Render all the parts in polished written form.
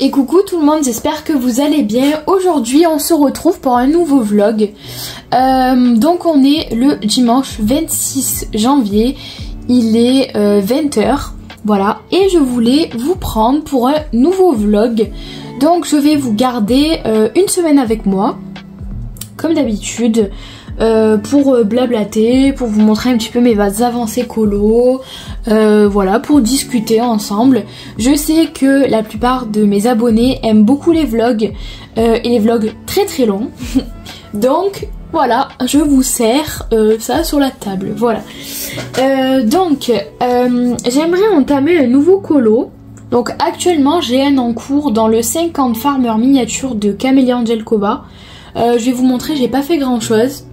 Et coucou tout le monde, j'espère que vous allez bien. Aujourd'hui on se retrouve pour un nouveau vlog. Donc on est le dimanche 26 janvier, il est 20 h, voilà. Et je voulais vous prendre pour un nouveau vlog. Donc je vais vous garder une semaine avec moi, comme d'habitude. Pour blablater, pour vous montrer un petit peu mes avancées colo, voilà, pour discuter ensemble. Je sais que la plupart de mes abonnés aiment beaucoup les vlogs et les vlogs très très longs. Donc voilà, je vous sers ça sur la table, voilà. Donc j'aimerais entamer un nouveau colo. Donc actuellement j'ai un en cours dans le 50 Farmer miniature de Camélia Angel Koba. Je vais vous montrer, j'ai pas fait grand chose.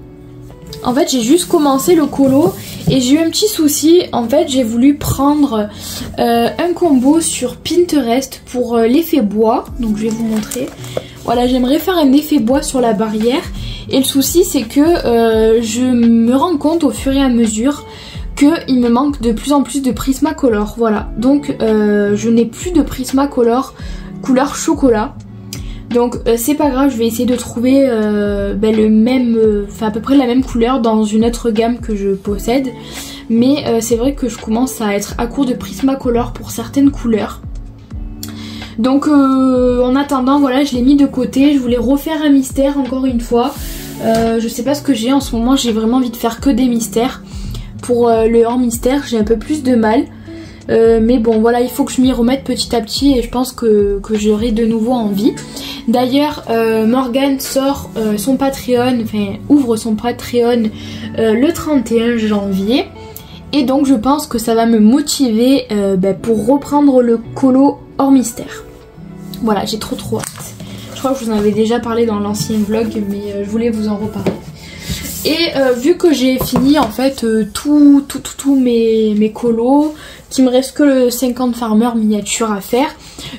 En fait j'ai juste commencé le colo et j'ai eu un petit souci. En fait j'ai voulu prendre un combo sur Pinterest pour l'effet bois. Donc je vais vous montrer. Voilà, j'aimerais faire un effet bois sur la barrière. Et le souci c'est que je me rends compte au fur et à mesure qu'il me manque de plus en plus de Prismacolor. Voilà, donc je n'ai plus de Prismacolor couleur chocolat. Donc c'est pas grave, je vais essayer de trouver le même, à peu près la même couleur dans une autre gamme que je possède. Mais c'est vrai que je commence à être à court de Prismacolor pour certaines couleurs. Donc en attendant, voilà, je l'ai mis de côté. Je voulais refaire un mystère encore une fois. Je sais pas ce que j'ai en ce moment, j'ai vraiment envie de faire que des mystères. Pour le hors mystère, j'ai un peu plus de mal. Mais bon voilà, il faut que je m'y remette petit à petit et je pense que j'aurai de nouveau envie. D'ailleurs Morgane sort son Patreon, enfin ouvre son Patreon le 31 janvier. Et donc je pense que ça va me motiver pour reprendre le colo hors mystère. Voilà, j'ai trop hâte. Je crois que je vous en avais déjà parlé dans l'ancien vlog, mais je voulais vous en reparler. Et vu que j'ai fini en fait tous mes colos, qu'il me reste que le 50 Farmer miniature à faire,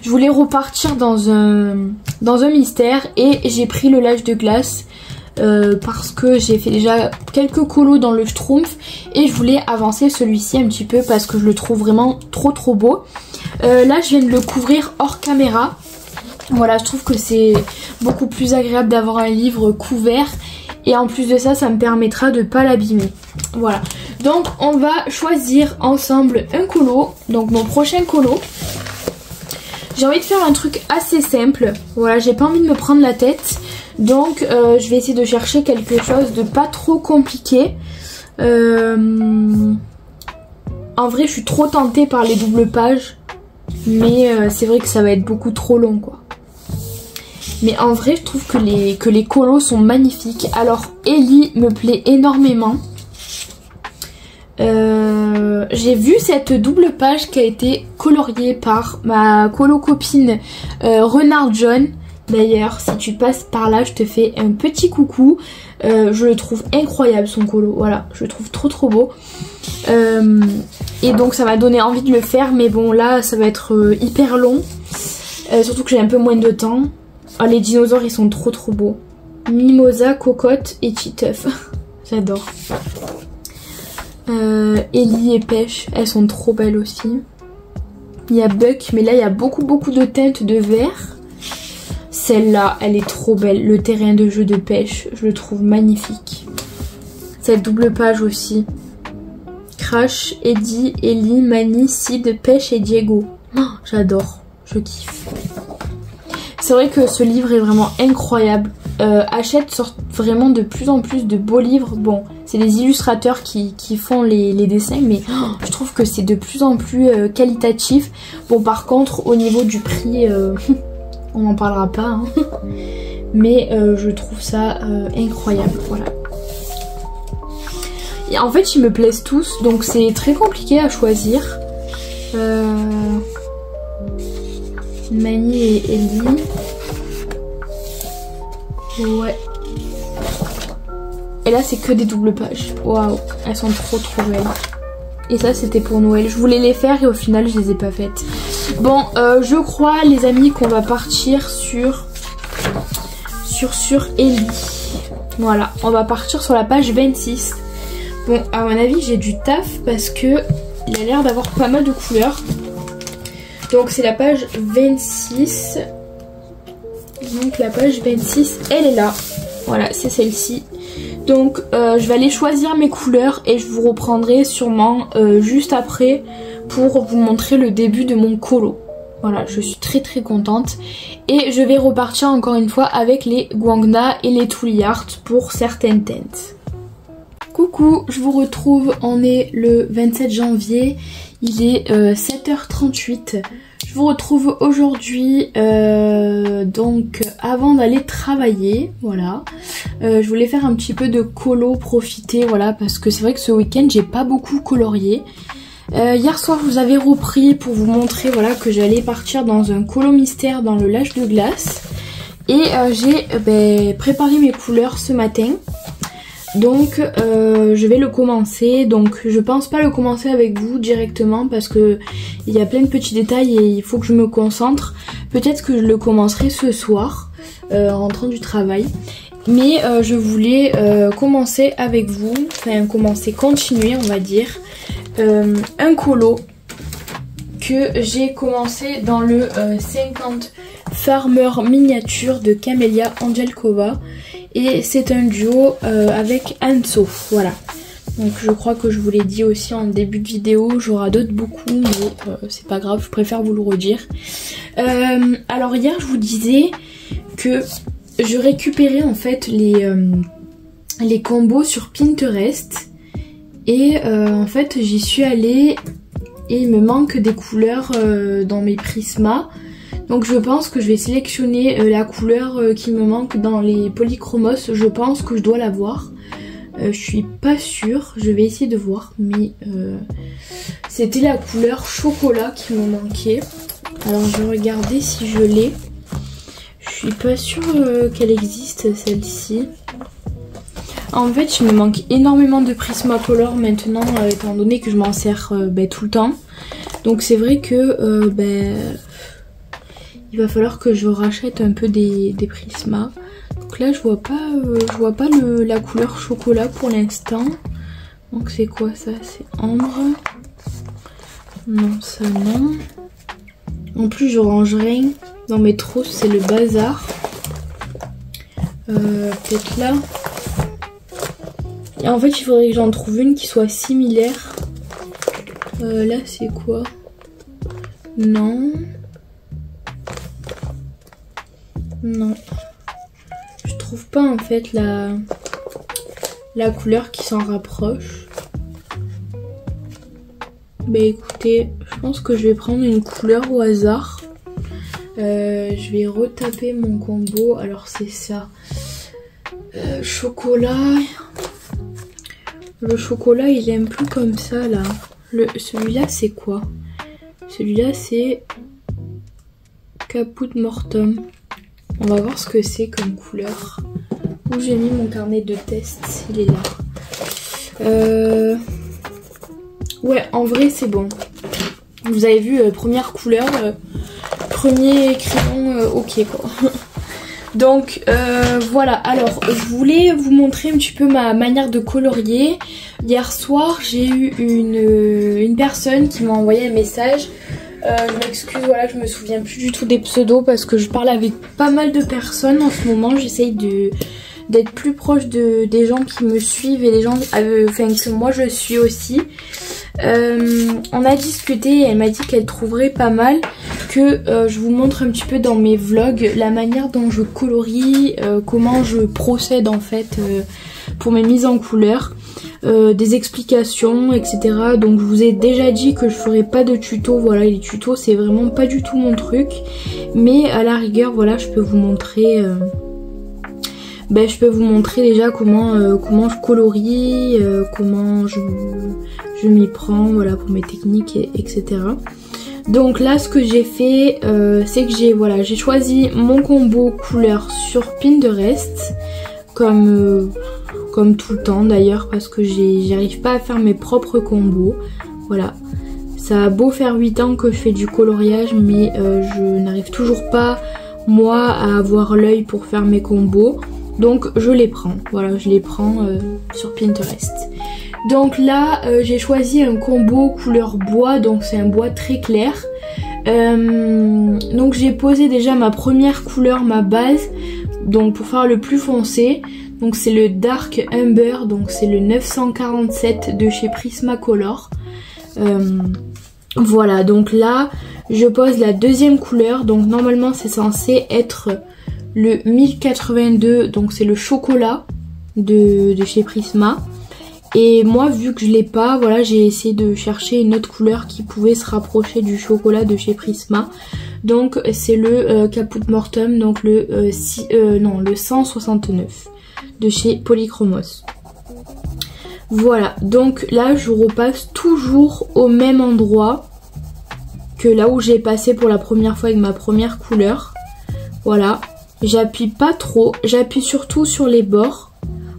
je voulais repartir dans un mystère et j'ai pris le L'âge de glace parce que j'ai fait déjà quelques colos dans le Schtroumpf et je voulais avancer celui-ci un petit peu parce que je le trouve vraiment trop beau. Là je viens de le couvrir hors caméra. Voilà, je trouve que c'est beaucoup plus agréable d'avoir un livre couvert. Et en plus de ça, ça me permettra de ne pas l'abîmer. Voilà. Donc on va choisir ensemble un colo. Donc mon prochain colo. J'ai envie de faire un truc assez simple. Voilà, j'ai pas envie de me prendre la tête. Donc je vais essayer de chercher quelque chose de pas trop compliqué. En vrai, je suis trop tentée par les doubles pages. Mais c'est vrai que ça va être beaucoup trop long quoi. Mais en vrai je trouve que les colos sont magnifiques. Alors Ellie me plaît énormément. J'ai vu cette double page qui a été coloriée par ma colo copine Renard John. D'ailleurs si tu passes par là je te fais un petit coucou. Je le trouve incroyable son colo. Voilà, je le trouve trop beau. Et donc ça m'a donné envie de le faire. Mais bon là ça va être hyper long. Surtout que j'ai un peu moins de temps. Oh, les dinosaures ils sont trop beaux. Mimosa, Cocotte et Titeuf. J'adore. Ellie et Pêche, elles sont trop belles aussi. Il y a Buck, mais là il y a beaucoup de teintes de vert. Celle-là, elle est trop belle. Le terrain de jeu de Pêche, je le trouve magnifique. Cette double page aussi. Crash, Eddie, Ellie, Manny, Sid, Pêche et Diego. Oh, j'adore, je kiffe. C'est vrai que ce livre est vraiment incroyable. Hachette sort vraiment de plus en plus de beaux livres. Bon, c'est les illustrateurs qui font les dessins, mais je trouve que c'est de plus en plus qualitatif. Bon, par contre, au niveau du prix, on n'en parlera pas. Hein. Mais je trouve ça incroyable, voilà. Et en fait, ils me plaisent tous, donc c'est très compliqué à choisir. Manny et Ellie. Ouais. Et là c'est que des doubles pages. Waouh, elles sont trop belles. Et ça c'était pour Noël. Je voulais les faire et au final je les ai pas faites. Bon, je crois les amis qu'on va partir sur Ellie. Voilà, on va partir sur la page 26. Bon, à mon avis j'ai du taf parce que il a l'air d'avoir pas mal de couleurs. Donc c'est la page 26. Donc la page 26, elle est là. Voilà, c'est celle-ci. Donc je vais aller choisir mes couleurs et je vous reprendrai sûrement juste après pour vous montrer le début de mon colo. Voilà, je suis très contente. Et je vais repartir encore une fois avec les Guangna et les Tooly Art pour certaines teintes. Coucou, je vous retrouve, on est le 27 janvier, il est 7h38. Je vous retrouve aujourd'hui, donc avant d'aller travailler, voilà. Je voulais faire un petit peu de colo, profiter, voilà, parce que c'est vrai que ce week-end j'ai pas beaucoup colorié. Hier soir je vous avais repris pour vous montrer, voilà, que j'allais partir dans un colo mystère dans le lâche de glace. Et j'ai préparé mes couleurs ce matin. Donc je vais le commencer, donc je pense pas le commencer avec vous directement parce que il y a plein de petits détails et il faut que je me concentre. Peut-être que je le commencerai ce soir en rentrant du travail. Mais je voulais commencer avec vous, enfin continuer on va dire, un colo que j'ai commencé dans le 50 Farmer Miniature de Camélia Angelkova. Et c'est un duo avec Anso, voilà. Donc je crois que je vous l'ai dit aussi en début de vidéo, j'aurai d'autres beaucoup, mais c'est pas grave, je préfère vous le redire. Alors hier je vous disais que je récupérais en fait les combos sur Pinterest. Et en fait j'y suis allée et il me manque des couleurs dans mes prismas. Donc je pense que je vais sélectionner la couleur qui me manque dans les polychromos. Je pense que je dois l'avoir. Je suis pas sûre, je vais essayer de voir. Mais c'était la couleur chocolat qui me manquait. Alors je vais regarder si je l'ai. Je suis pas sûre qu'elle existe celle-ci. En fait il me manque énormément de Prismacolor maintenant étant donné que je m'en sers tout le temps. Donc c'est vrai que il va falloir que je rachète un peu des prismas. Donc là je vois pas la couleur chocolat pour l'instant. Donc c'est quoi ça? C'est ambre. Non ça non. En plus je range rien dans mes trousses, c'est le bazar. Peut-être là. Et en fait il faudrait que j'en trouve une qui soit similaire. Là c'est quoi? Non. Non, je trouve pas en fait la couleur qui s'en rapproche. Bah écoutez, je pense que je vais prendre une couleur au hasard. Je vais retaper mon combo. Alors c'est ça. Chocolat. Le chocolat il aime plus comme ça là. Celui-là c'est quoi? Celui-là c'est Caput Mortum. On va voir ce que c'est comme couleur. Où j'ai mis mon carnet de tests, il est là. Ouais, en vrai c'est bon. Vous avez vu, première couleur, premier crayon, ok quoi. Donc voilà, alors je voulais vous montrer un petit peu ma manière de colorier. Hier soir j'ai eu une personne qui m'a envoyé un message. Je m'excuse, voilà, je me souviens plus du tout des pseudos parce que je parle avec pas mal de personnes en ce moment. J'essaye d'être plus proche des gens qui me suivent et des gens que moi je suis aussi. On a discuté et elle m'a dit qu'elle trouverait pas mal que je vous montre un petit peu dans mes vlogs la manière dont je colorie, comment je procède en fait pour mes mises en couleur. Des explications etc. Donc je vous ai déjà dit que je ferai pas de tuto, voilà, les tutos c'est vraiment pas du tout mon truc, mais à la rigueur voilà je peux vous montrer déjà comment je colorie, comment je m'y prends, voilà, pour mes techniques etc. Donc là ce que j'ai fait c'est que j'ai choisi mon combo couleur sur Pinterest comme tout le temps d'ailleurs parce que j'arrive pas à faire mes propres combos. Voilà, ça a beau faire 8 ans que je fais du coloriage mais je n'arrive toujours pas moi à avoir l'œil pour faire mes combos. Donc je les prends, voilà, je les prends sur Pinterest. Donc là j'ai choisi un combo couleur bois, donc c'est un bois très clair. Donc j'ai posé déjà ma première couleur, ma base, donc pour faire le plus foncé. Donc c'est le Dark Umber, donc c'est le 947 de chez Prismacolor. Voilà, donc là je pose la deuxième couleur. Donc normalement c'est censé être le 1082, donc c'est le chocolat de chez Prisma. Et moi vu que je l'ai pas, voilà, j'ai essayé de chercher une autre couleur qui pouvait se rapprocher du chocolat de chez Prisma. Donc c'est le Caput Mortuum, donc le 169 de chez Polychromos. Voilà, donc là je repasse toujours au même endroit que là où j'ai passé pour la première fois avec ma première couleur. Voilà, j'appuie pas trop, j'appuie surtout sur les bords.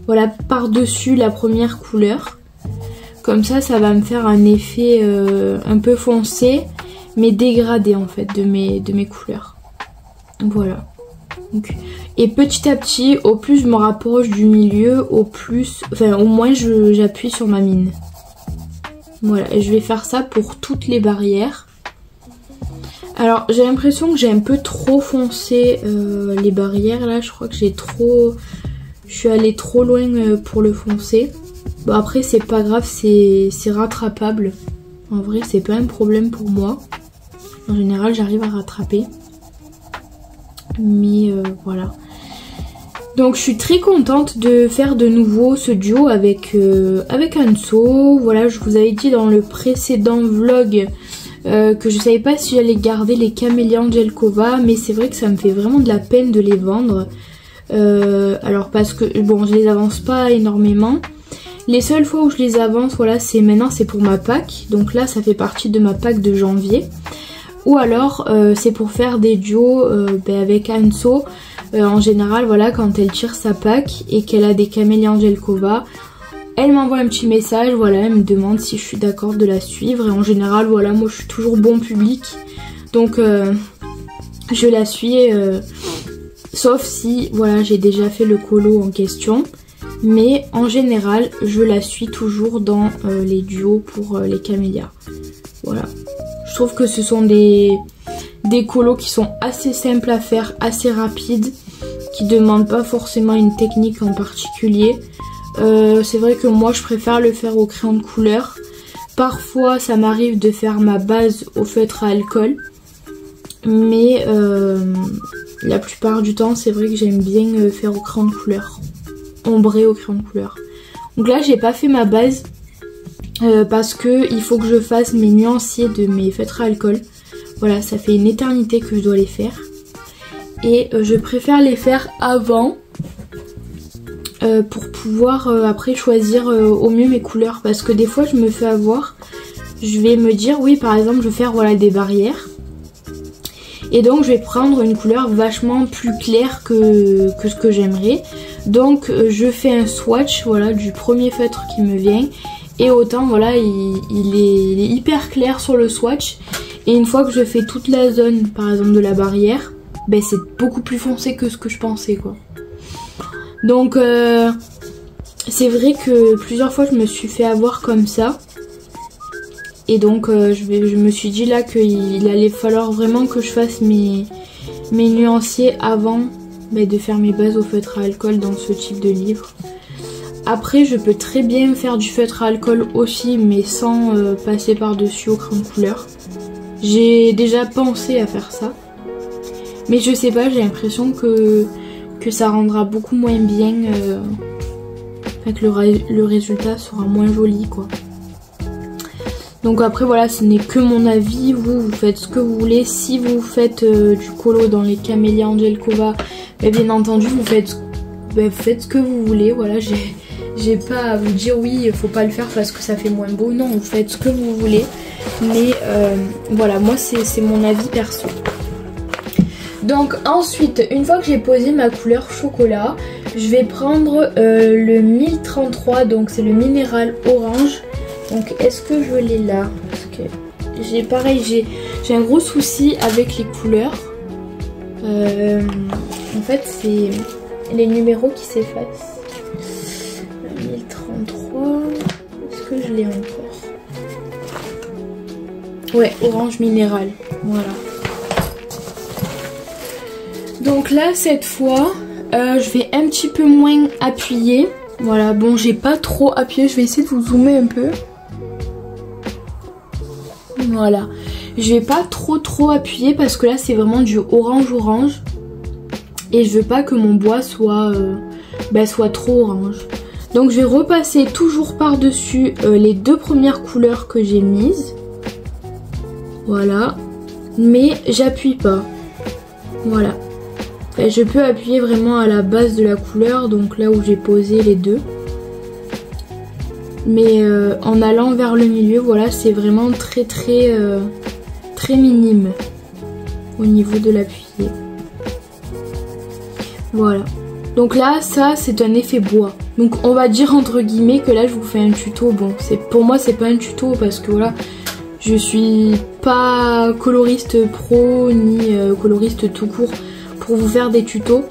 Voilà, par-dessus la première couleur. Comme ça, ça va me faire un effet un peu foncé, mais dégradé en fait de mes couleurs. Voilà. Donc, et petit à petit, au plus je me rapproche du milieu, au moins j'appuie sur ma mine. Voilà, et je vais faire ça pour toutes les barrières. Alors j'ai l'impression que j'ai un peu trop foncé les barrières là, je crois que je suis allée trop loin pour le foncer. Bon après c'est pas grave, c'est rattrapable. En vrai c'est pas un problème pour moi. En général j'arrive à rattraper. Mais voilà. Donc je suis très contente de faire de nouveau ce duo avec Hanso. Voilà, je vous avais dit dans le précédent vlog que je savais pas si j'allais garder les camélias Jelkova, mais c'est vrai que ça me fait vraiment de la peine de les vendre. Alors parce que bon, je les avance pas énormément. Les seules fois où je les avance, voilà, c'est pour ma pack. Donc là ça fait partie de ma pack de janvier. Ou alors c'est pour faire des duos avec Hanso. En général, voilà, quand elle tire sa pack et qu'elle a des camélias Jelkova, elle m'envoie un petit message, voilà, elle me demande si je suis d'accord de la suivre. Et en général, voilà, moi je suis toujours bon public. Donc je la suis, sauf si, voilà, j'ai déjà fait le colo en question. Mais en général, je la suis toujours dans les duos pour les camélias. Voilà. Je trouve que ce sont des colos qui sont assez simples à faire, assez rapides, qui ne demandent pas forcément une technique en particulier. C'est vrai que moi je préfère le faire au crayon de couleur. Parfois ça m'arrive de faire ma base au feutre à alcool. Mais la plupart du temps c'est vrai que j'aime bien faire au crayon de couleur. Ombrer au crayon de couleur. Donc là j'ai pas fait ma base. Parce que il faut que je fasse mes nuanciers de mes feutres à alcool. Voilà, ça fait une éternité que je dois les faire. Et je préfère les faire avant pour pouvoir après choisir au mieux mes couleurs. Parce que des fois je me fais avoir. Je vais me dire, oui par exemple je vais faire voilà, des barrières. Et donc je vais prendre une couleur vachement plus claire que ce que j'aimerais. Donc je fais un swatch voilà, du premier feutre qui me vient. Et autant voilà il est hyper clair sur le swatch. Et une fois que je fais toute la zone par exemple de la barrière, ben c'est beaucoup plus foncé que ce que je pensais quoi. Donc c'est vrai que plusieurs fois je me suis fait avoir comme ça. Et donc je me suis dit là qu'il allait falloir vraiment que je fasse mes nuanciers avant de faire mes bases au feutre à alcool dans ce type de livre. Après je peux très bien faire du feutre à alcool aussi mais sans passer par dessus au crayon de couleur. J'ai déjà pensé à faire ça. Mais je sais pas, j'ai l'impression que ça rendra beaucoup moins bien. Que le résultat sera moins joli quoi. Donc après voilà, ce n'est que mon avis, vous faites ce que vous voulez. Si vous faites du colo dans les camélias Jelkova, bien entendu vous faites ce que vous voulez. Voilà, j'ai pas à vous dire oui il faut pas le faire parce que ça fait moins beau. Non, vous faites ce que vous voulez. Mais voilà, moi c'est mon avis perso. Donc ensuite, une fois que j'ai posé ma couleur chocolat, je vais prendre le 1033, donc c'est le minéral orange. Donc est-ce que je l'ai là? Parce que j'ai un gros souci avec les couleurs. En fait c'est les numéros qui s'effacent. Le 1033, est-ce que je l'ai encore? Ouais, orange minéral. Voilà. Donc là cette fois je vais un petit peu moins appuyer. Voilà, bon j'ai pas trop appuyé, je vais essayer de vous zoomer un peu. Voilà, je vais pas trop appuyer parce que là c'est vraiment du orange. Et je veux pas que mon bois soit, soit trop orange. Donc je vais repasser toujours par dessus les deux premières couleurs que j'ai mises. Voilà, mais j'appuie pas. Voilà. Enfin, je peux appuyer vraiment à la base de la couleur, donc là où j'ai posé les deux. Mais en allant vers le milieu, voilà, c'est vraiment très minime au niveau de l'appui. Voilà. Donc là, ça c'est un effet bois. Donc on va dire entre guillemets que là je vous fais un tuto. Bon, pour moi c'est pas un tuto parce que voilà, je suis pas coloriste pro ni coloriste tout court pour vous faire des tutos.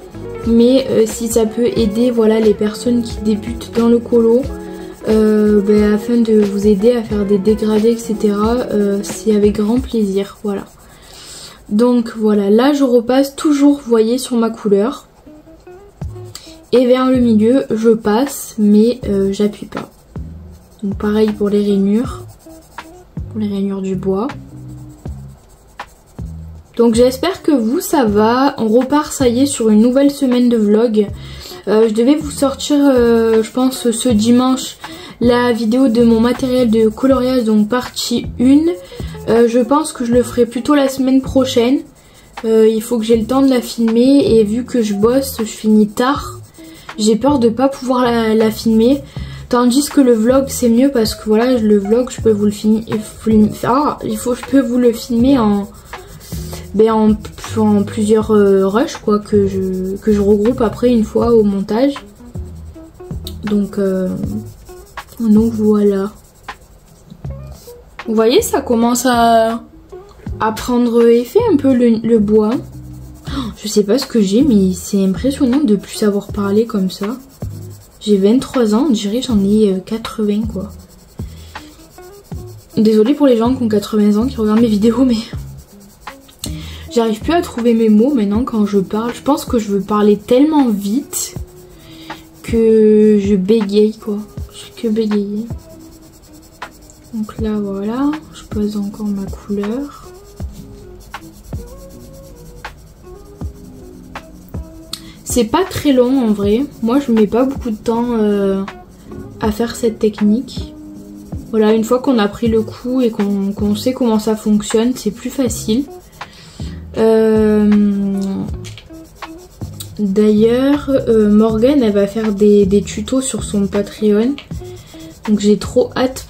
Mais si ça peut aider voilà les personnes qui débutent dans le colo, afin de vous aider à faire des dégradés etc. C'est avec grand plaisir. Voilà. Donc voilà, là je repasse toujours, vous voyez, sur ma couleur. Et vers le milieu, je passe, mais j'appuie pas. Donc pareil pour les rainures du bois. Donc j'espère que vous, ça va. On repart, ça y est, sur une nouvelle semaine de vlog. Je devais vous sortir, je pense, ce dimanche, la vidéo de mon matériel de coloriage, donc partie 1. Je pense que je le ferai plutôt la semaine prochaine. Il faut que j'ai le temps de la filmer et vu que je bosse, je finis tard. J'ai peur de pas pouvoir la filmer. Tandis que le vlog c'est mieux parce que voilà, le vlog je peux vous le filmer. Je peux vous le filmer en plusieurs rushs quoi, que je regroupe après une fois au montage. Donc voilà. Vous voyez, ça commence à prendre effet un peu le bois. Je sais pas ce que j'ai, mais c'est impressionnant de plus savoir parler comme ça. J'ai 23 ans, on dirait j'en ai 80 quoi. Désolée pour les gens qui ont 80 ans qui regardent mes vidéos, mais j'arrive plus à trouver mes mots maintenant quand je parle. Je pense que je veux parler tellement vite que je bégaye quoi. Je fais que bégayer. Donc là voilà, je pose encore ma couleur. C'est pas très long en vrai. Moi je mets pas beaucoup de temps à faire cette technique. Voilà, une fois qu'on a pris le coup et qu'on sait comment ça fonctionne, c'est plus facile. D'ailleurs, Morgane elle va faire des tutos sur son Patreon. Donc j'ai trop hâte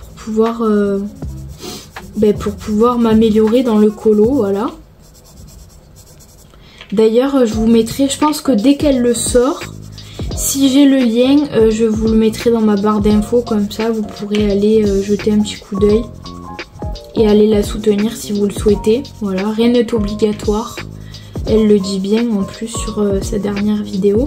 pour pouvoir m'améliorer dans le colo, voilà. D'ailleurs je vous mettrai, je pense que dès qu'elle le sort, si j'ai le lien, je vous le mettrai dans ma barre d'infos, comme ça vous pourrez aller jeter un petit coup d'œil et aller la soutenir si vous le souhaitez. Voilà, rien n'est obligatoire, elle le dit bien en plus sur sa dernière vidéo.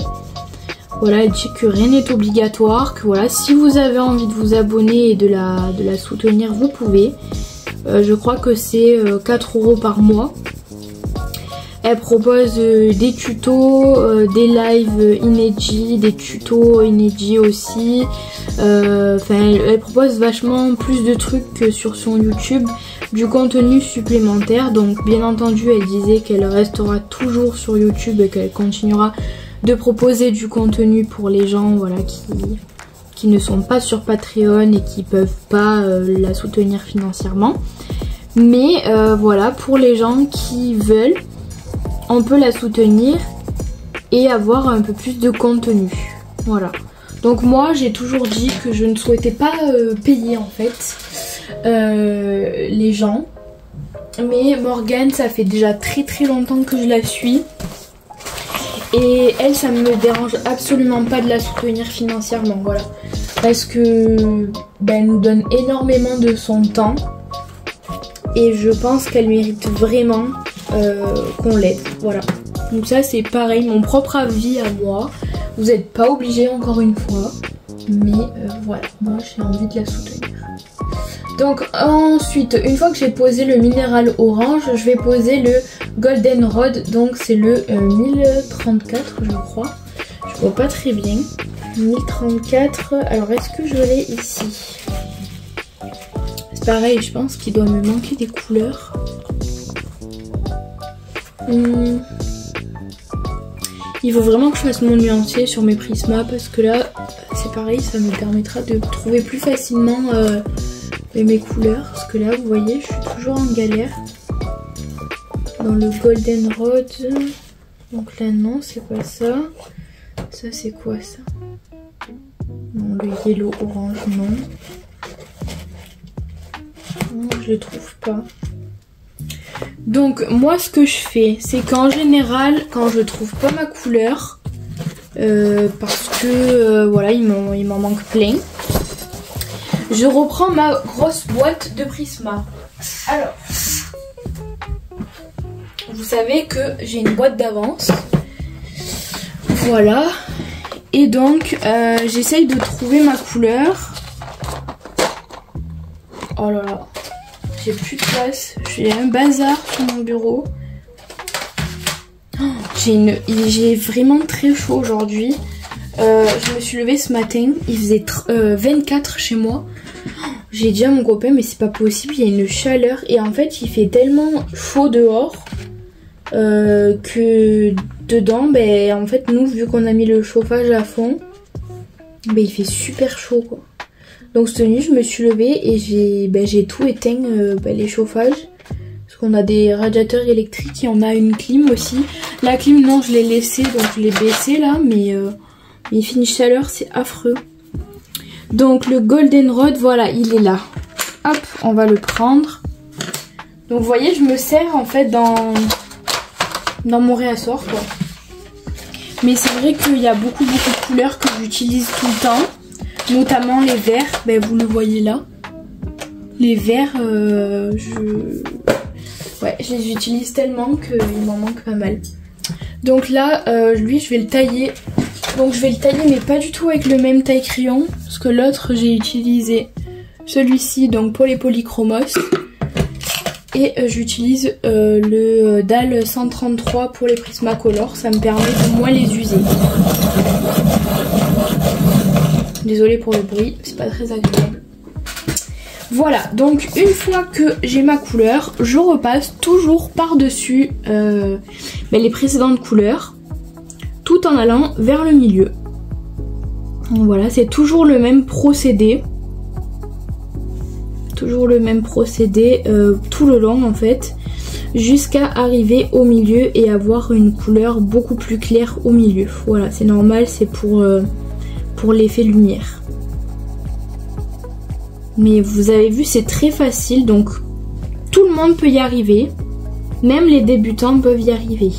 Voilà, elle dit que rien n'est obligatoire, que voilà, si vous avez envie de vous abonner et de la soutenir, vous pouvez. Je crois que c'est 4 € par mois. Elle propose des tutos, des lives inédits, des tutos inédits aussi. Elle propose vachement plus de trucs que sur son YouTube, du contenu supplémentaire. Donc bien entendu, elle disait qu'elle restera toujours sur YouTube et qu'elle continuera de proposer du contenu pour les gens voilà, qui ne sont pas sur Patreon et qui peuvent pas la soutenir financièrement. Mais voilà, pour les gens qui veulent, on peut la soutenir et avoir un peu plus de contenu. Voilà. Donc moi j'ai toujours dit que je ne souhaitais pas payer en fait les gens. Mais Morgane, ça fait déjà très longtemps que je la suis. Et elle, ça me dérange absolument pas de la soutenir financièrement, voilà. Parce que elle nous donne énormément de son temps. Et je pense qu'elle mérite vraiment qu'on l'aide, voilà. Donc ça c'est pareil, mon propre avis à moi. Vous n'êtes pas obligé encore une fois. Mais voilà, moi j'ai envie de la soutenir. Donc ensuite, une fois que j'ai posé le minéral orange, je vais poser le goldenrod. Donc c'est le 1034 je crois. Je vois pas très bien. 1034. Alors est-ce que je l'ai ici? C'est pareil, je pense qu'il doit me manquer des couleurs. Il faut vraiment que je fasse mon nuancier sur mes prismas parce que là c'est pareil, ça me permettra de trouver plus facilement mes couleurs. Parce que là vous voyez, je suis toujours en galère dans le goldenrod. Donc là non, c'est pas ça. Ça c'est quoi ça? Non, le yellow orange non. Non, je le trouve pas. Donc moi ce que je fais, c'est qu'en général quand je trouve pas ma couleur, parce que voilà il m'en manque plein, je reprends ma grosse boîte de Prisma. Alors, vous savez que j'ai une boîte d'avance, voilà, et donc j'essaye de trouver ma couleur. Oh là là, j'ai plus de place, j'ai un bazar sur mon bureau. Oh, j'ai vraiment très chaud aujourd'hui. Je me suis levée ce matin, il faisait 24 chez moi. J'ai dit à mon copain mais c'est pas possible, il y a une chaleur. Et en fait il fait tellement chaud dehors que dedans, ben, en fait nous vu qu'on a mis le chauffage à fond, ben, il fait super chaud quoi. Donc cette nuit je me suis levée et j'ai tout éteint, les chauffages. Parce qu'on a des radiateurs électriques et on a une clim aussi. La clim non je l'ai laissée, donc je l'ai baissée là, mais il fait une chaleur, c'est affreux. Donc le goldenrod, voilà, il est là. Hop, on va le prendre. Donc vous voyez, je me sers en fait dans mon réassort quoi. Mais c'est vrai qu'il y a beaucoup de couleurs que j'utilise tout le temps. Notamment les verts, ben, vous le voyez là. Les verts, je les utilise tellement qu'il m'en manque pas mal. Donc là, lui, je vais le tailler. Donc je vais le tailler, mais pas du tout avec le même taille crayon. Parce que l'autre, j'ai utilisé celui-ci donc pour les polychromos. Et j'utilise le DAL 133 pour les Prismacolor. Ça me permet de moins les user. Désolée pour le bruit, c'est pas très agréable. Voilà, donc une fois que j'ai ma couleur, je repasse toujours par-dessus les précédentes couleurs, tout en allant vers le milieu. Donc voilà, c'est toujours le même procédé. Toujours le même procédé tout le long en fait, jusqu'à arriver au milieu et avoir une couleur beaucoup plus claire au milieu. Voilà, c'est normal, c'est pour l'effet lumière. Mais vous avez vu, c'est très facile, donc tout le monde peut y arriver. Même les débutants peuvent y arriver.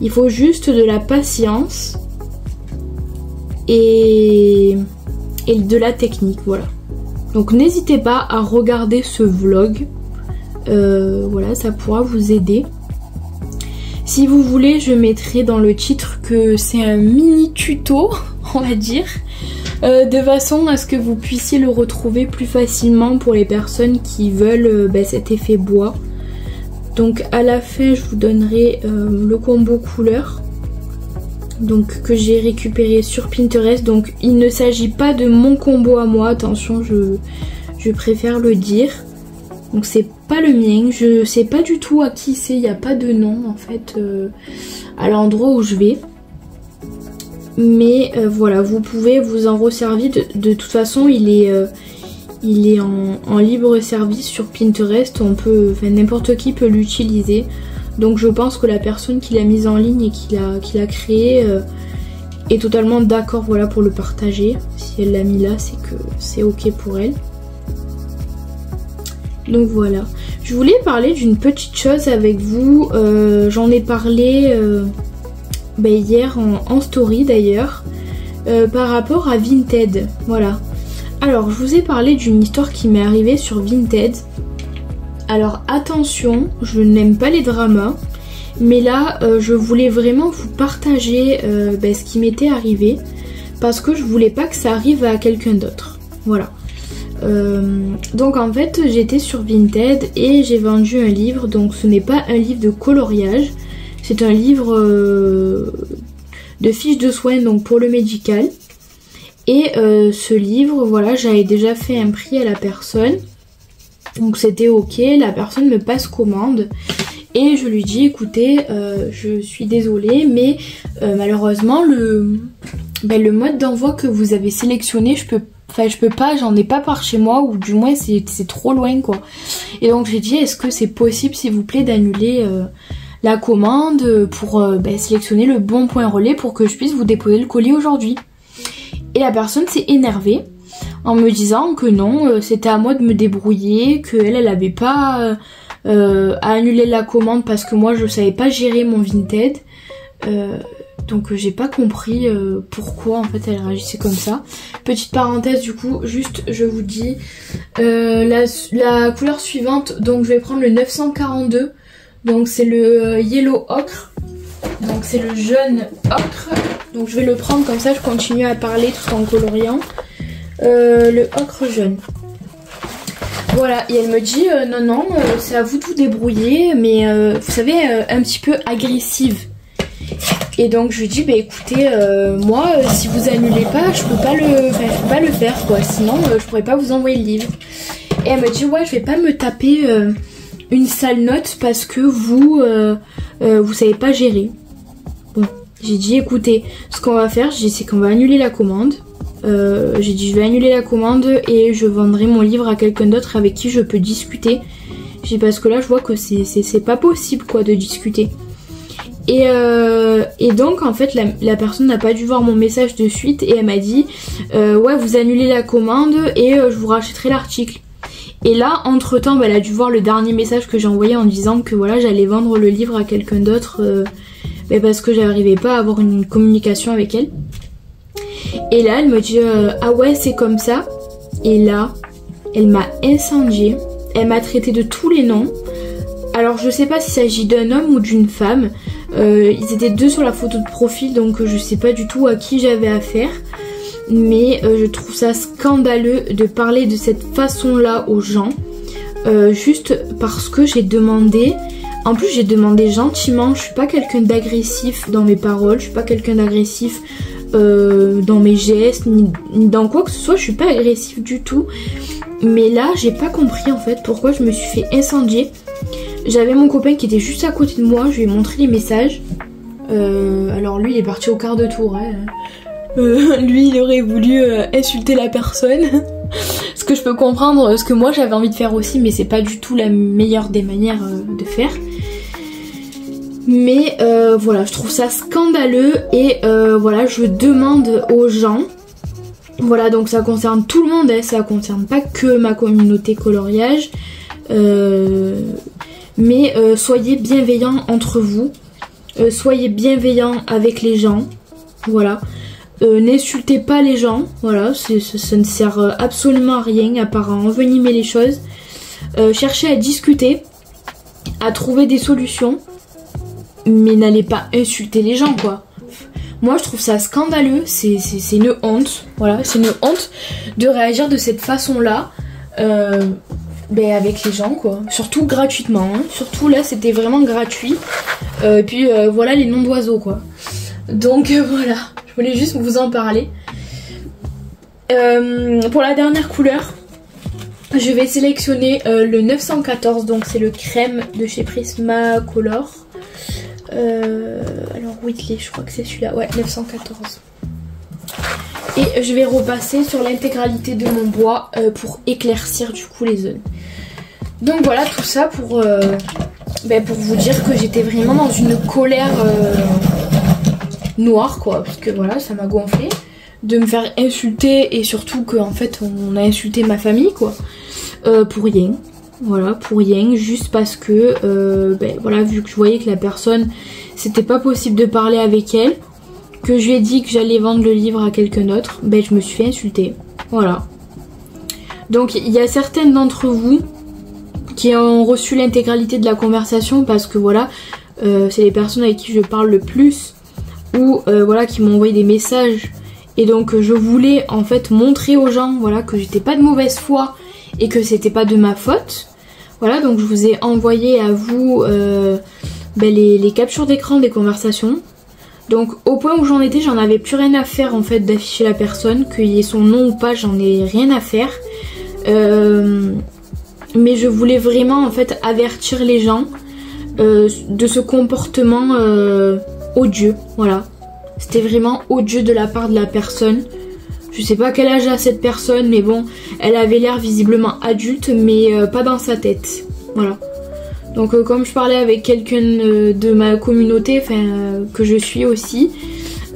Il faut juste de la patience et de la technique, voilà. Donc n'hésitez pas à regarder ce vlog. Voilà, ça pourra vous aider. Si vous voulez, je mettrai dans le titre que c'est un mini tuto, on va dire, de façon à ce que vous puissiez le retrouver plus facilement pour les personnes qui veulent cet effet bois. Donc à la fin, je vous donnerai le combo couleur, donc que j'ai récupéré sur Pinterest. Donc il ne s'agit pas de mon combo à moi, attention, je préfère le dire. Donc c'est pas le mien, je sais pas du tout à qui c'est, il n'y a pas de nom en fait à l'endroit où je vais. Mais voilà, vous pouvez vous en resservir, de toute façon il est en libre service sur Pinterest, n'importe qui peut l'utiliser. Donc je pense que la personne qui l'a mise en ligne et qui l'a créé est totalement d'accord, voilà, pour le partager. Si elle l'a mis là, c'est que c'est ok pour elle. Donc voilà, je voulais parler d'une petite chose avec vous, j'en ai parlé hier en story d'ailleurs, par rapport à Vinted, voilà. Alors je vous ai parlé d'une histoire qui m'est arrivée sur Vinted. Alors attention, je n'aime pas les dramas, mais là je voulais vraiment vous partager ce qui m'était arrivé, parce que je voulais pas que ça arrive à quelqu'un d'autre, voilà. Donc en fait j'étais sur Vinted et j'ai vendu un livre. Donc ce n'est pas un livre de coloriage, c'est un livre de fiches de soins, donc pour le médical. Et ce livre, voilà, j'avais déjà fait un prix à la personne, donc c'était ok. La personne me passe commande et je lui dis écoutez, je suis désolée mais malheureusement le mode d'envoi que vous avez sélectionné, je peux pas, j'en ai pas par chez moi, ou du moins c'est trop loin quoi. Et donc j'ai dit est-ce que c'est possible s'il vous plaît d'annuler la commande pour sélectionner le bon point relais pour que je puisse vous déposer le colis aujourd'hui. Et la personne s'est énervée en me disant que non, c'était à moi de me débrouiller, qu'elle avait pas à annuler la commande parce que moi je savais pas gérer mon Vinted. Donc j'ai pas compris pourquoi en fait elle réagissait comme ça. Petite parenthèse du coup, juste je vous dis la couleur suivante, donc je vais prendre le 942, donc c'est le yellow ocre, donc c'est le jaune ocre, donc je vais le prendre comme ça je continue à parler tout en coloriant. Le ocre jaune. Voilà, et elle me dit non, c'est à vous de vous débrouiller, mais vous savez, un petit peu agressive. Et donc je lui dis, bah écoutez, moi, si vous annulez pas, je peux pas le faire, quoi. Sinon, je pourrais pas vous envoyer le livre. Et elle me dit, ouais, je vais pas me taper une sale note parce que vous savez pas gérer. Bon, j'ai dit, écoutez, ce qu'on va faire, c'est qu'on va annuler la commande. J'ai dit je vais annuler la commande et je vendrai mon livre à quelqu'un d'autre avec qui je peux discuter. J'ai dit parce que là je vois que c'est pas possible quoi de discuter. Et donc en fait la personne n'a pas dû voir mon message de suite et elle m'a dit ouais vous annulez la commande et je vous rachèterai l'article. Et là entre temps elle a dû voir le dernier message que j'ai envoyé en disant que voilà j'allais vendre le livre à quelqu'un d'autre parce que j'arrivais pas à avoir une communication avec elle. Et là elle me dit ah ouais c'est comme ça. Et là elle m'a incendiée. Elle m'a traité de tous les noms. Alors je sais pas s'il s'agit d'un homme ou d'une femme. Ils étaient deux sur la photo de profil, donc je sais pas du tout à qui j'avais affaire. Mais je trouve ça scandaleux de parler de cette façon là aux gens. Juste parce que j'ai demandé. En plus j'ai demandé gentiment. Je suis pas quelqu'un d'agressif dans mes paroles. Je suis pas quelqu'un d'agressif dans mes gestes ni dans quoi que ce soit, je suis pas agressive du tout, mais là j'ai pas compris en fait pourquoi je me suis fait incendier. J'avais mon copain qui était juste à côté de moi, je lui ai montré les messages, alors lui il est parti au quart de tour hein. Lui il aurait voulu insulter la personne ce que je peux comprendre, ce que moi j'avais envie de faire aussi, mais c'est pas du tout la meilleure des manières de faire. Mais voilà, je trouve ça scandaleux et voilà, je demande aux gens, voilà donc ça concerne tout le monde, hein, ça concerne pas que ma communauté coloriage, mais soyez bienveillants entre vous, soyez bienveillants avec les gens, voilà, n'insultez pas les gens, voilà, ça ne sert absolument à rien à part à envenimer les choses, cherchez à discuter, à trouver des solutions. Mais n'allez pas insulter les gens quoi. Moi je trouve ça scandaleux, c'est une honte. Voilà, c'est une honte de réagir de cette façon là avec les gens quoi. Surtout gratuitement hein. Surtout là c'était vraiment gratuit. Et puis voilà les noms d'oiseaux quoi. Donc voilà, je voulais juste vous en parler. Pour la dernière couleur, je vais sélectionner le 914, donc c'est le crème de chez Prismacolor. Alors Whitley, je crois que c'est celui-là, ouais, 914. Et je vais repasser sur l'intégralité de mon bois pour éclaircir du coup les zones. Donc voilà, tout ça pour vous dire que j'étais vraiment dans une colère noire quoi, parce que voilà, ça m'a gonflé de me faire insulter et surtout que en fait on a insulté ma famille quoi, pour rien. Voilà, pour rien, juste parce que voilà, vu que je voyais que la personne c'était pas possible de parler avec elle, que je lui ai dit que j'allais vendre le livre à quelqu'un d'autre, je me suis fait insulter. Voilà. Donc il y a certaines d'entre vous qui ont reçu l'intégralité de la conversation parce que voilà, c'est les personnes avec qui je parle le plus ou voilà qui m'ont envoyé des messages Et donc je voulais en fait montrer aux gens, voilà, que j'étais pas de mauvaise foi et que c'était pas de ma faute. Voilà, donc je vous ai envoyé à vous les captures d'écran des conversations. Donc au point où j'en étais, j'en avais plus rien à faire en fait d'afficher la personne, qu'il y ait son nom ou pas, j'en ai rien à faire. Mais je voulais vraiment en fait avertir les gens de ce comportement odieux, voilà. C'était vraiment odieux de la part de la personne. Je sais pas quel âge a cette personne, mais bon, elle avait l'air visiblement adulte, mais pas dans sa tête, voilà. Donc comme je parlais avec quelqu'un de ma communauté, enfin que je suis aussi,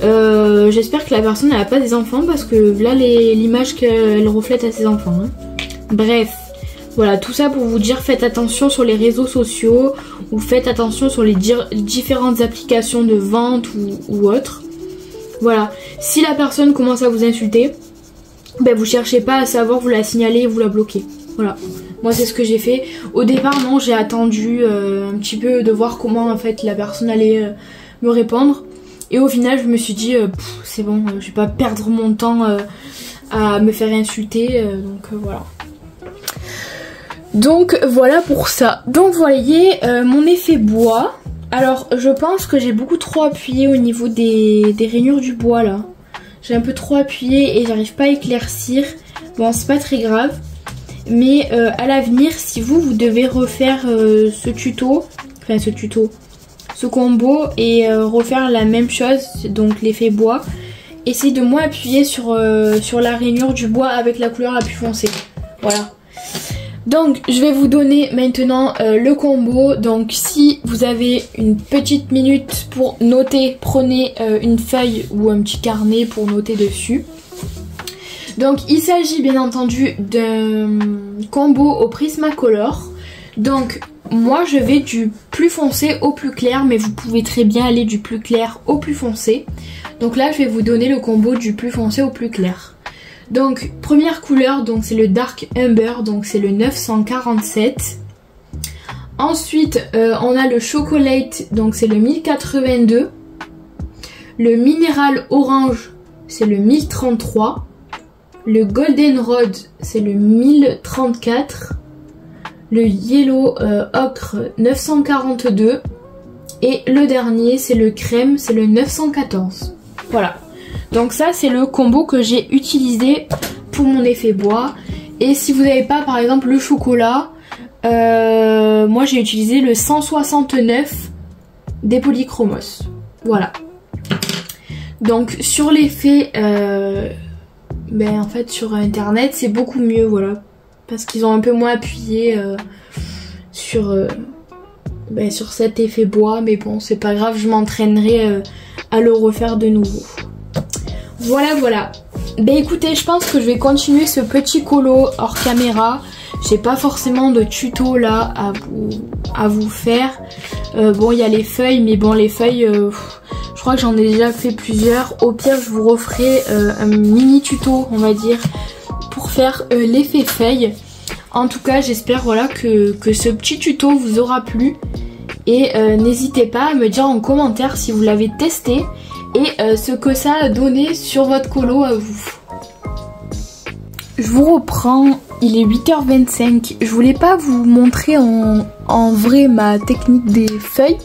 j'espère que la personne n'a pas des enfants, parce que là l'image qu'elle reflète à ses enfants, hein. Bref, voilà, tout ça pour vous dire, faites attention sur les réseaux sociaux, ou faites attention sur les différentes applications de vente ou autres. Voilà, si la personne commence à vous insulter, ben vous cherchez pas à savoir, vous la signalez et vous la bloquez. Voilà, moi c'est ce que j'ai fait. Au départ non, j'ai attendu un petit peu de voir comment en fait la personne allait me répondre. Et au final je me suis dit, c'est bon, je vais pas perdre mon temps à me faire insulter, voilà. Donc voilà pour ça. Donc vous voyez mon effet bois. Alors je pense que j'ai beaucoup trop appuyé au niveau des rainures du bois là. J'ai un peu trop appuyé et j'arrive pas à éclaircir. Bon, c'est pas très grave. Mais à l'avenir, si vous devez refaire ce combo et refaire la même chose, donc l'effet bois, essayez de moins appuyer sur la rainure du bois avec la couleur la plus foncée. Voilà. Donc je vais vous donner maintenant le combo. Donc si vous avez une petite minute pour noter, prenez une feuille ou un petit carnet pour noter dessus. Donc il s'agit bien entendu d'un combo au Prismacolor. Donc moi je vais du plus foncé au plus clair, mais vous pouvez très bien aller du plus clair au plus foncé. Donc là je vais vous donner le combo du plus foncé au plus clair. Donc première couleur, donc c'est le Dark Umber, donc c'est le 947. Ensuite on a le Chocolate, donc c'est le 1082. Le Minéral Orange, c'est le 1033. Le Golden Rod, c'est le 1034. Le Yellow Ocre 942. Et le dernier, c'est le Crème, c'est le 914. Voilà. Donc ça c'est le combo que j'ai utilisé pour mon effet bois. Et si vous n'avez pas par exemple le chocolat, moi j'ai utilisé le 169 des Polychromos. Voilà. Donc sur l'effet, en fait sur internet c'est beaucoup mieux, voilà. Parce qu'ils ont un peu moins appuyé sur cet effet bois. Mais bon, c'est pas grave, je m'entraînerai à le refaire de nouveau. Voilà. Écoutez, je pense que je vais continuer ce petit colo hors caméra. J'ai pas forcément de tuto là à vous faire. Bon, il y a les feuilles, mais bon, les feuilles, je crois que j'en ai déjà fait plusieurs. Au pire, je vous referai un mini tuto, on va dire, pour faire l'effet feuille. En tout cas, j'espère voilà que ce petit tuto vous aura plu. Et n'hésitez pas à me dire en commentaire si vous l'avez testé et ce que ça a donné sur votre colo à vous. Je vous reprends, il est 8h25. Je voulais pas vous montrer en vrai ma technique des feuilles,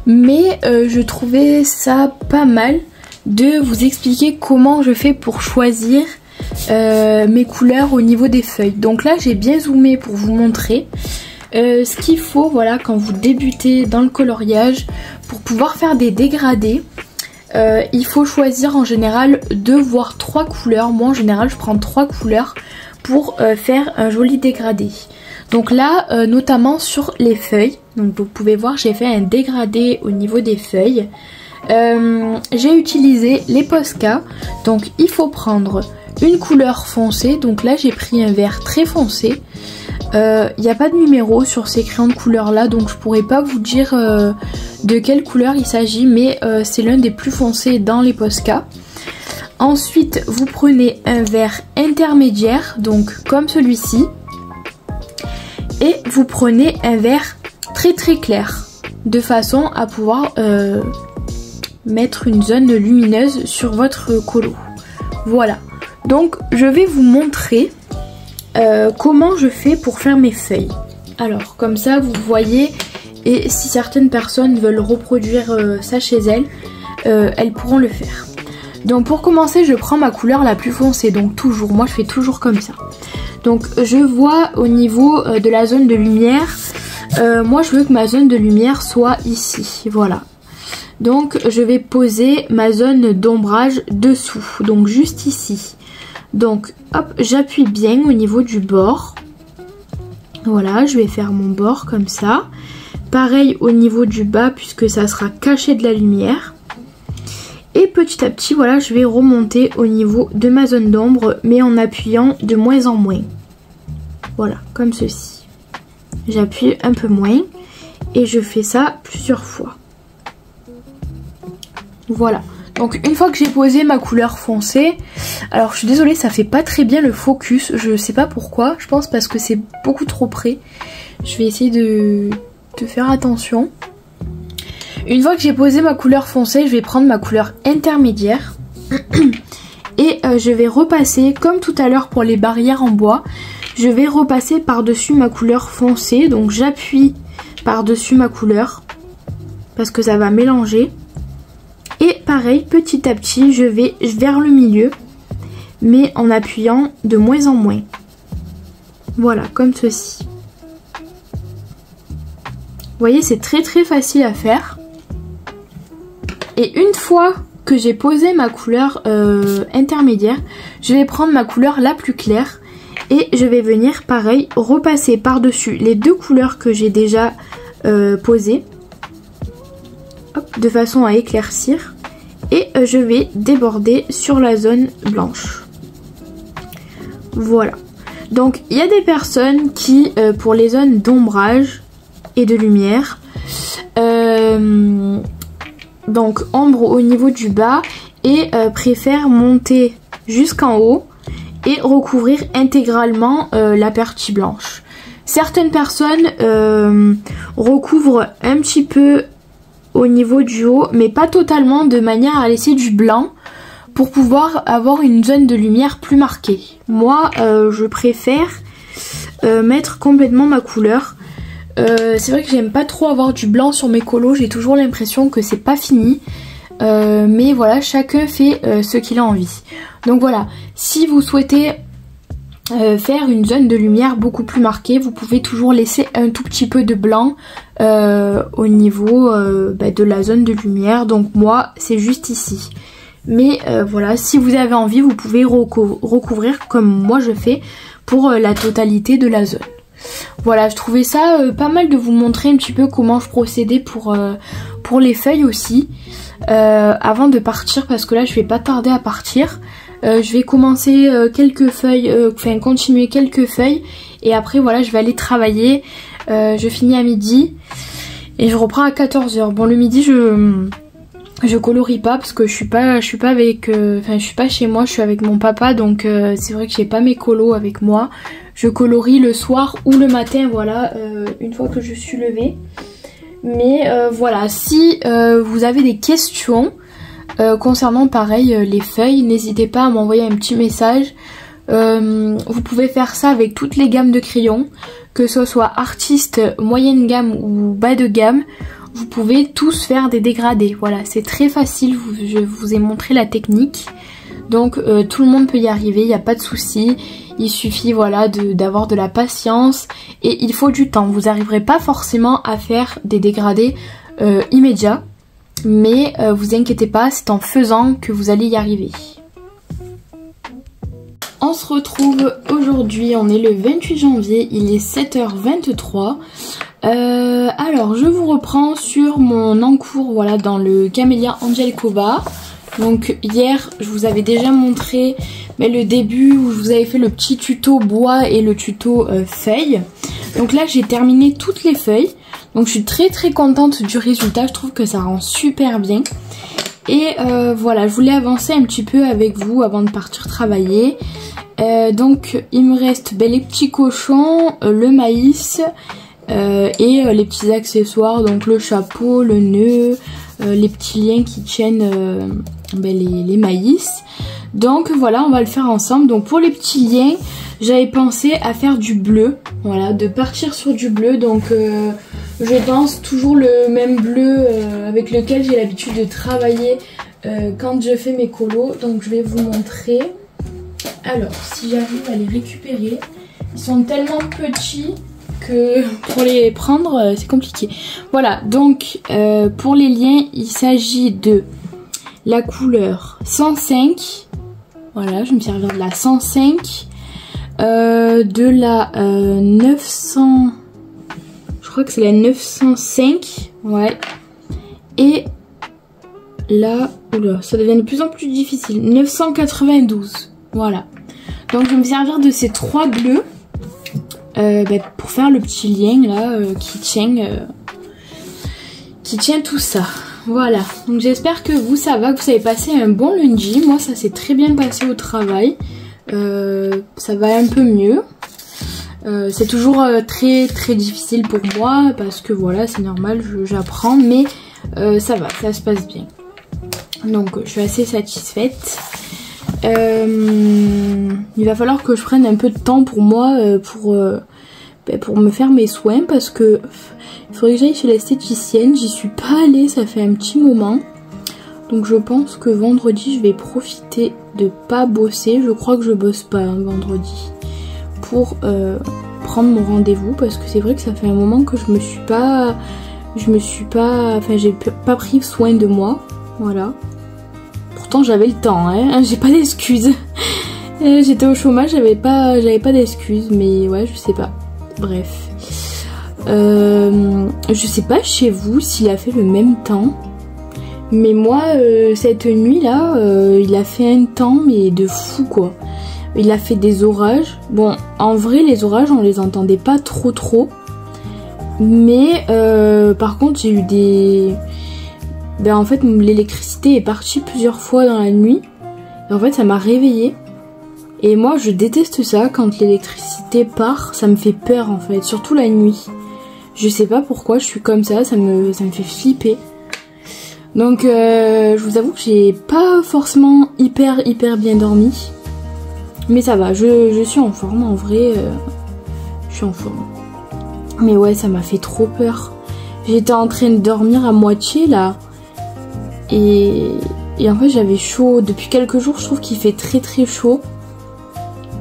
mais je trouvais ça pas mal de vous expliquer comment je fais pour choisir mes couleurs au niveau des feuilles. Donc là j'ai bien zoomé pour vous montrer ce qu'il faut, voilà, quand vous débutez dans le coloriage pour pouvoir faire des dégradés. Il faut choisir en général 2 voire 3 couleurs. Moi en général je prends 3 couleurs pour faire un joli dégradé. Donc là notamment sur les feuilles, donc vous pouvez voir j'ai fait un dégradé au niveau des feuilles. J'ai utilisé les Posca. Donc il faut prendre une couleur foncée. Donc là j'ai pris un vert très foncé. Il n'y a pas de numéro sur ces crayons de couleur là, donc je pourrais pas vous dire de quelle couleur il s'agit, mais c'est l'un des plus foncés dans les Posca. Ensuite vous prenez un vert intermédiaire, donc comme celui-ci, et vous prenez un vert très très clair, de façon à pouvoir mettre une zone lumineuse sur votre colo. Voilà, donc je vais vous montrer comment je fais pour faire mes feuilles. Alors comme ça vous voyez, et si certaines personnes veulent reproduire ça chez elles pourront le faire. Donc pour commencer je prends ma couleur la plus foncée, donc toujours, moi je fais toujours comme ça. Donc je vois au niveau de la zone de lumière, moi je veux que ma zone de lumière soit ici, voilà. Donc je vais poser ma zone d'ombrage dessous, donc juste ici. Donc hop, j'appuie bien au niveau du bord. Voilà, je vais faire mon bord comme ça. Pareil au niveau du bas puisque ça sera caché de la lumière. Et petit à petit, voilà, je vais remonter au niveau de ma zone d'ombre, mais en appuyant de moins en moins. Voilà, comme ceci. J'appuie un peu moins et je fais ça plusieurs fois. Voilà, donc une fois que j'ai posé ma couleur foncée, alors je suis désolée, ça fait pas très bien le focus, je sais pas pourquoi, je pense parce que c'est beaucoup trop près. Je vais essayer de faire attention. Une fois que j'ai posé ma couleur foncée, je vais prendre ma couleur intermédiaire et je vais repasser, comme tout à l'heure pour les barrières en bois, je vais repasser par-dessus ma couleur foncée, donc j'appuie par-dessus ma couleur parce que ça va mélanger. Et pareil, petit à petit, je vais vers le milieu, mais en appuyant de moins en moins. Voilà, comme ceci. Vous voyez, c'est très très facile à faire. Et une fois que j'ai posé ma couleur intermédiaire, je vais prendre ma couleur la plus claire et je vais venir, pareil, repasser par-dessus les deux couleurs que j'ai déjà posées. Hop, de façon à éclaircir, et je vais déborder sur la zone blanche. Voilà, donc il y a des personnes qui pour les zones d'ombrage et de lumière, donc ombre au niveau du bas, et préfèrent monter jusqu'en haut et recouvrir intégralement la partie blanche. Certaines personnes recouvrent un petit peu au niveau du haut, mais pas totalement, de manière à laisser du blanc pour pouvoir avoir une zone de lumière plus marquée. Moi je préfère mettre complètement ma couleur. C'est vrai que j'aime pas trop avoir du blanc sur mes colos, j'ai toujours l'impression que c'est pas fini, mais voilà, chacun fait ce qu'il a envie. Donc voilà, si vous souhaitez faire une zone de lumière beaucoup plus marquée, vous pouvez toujours laisser un tout petit peu de blanc au niveau de la zone de lumière. Donc moi c'est juste ici, mais voilà, si vous avez envie vous pouvez recouvrir comme moi je fais pour la totalité de la zone. Voilà, je trouvais ça pas mal de vous montrer un petit peu comment je procédais pour les feuilles aussi, avant de partir, parce que là je vais pas tarder à partir. Je vais commencer quelques feuilles, continuer quelques feuilles, et après voilà, je vais aller travailler. Je finis à midi et je reprends à 14 h. Bon, le midi je colorie pas parce que je suis pas avec, je suis pas chez moi, je suis avec mon papa, donc c'est vrai que j'ai pas mes colos avec moi. Je colorie le soir ou le matin, voilà, une fois que je suis levée. Mais voilà, si vous avez des questions concernant pareil les feuilles, n'hésitez pas à m'envoyer un petit message. Vous pouvez faire ça avec toutes les gammes de crayons, que ce soit artiste, moyenne gamme ou bas de gamme. Vous pouvez tous faire des dégradés. Voilà, c'est très facile, je vous ai montré la technique. Donc tout le monde peut y arriver, il n'y a pas de souci. Il suffit voilà d'avoir de la patience et il faut du temps. Vous n'arriverez pas forcément à faire des dégradés immédiats, mais vous inquiétez pas, c'est en faisant que vous allez y arriver. On se retrouve aujourd'hui, on est le 28 janvier, il est 7 h 23. Alors je vous reprends sur mon encours, voilà, dans le Camellia Angel Cova. Donc hier je vous avais déjà montré le début où je vous avais fait le petit tuto bois et le tuto feuilles. Donc là j'ai terminé toutes les feuilles, donc je suis très très contente du résultat, je trouve que ça rend super bien. Et voilà, je voulais avancer un petit peu avec vous avant de partir travailler. Donc il me reste les petits cochons, le maïs et les petits accessoires, donc le chapeau, le nœud, les petits liens qui tiennent les maïs. Donc voilà, on va le faire ensemble. Donc pour les petits liens, j'avais pensé à faire du bleu. Voilà, de partir sur du bleu. Donc je pense toujours le même bleu avec lequel j'ai l'habitude de travailler quand je fais mes colos. Donc je vais vous montrer. Alors, si j'arrive à les récupérer, ils sont tellement petits que pour les prendre, c'est compliqué. Voilà, donc pour les liens, il s'agit de la couleur 105. Voilà, je vais me servir de la 105. De la 900... Je crois que c'est la 905. Ouais. Et là... Oula, ça devient de plus en plus difficile. 992. Voilà. Donc je vais me servir de ces trois bleus pour faire le petit lien là qui tient tout ça. Voilà. Donc j'espère que vous ça va, que vous avez passé un bon lundi. Moi ça s'est très bien passé au travail. Ça va un peu mieux. C'est toujours très difficile pour moi parce que voilà c'est normal, j'apprends, mais ça va, ça se passe bien. Donc je suis assez satisfaite. Il va falloir que je prenne un peu de temps pour moi pour me faire mes soins parce que il faudrait que j'aille chez l'esthéticienne. J'y suis pas allée, ça fait un petit moment. Donc je pense que vendredi je vais profiter de pas bosser. Je crois que je bosse pas vendredi pour prendre mon rendez-vous parce que c'est vrai que ça fait un moment que j'ai pas pris soin de moi. Voilà. Pourtant j'avais le temps, hein. J'ai pas d'excuses. J'étais au chômage, j'avais pas d'excuses, mais ouais, je sais pas. Bref. Je sais pas chez vous s'il a fait le même temps. Mais moi, cette nuit là, il a fait un temps mais de fou quoi. Il a fait des orages. Bon, en vrai, les orages, on les entendait pas trop. Mais par contre, j'ai eu des... en fait, l'électricité est partie plusieurs fois dans la nuit. Et en fait, ça m'a réveillée. Et moi, je déteste ça. Quand l'électricité part, ça me fait peur en fait. Surtout la nuit. Je sais pas pourquoi, je suis comme ça. Ça me fait flipper. Donc, je vous avoue que j'ai pas forcément hyper bien dormi. Mais ça va, je suis en forme, en vrai, je suis en forme. Mais ouais, ça m'a fait trop peur. J'étais en train de dormir à moitié, là. Et en fait, j'avais chaud. Depuis quelques jours, je trouve qu'il fait très chaud.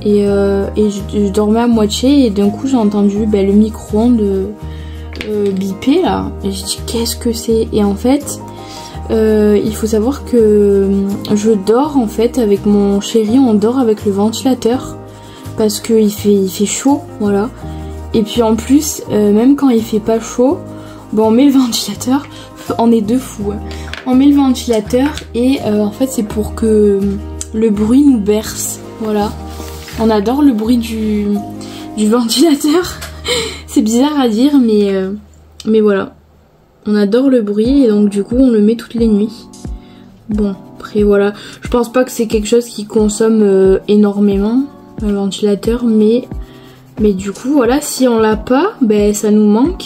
Et je dormais à moitié, et d'un coup, j'ai entendu le micro-ondes biper, là. Et j'ai dit, qu'est-ce que c'est? Et en fait... il faut savoir que je dors en fait avec mon chéri, on dort avec le ventilateur parce qu'il fait chaud, voilà. Et puis en plus, même quand il fait pas chaud, on met le ventilateur, on est deux fous. Hein. On met le ventilateur et en fait c'est pour que le bruit nous berce, voilà. On adore le bruit du ventilateur. C'est bizarre à dire mais voilà. On adore le bruit et donc du coup on le met toutes les nuits. Bon, après voilà, je pense pas que c'est quelque chose qui consomme énormément, un ventilateur, mais du coup voilà, si on l'a pas, ça nous manque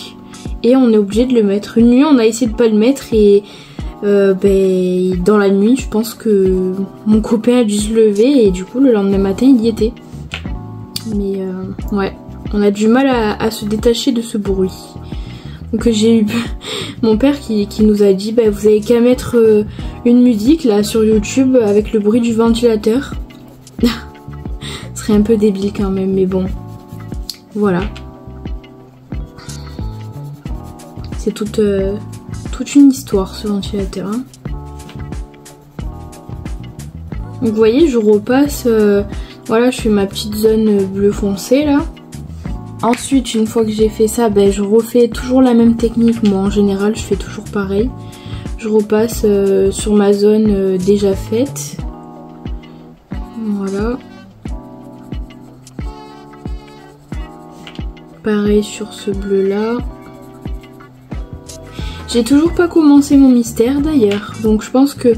et on est obligé de le mettre. Une nuit on a essayé de pas le mettre et dans la nuit je pense que mon copain a dû se lever et du coup le lendemain matin il y était. Mais ouais, on a du mal à se détacher de ce bruit. Donc j'ai eu mon père qui nous a dit vous avez qu'à mettre une musique là sur YouTube avec le bruit du ventilateur. Ce serait un peu débile quand même, mais bon. Voilà. C'est toute une histoire ce ventilateur. Hein. Donc vous voyez, je repasse, voilà, je fais ma petite zone bleu foncé là. Ensuite, une fois que j'ai fait ça, je refais toujours la même technique. Moi, en général, je fais toujours pareil. Je repasse sur ma zone déjà faite. Voilà. Pareil sur ce bleu-là. J'ai toujours pas commencé mon mystère d'ailleurs. Donc, je pense que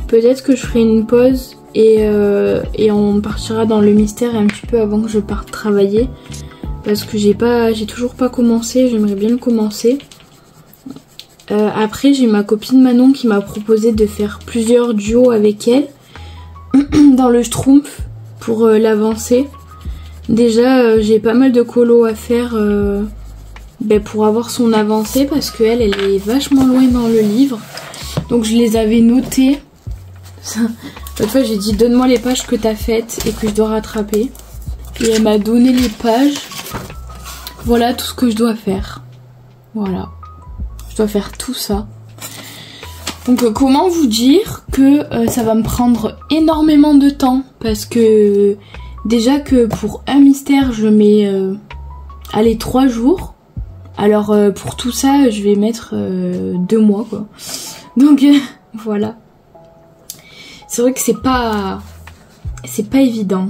peut-être que je ferai une pause et on partira dans le mystère un petit peu avant que je parte travailler. Parce que j'ai toujours pas commencé, j'aimerais bien le commencer. Après j'ai ma copine Manon qui m'a proposé de faire plusieurs duos avec elle. dans le Schtroumpf pour l'avancer. Déjà j'ai pas mal de colos à faire pour avoir son avancée parce qu'elle est vachement loin dans le livre. Donc je les avais notés. L'autre fois j'ai dit donne-moi les pages que t'as faites et que je dois rattraper. Et elle m'a donné les pages. Voilà tout ce que je dois faire. Voilà. Je dois faire tout ça. Donc comment vous dire que ça va me prendre énormément de temps. Parce que déjà que pour un mystère je mets allez 3 jours. Alors pour tout ça je vais mettre 2 mois quoi. Donc voilà. C'est vrai que c'est pas évident.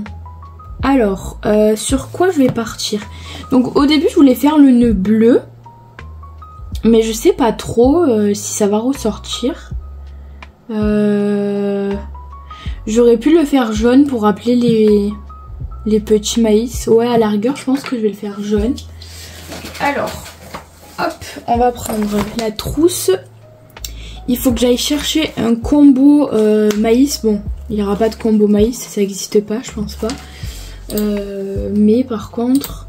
Alors sur quoi je vais partir? Donc au début je voulais faire le nœud bleu. Mais je sais pas trop si ça va ressortir. J'aurais pu le faire jaune pour rappeler les petits maïs. Ouais, à la rigueur, je pense que je vais le faire jaune. Alors, hop, on va prendre la trousse. Il faut que j'aille chercher un combo maïs. Bon, il n'y aura pas de combo maïs, ça n'existe pas, je pense pas. Mais par contre,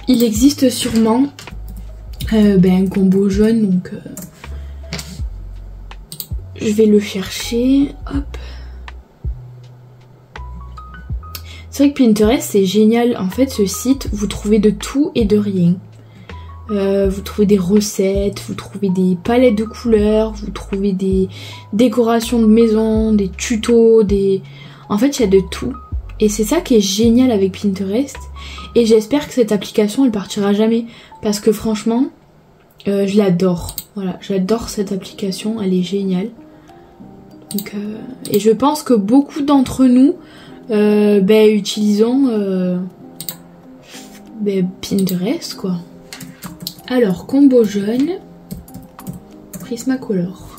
il existe sûrement un combo jaune, donc je vais le chercher. Hop. C'est vrai que Pinterest c'est génial. En fait, ce site, vous trouvez de tout et de rien. Vous trouvez des recettes, vous trouvez des palettes de couleurs, vous trouvez des décorations de maison, des tutos, En fait, il y a de tout. Et c'est ça qui est génial avec Pinterest. Et j'espère que cette application, elle partira jamais. Parce que franchement, je l'adore. Voilà, j'adore cette application, elle est géniale. Donc, et je pense que beaucoup d'entre nous utilisons Pinterest, quoi. Alors, combo jaune, Prismacolor.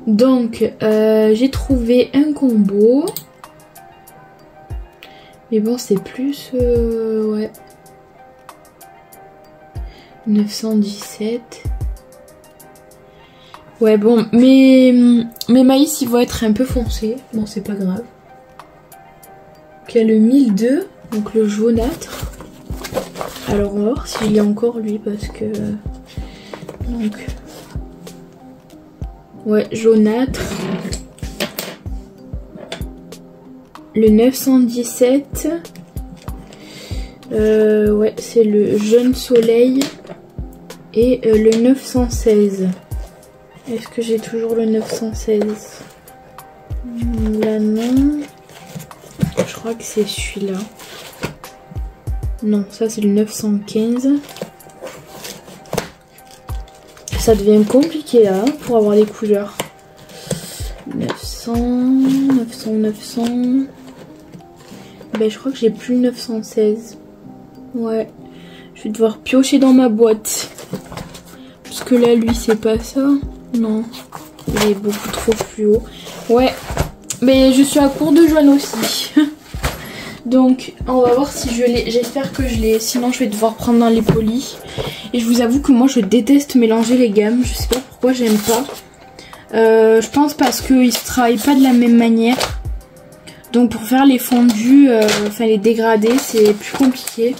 Donc, j'ai trouvé un combo. Mais bon, c'est plus... ouais. 917. Ouais, bon, mes maïs, ils vont être un peu foncés. Bon, c'est pas grave. Donc, il y a le 1002, donc le jaunâtre. Alors, on va voir si je l'ai encore, lui, parce que... Donc... Ouais, jaunâtre. Le 917. Ouais, c'est le jeune soleil. Et le 916. Est-ce que j'ai toujours le 916? Là, non. Je crois que c'est celui-là. Non, ça c'est le 915. Ça devient compliqué là, pour avoir des couleurs. 900, 900, 900... je crois que j'ai plus le 916. Ouais. Je vais devoir piocher dans ma boîte. Parce que là, lui, c'est pas ça. Non. Il est beaucoup trop fluo. Ouais. Mais je suis à court de jaune aussi. Donc, on va voir si je l'ai. J'espère que je l'ai. Sinon, je vais devoir prendre dans les polis. Et je vous avoue que moi, je déteste mélanger les gammes. Je sais pas pourquoi j'aime pas. Je pense parce qu'ils ne se travaillent pas de la même manière. Donc pour faire les fondus, enfin les dégradés, c'est plus compliqué.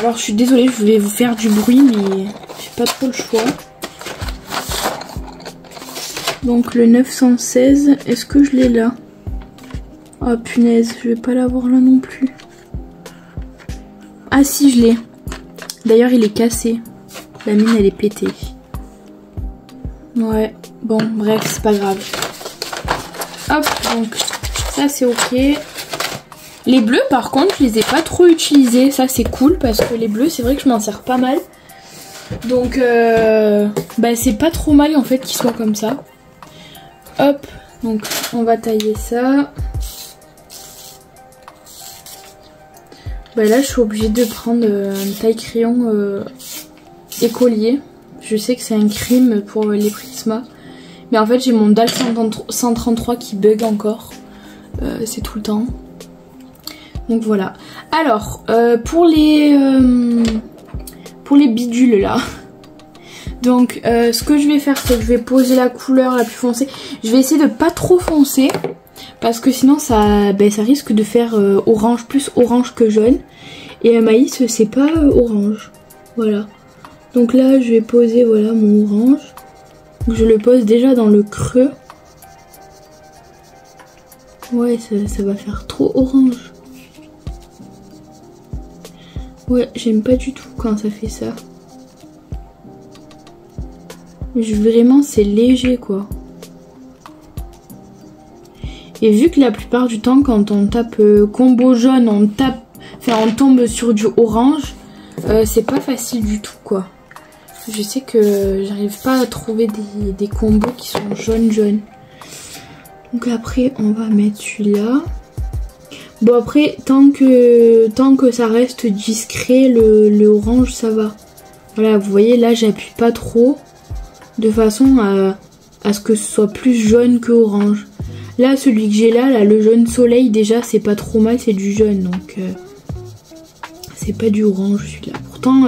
Alors je suis désolée, je vais vous faire du bruit, mais j'ai pas trop le choix. Donc le 916, est-ce que je l'ai là? Oh punaise, je vais pas l'avoir là non plus. Ah si, je l'ai. D'ailleurs il est cassé. La mine elle est pétée. Ouais, bon bref, c'est pas grave. Hop, donc ça c'est ok. Les bleus par contre je les ai pas trop utilisés. Ça c'est cool parce que les bleus c'est vrai que je m'en sers pas mal. Donc c'est pas trop mal en fait qu'ils soient comme ça. Hop, donc on va tailler ça. Là je suis obligée de prendre un taille-crayon écolier. Je sais que c'est un crime pour les Prisma. Mais en fait j'ai mon DAL 133 qui bug encore. C'est tout le temps. Donc voilà. Alors pour les bidules là. Donc ce que je vais faire, c'est que je vais poser la couleur la plus foncée. Je vais essayer de pas trop foncer parce que sinon ça risque de faire orange, plus orange que jaune. Et maïs c'est pas orange. Voilà. Donc là je vais poser voilà mon orange. Donc, je le pose déjà dans le creux. Ouais, ça va faire trop orange. Ouais, j'aime pas du tout quand ça fait ça. Vraiment, c'est léger, quoi. Et vu que la plupart du temps, quand on tape combo jaune, on tombe sur du orange, c'est pas facile du tout, quoi. Je sais que j'arrive pas à trouver des combos qui sont jaune. Donc après, on va mettre celui-là. Bon après, tant que ça reste discret, le orange, ça va. Voilà, vous voyez, là, j'appuie pas trop. De façon à ce que ce soit plus jaune que orange. Là, celui que j'ai là, le jaune soleil, déjà, c'est pas trop mal, c'est du jaune. Donc, c'est pas du orange, celui-là. Pourtant,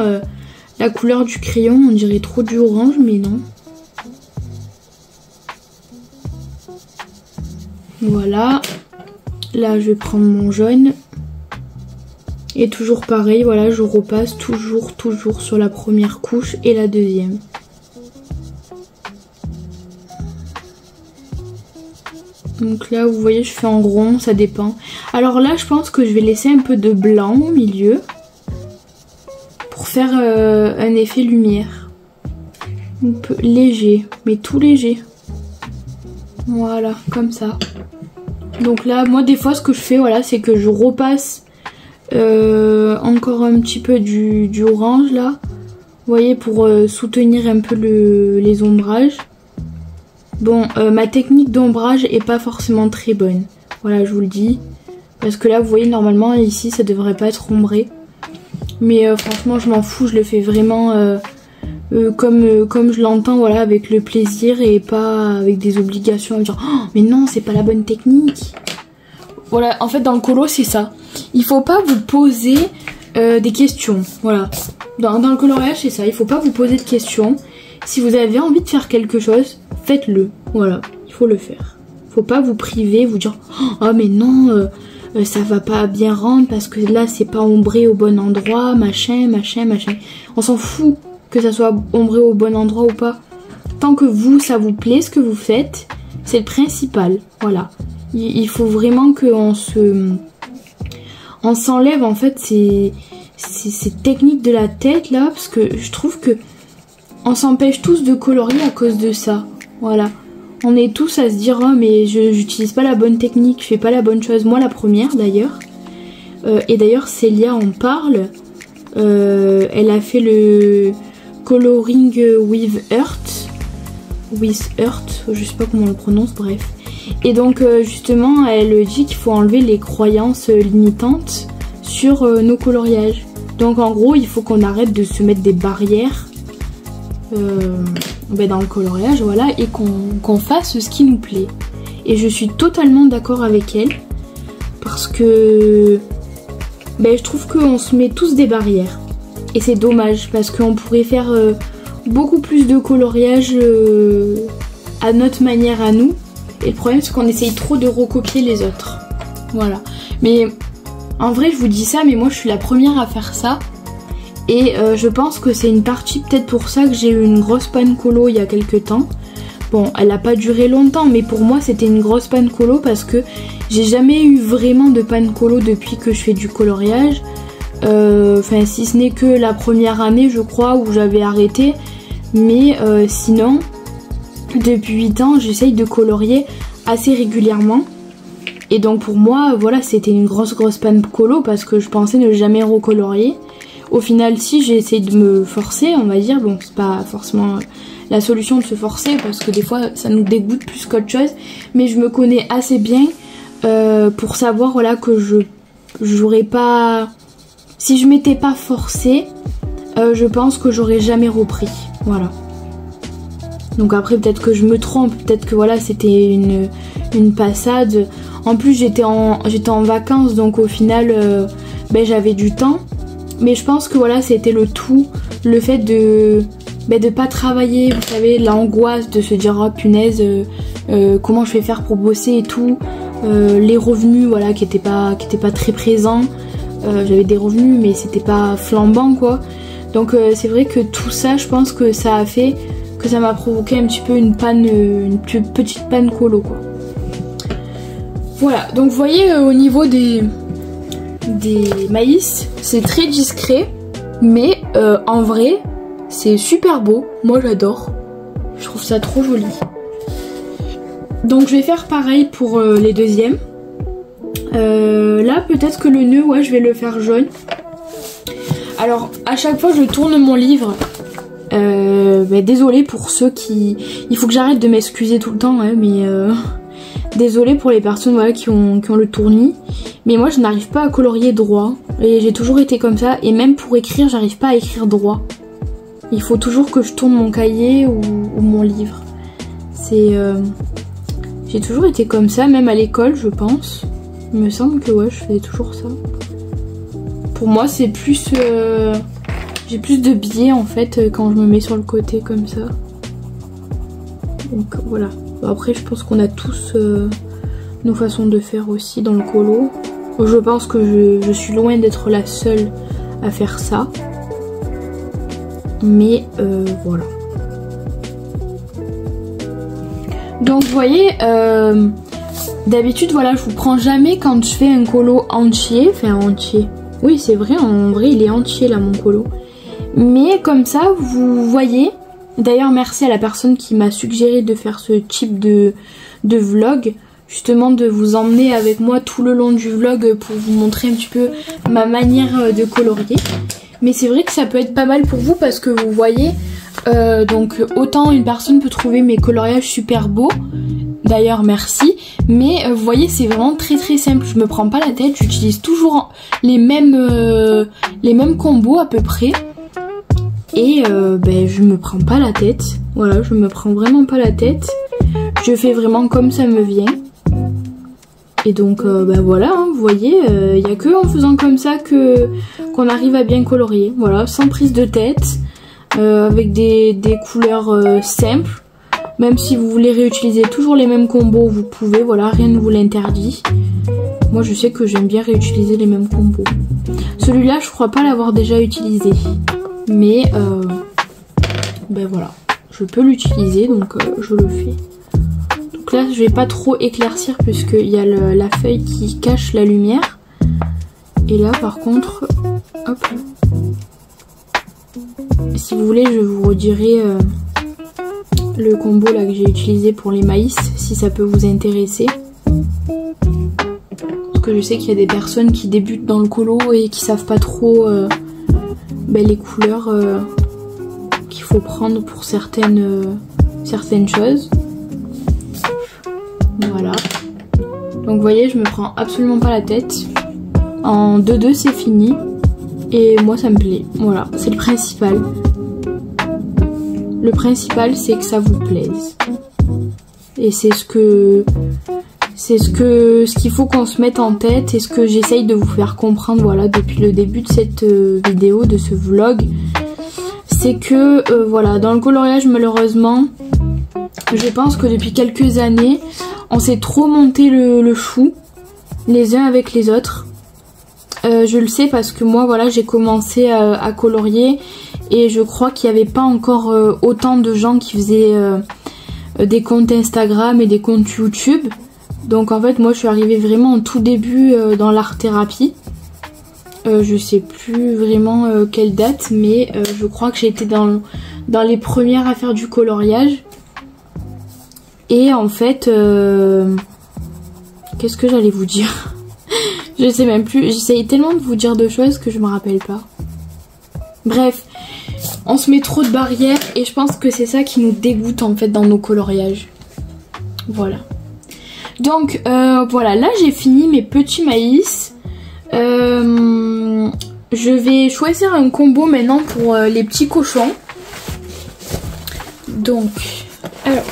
la couleur du crayon, on dirait trop du orange, mais non. Voilà. Là, je vais prendre mon jaune. Et toujours pareil, voilà, je repasse toujours sur la première couche et la deuxième. Donc là, vous voyez, je fais en rond, ça dépend. Alors là, je pense que je vais laisser un peu de blanc au milieu pour faire un effet lumière. Un peu léger, mais tout léger. Voilà, comme ça. Donc là, moi, des fois, ce que je fais, voilà, c'est que je repasse encore un petit peu du orange, là. Vous voyez, pour soutenir un peu les ombrages. Bon, ma technique d'ombrage est pas forcément très bonne. Voilà, je vous le dis. Parce que là, vous voyez, normalement, ici, ça devrait pas être ombré. Mais franchement, je m'en fous. Je le fais vraiment comme je l'entends, voilà, avec le plaisir et pas avec des obligations. Genre, oh, mais non, c'est pas la bonne technique. Voilà, en fait, dans le colo, c'est ça. Il faut pas vous poser des questions. Voilà. Dans le coloriage, c'est ça. Il faut pas vous poser de questions. Si vous avez envie de faire quelque chose, faites-le. Voilà, il faut le faire. Faut pas vous priver, vous dire « Oh mais non, ça va pas bien rendre parce que là c'est pas ombré au bon endroit, machin. » On s'en fout que ça soit ombré au bon endroit ou pas. Tant que vous, ça vous plaît ce que vous faites, c'est le principal. Voilà. Il faut vraiment qu'on s'enlève en fait ces techniques de la tête là, parce que je trouve que on s'empêche tous de colorier à cause de ça. Voilà. On est tous à se dire oh mais j'utilise pas la bonne technique, je fais pas la bonne chose. Moi la première d'ailleurs. Et d'ailleurs Célia en parle. Elle a fait le coloring with earth. Je sais pas comment on le prononce, bref. Et donc justement elle dit qu'il faut enlever les croyances limitantes sur nos coloriages. Donc en gros il faut qu'on arrête de se mettre des barrières dans le coloriage, voilà, et qu'on fasse ce qui nous plaît. Et je suis totalement d'accord avec elle parce que je trouve qu'on se met tous des barrières et c'est dommage parce qu'on pourrait faire beaucoup plus de coloriage à notre manière à nous, et le problème c'est qu'on essaye trop de recopier les autres. Voilà. Mais en vrai je vous dis ça, mais moi je suis la première à faire ça. Et je pense que c'est une partie peut-être pour ça que j'ai eu une grosse panne colo il y a quelques temps. Bon, elle n'a pas duré longtemps, mais pour moi c'était une grosse panne colo parce que j'ai jamais eu vraiment de panne colo depuis que je fais du coloriage. Enfin, si ce n'est que la première année, je crois, où j'avais arrêté. Mais sinon, depuis 8 ans, j'essaye de colorier assez régulièrement. Et donc pour moi, voilà, c'était une grosse panne colo parce que je pensais ne jamais recolorier. Au final, si j'ai essayé de me forcer, on va dire, bon, c'est pas forcément la solution de se forcer parce que des fois ça nous dégoûte plus qu'autre chose, mais je me connais assez bien pour savoir, voilà, que j'aurais pas, si je m'étais pas forcée, je pense que j'aurais jamais repris, voilà. Donc après peut-être que je me trompe, peut-être que voilà c'était une passade. En plus j'étais en vacances, donc au final j'avais du temps. Mais je pense que voilà, c'était le tout, le fait de de pas travailler, vous savez, l'angoisse de se dire oh punaise, comment je vais faire pour bosser et tout, les revenus voilà qui étaient pas très présents, j'avais des revenus mais c'était pas flambant quoi, donc c'est vrai que tout ça je pense que ça a fait que ça m'a provoqué un petit peu une petite panne colo quoi. Voilà, donc vous voyez au niveau des maïs c'est très discret, mais en vrai c'est super beau, moi j'adore, je trouve ça trop joli. Donc je vais faire pareil pour les deuxièmes. Là peut-être que le nœud, ouais je vais le faire jaune. Alors à chaque fois je tourne mon livre. Désolée pour ceux qui... Il faut que j'arrête de m'excuser tout le temps, hein, mais désolée pour les personnes voilà, qui ont le tournis. Mais moi je n'arrive pas à colorier droit. Et j'ai toujours été comme ça. Et même pour écrire, j'arrive pas à écrire droit. Il faut toujours que je tourne mon cahier ou mon livre. C'est... J'ai toujours été comme ça, même à l'école je pense. Il me semble que ouais, je faisais toujours ça. Pour moi c'est plus... J'ai plus de biais en fait quand je me mets sur le côté comme ça. Donc voilà. Après je pense qu'on a tous nos façons de faire aussi dans le colo. Je pense que je suis loin d'être la seule à faire ça. Mais voilà. Donc vous voyez, d'habitude voilà, je vous prends jamais quand je fais un colo entier, enfin entier. Oui c'est vrai, en vrai il est entier là mon colo. Mais comme ça vous voyez, d'ailleurs merci à la personne qui m'a suggéré de faire ce type de vlog, justement de vous emmener avec moi tout le long du vlog pour vous montrer un petit peu ma manière de colorier. Mais c'est vrai que ça peut être pas mal pour vous parce que vous voyez... donc autant une personne peut trouver mes coloriages super beaux, d'ailleurs merci, mais vous voyez c'est vraiment très simple, je me prends pas la tête, j'utilise toujours les mêmes combos à peu près, et je me prends pas la tête, voilà, je me prends vraiment pas la tête, je fais vraiment comme ça me vient, et donc voilà, hein, vous voyez, il n'y a que en faisant comme ça qu'on arrive à bien colorier, voilà, sans prise de tête. Avec des couleurs simples, même si vous voulez réutiliser toujours les mêmes combos vous pouvez, voilà, rien ne vous l'interdit. Moi je sais que j'aime bien réutiliser les mêmes combos. Celui-là je crois pas l'avoir déjà utilisé, mais voilà, je peux l'utiliser donc je le fais. Donc là je vais pas trop éclaircir puisqu'il y a la feuille qui cache la lumière, et là par contre hop, si vous voulez je vous redirai le combo là que j'ai utilisé pour les maïs si ça peut vous intéresser, parce que je sais qu'il y a des personnes qui débutent dans le colo et qui savent pas trop les couleurs qu'il faut prendre pour certaines choses. Voilà, donc vous voyez je me prends absolument pas la tête, en 2-2 c'est fini. Et moi ça me plaît, voilà, c'est le principal. Le principal c'est que ça vous plaise. Et c'est ce qu'il faut qu'on se mette en tête, et ce que j'essaye de vous faire comprendre voilà depuis le début de cette vidéo, de ce vlog. C'est que voilà, dans le coloriage malheureusement, je pense que depuis quelques années, on s'est trop monté le chou les uns avec les autres. Je le sais parce que moi voilà j'ai commencé à colorier et je crois qu'il n'y avait pas encore autant de gens qui faisaient des comptes Instagram et des comptes YouTube. Donc en fait moi je suis arrivée vraiment en tout début dans l'art thérapie. Je sais plus vraiment quelle date, mais je crois que j'ai été dans les premières à faire du coloriage. Et en fait qu'est-ce que j'allais vous dire? Je sais même plus, j'essaye tellement de vous dire de choses que je me rappelle pas. Bref, on se met trop de barrières et je pense que c'est ça qui nous dégoûte en fait dans nos coloriages. Voilà. Donc voilà, là j'ai fini mes petits maïs. Je vais choisir un combo maintenant pour les petits cochons. Donc, alors.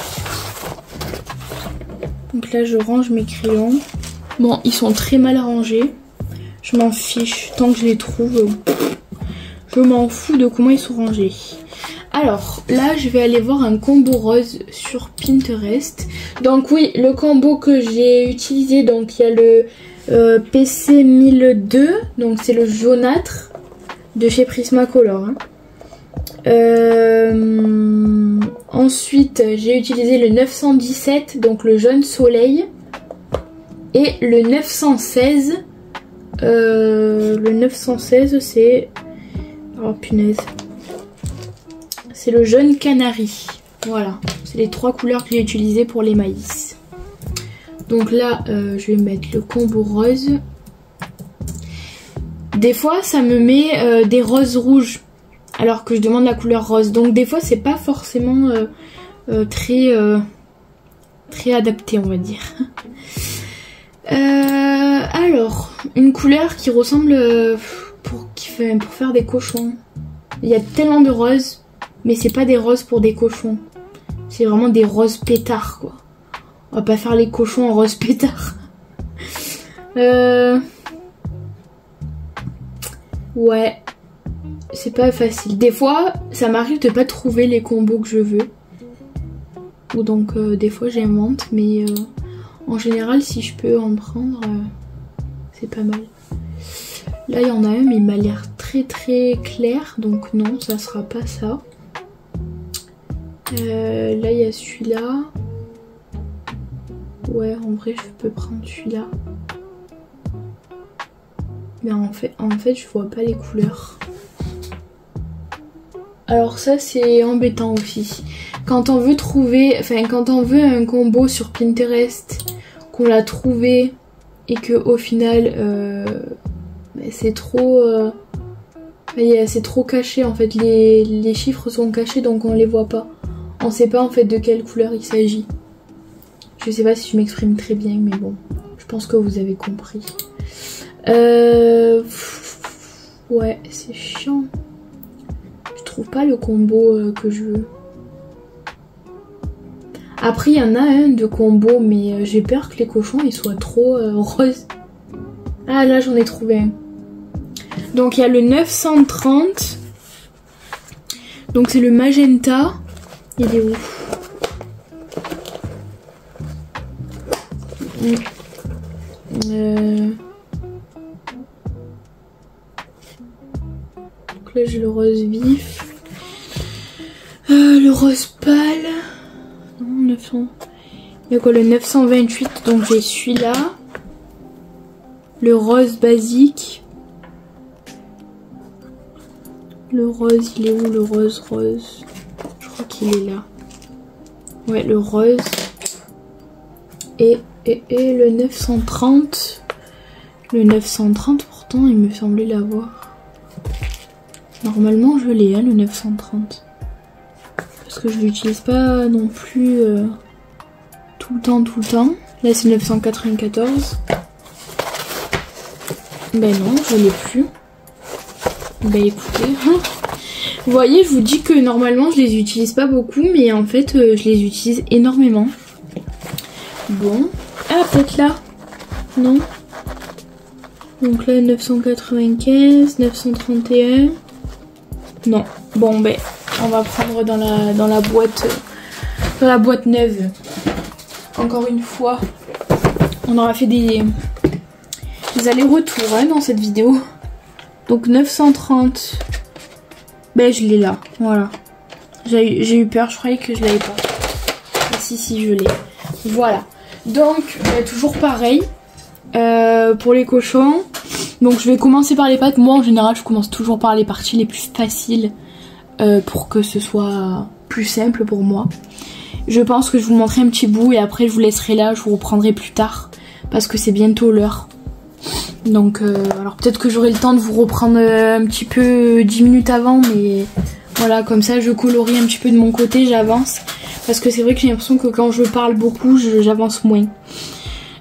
Donc là je range mes crayons. Bon, ils sont très mal rangés. Je m'en fiche. Tant que je les trouve, je m'en fous de comment ils sont rangés. Alors là je vais aller voir un combo rose sur Pinterest. Donc oui, le combo que j'ai utilisé, donc il y a le PC 1002, donc c'est le jaunâtre de chez Prismacolor. Hein. Ensuite j'ai utilisé le 917, donc le jaune soleil, et le 916. Le 916 c'est... Oh punaise. C'est le jaune canari. Voilà, c'est les 3 couleurs que j'ai utilisées pour les maïs. Donc là je vais mettre le combo rose. Des fois ça me met des roses rouges alors que je demande la couleur rose. Donc des fois c'est pas forcément très adapté, on va dire. Alors, une couleur qui ressemble pour faire des cochons. Il y a tellement de roses, mais c'est pas des roses pour des cochons. C'est vraiment des roses pétards, quoi. On va pas faire les cochons en rose pétard. Ouais, c'est pas facile. Des fois, ça m'arrive de pas trouver les combos que je veux. Ou donc, des fois, j'invente, mais en général, si je peux en prendre, c'est pas mal. Là, il y en a un, mais il m'a l'air très clair, donc non, ça sera pas ça. Là, il y a celui-là. Ouais, en vrai, je peux prendre celui-là. Mais en fait, je vois pas les couleurs. Alors ça, c'est embêtant aussi. Quand on veut trouver, quand on veut un combo sur Pinterest, qu'on l'a trouvé et que au final, c'est trop, c'est trop caché en fait. Les chiffres sont cachés, donc on les voit pas. On sait pas en fait de quelle couleur il s'agit. Je sais pas si je m'exprime très bien, mais bon, je pense que vous avez compris. Ouais, c'est chiant. Je trouve pas le combo que je veux. Après, il y en a un de combo, mais j'ai peur que les cochons ils soient trop roses. Ah, là, j'en ai trouvé un. Donc, il y a le 930. Donc, c'est le magenta. Il est où? Donc là, j'ai le rose vif. Le rose pâle. 900. Il y a quoi, le 928, donc j'ai celui-là. Le rose basique. Le rose, il est où le rose? Je crois qu'il est là. Ouais, le rose. Et le 930. Le 930, pourtant, il me semblait l'avoir. Normalement, je l'ai, hein, le 930. Parce que je l'utilise pas non plus tout le temps. Là c'est 994. Ben non, je l'ai plus. Ben écoutez, vous voyez, je vous dis que normalement je les utilise pas beaucoup, mais en fait je les utilise énormément. Bon, ah peut-être là. Non. Donc là 995, 931. Non. Bon ben on va prendre dans la boîte neuve. Encore une fois, on aura fait des allers-retours hein, dans cette vidéo. Donc 930. Ben je l'ai là, voilà. J'ai eu peur, je croyais que je l'avais pas. Et si je l'ai. Voilà. Donc toujours pareil pour les cochons. Donc je vais commencer par les pattes. Moi en général je commence toujours par les parties les plus faciles. Pour que ce soit plus simple pour moi. Je pense que je vous montrerai un petit bout et après je vous laisserai là, je vous reprendrai plus tard parce que c'est bientôt l'heure. Donc alors peut-être que j'aurai le temps de vous reprendre un petit peu 10 minutes avant, mais voilà, comme ça je colorie un petit peu de mon côté, j'avance. Parce que c'est vrai que j'ai l'impression que quand je parle beaucoup, j'avance moins.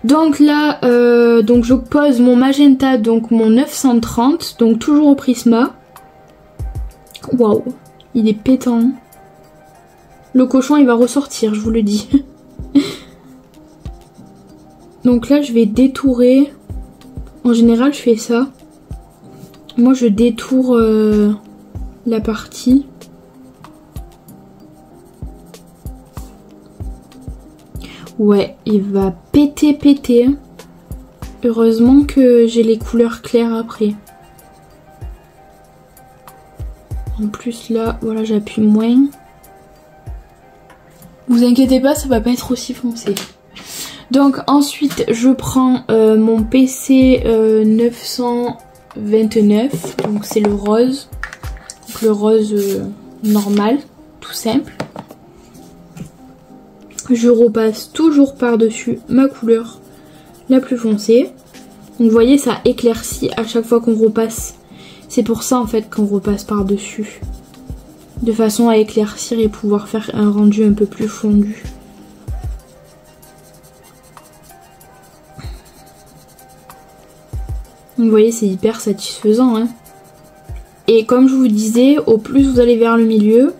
Donc là, donc je pose mon magenta, donc mon 930, donc toujours au Prisma. Waouh, il est pétant. Le cochon il va ressortir, je vous le dis. Donc là je vais détourer. En général je fais ça. Moi je détourne la partie. Ouais, il va péter. Heureusement que j'ai les couleurs claires après. En plus là, voilà, j'appuie moins. Vous inquiétez pas, ça va pas être aussi foncé. Donc ensuite, je prends mon PC 929. Donc c'est le rose. Donc le rose normal, tout simple. Je repasse toujours par-dessus ma couleur la plus foncée. Donc vous voyez, ça éclaircit à chaque fois qu'on repasse. C'est pour ça en fait qu'on repasse par-dessus. De façon à éclaircir et pouvoir faire un rendu un peu plus fondu. Vous voyez, c'est hyper satisfaisant, hein. Et comme je vous disais, au plus vous allez vers le milieu,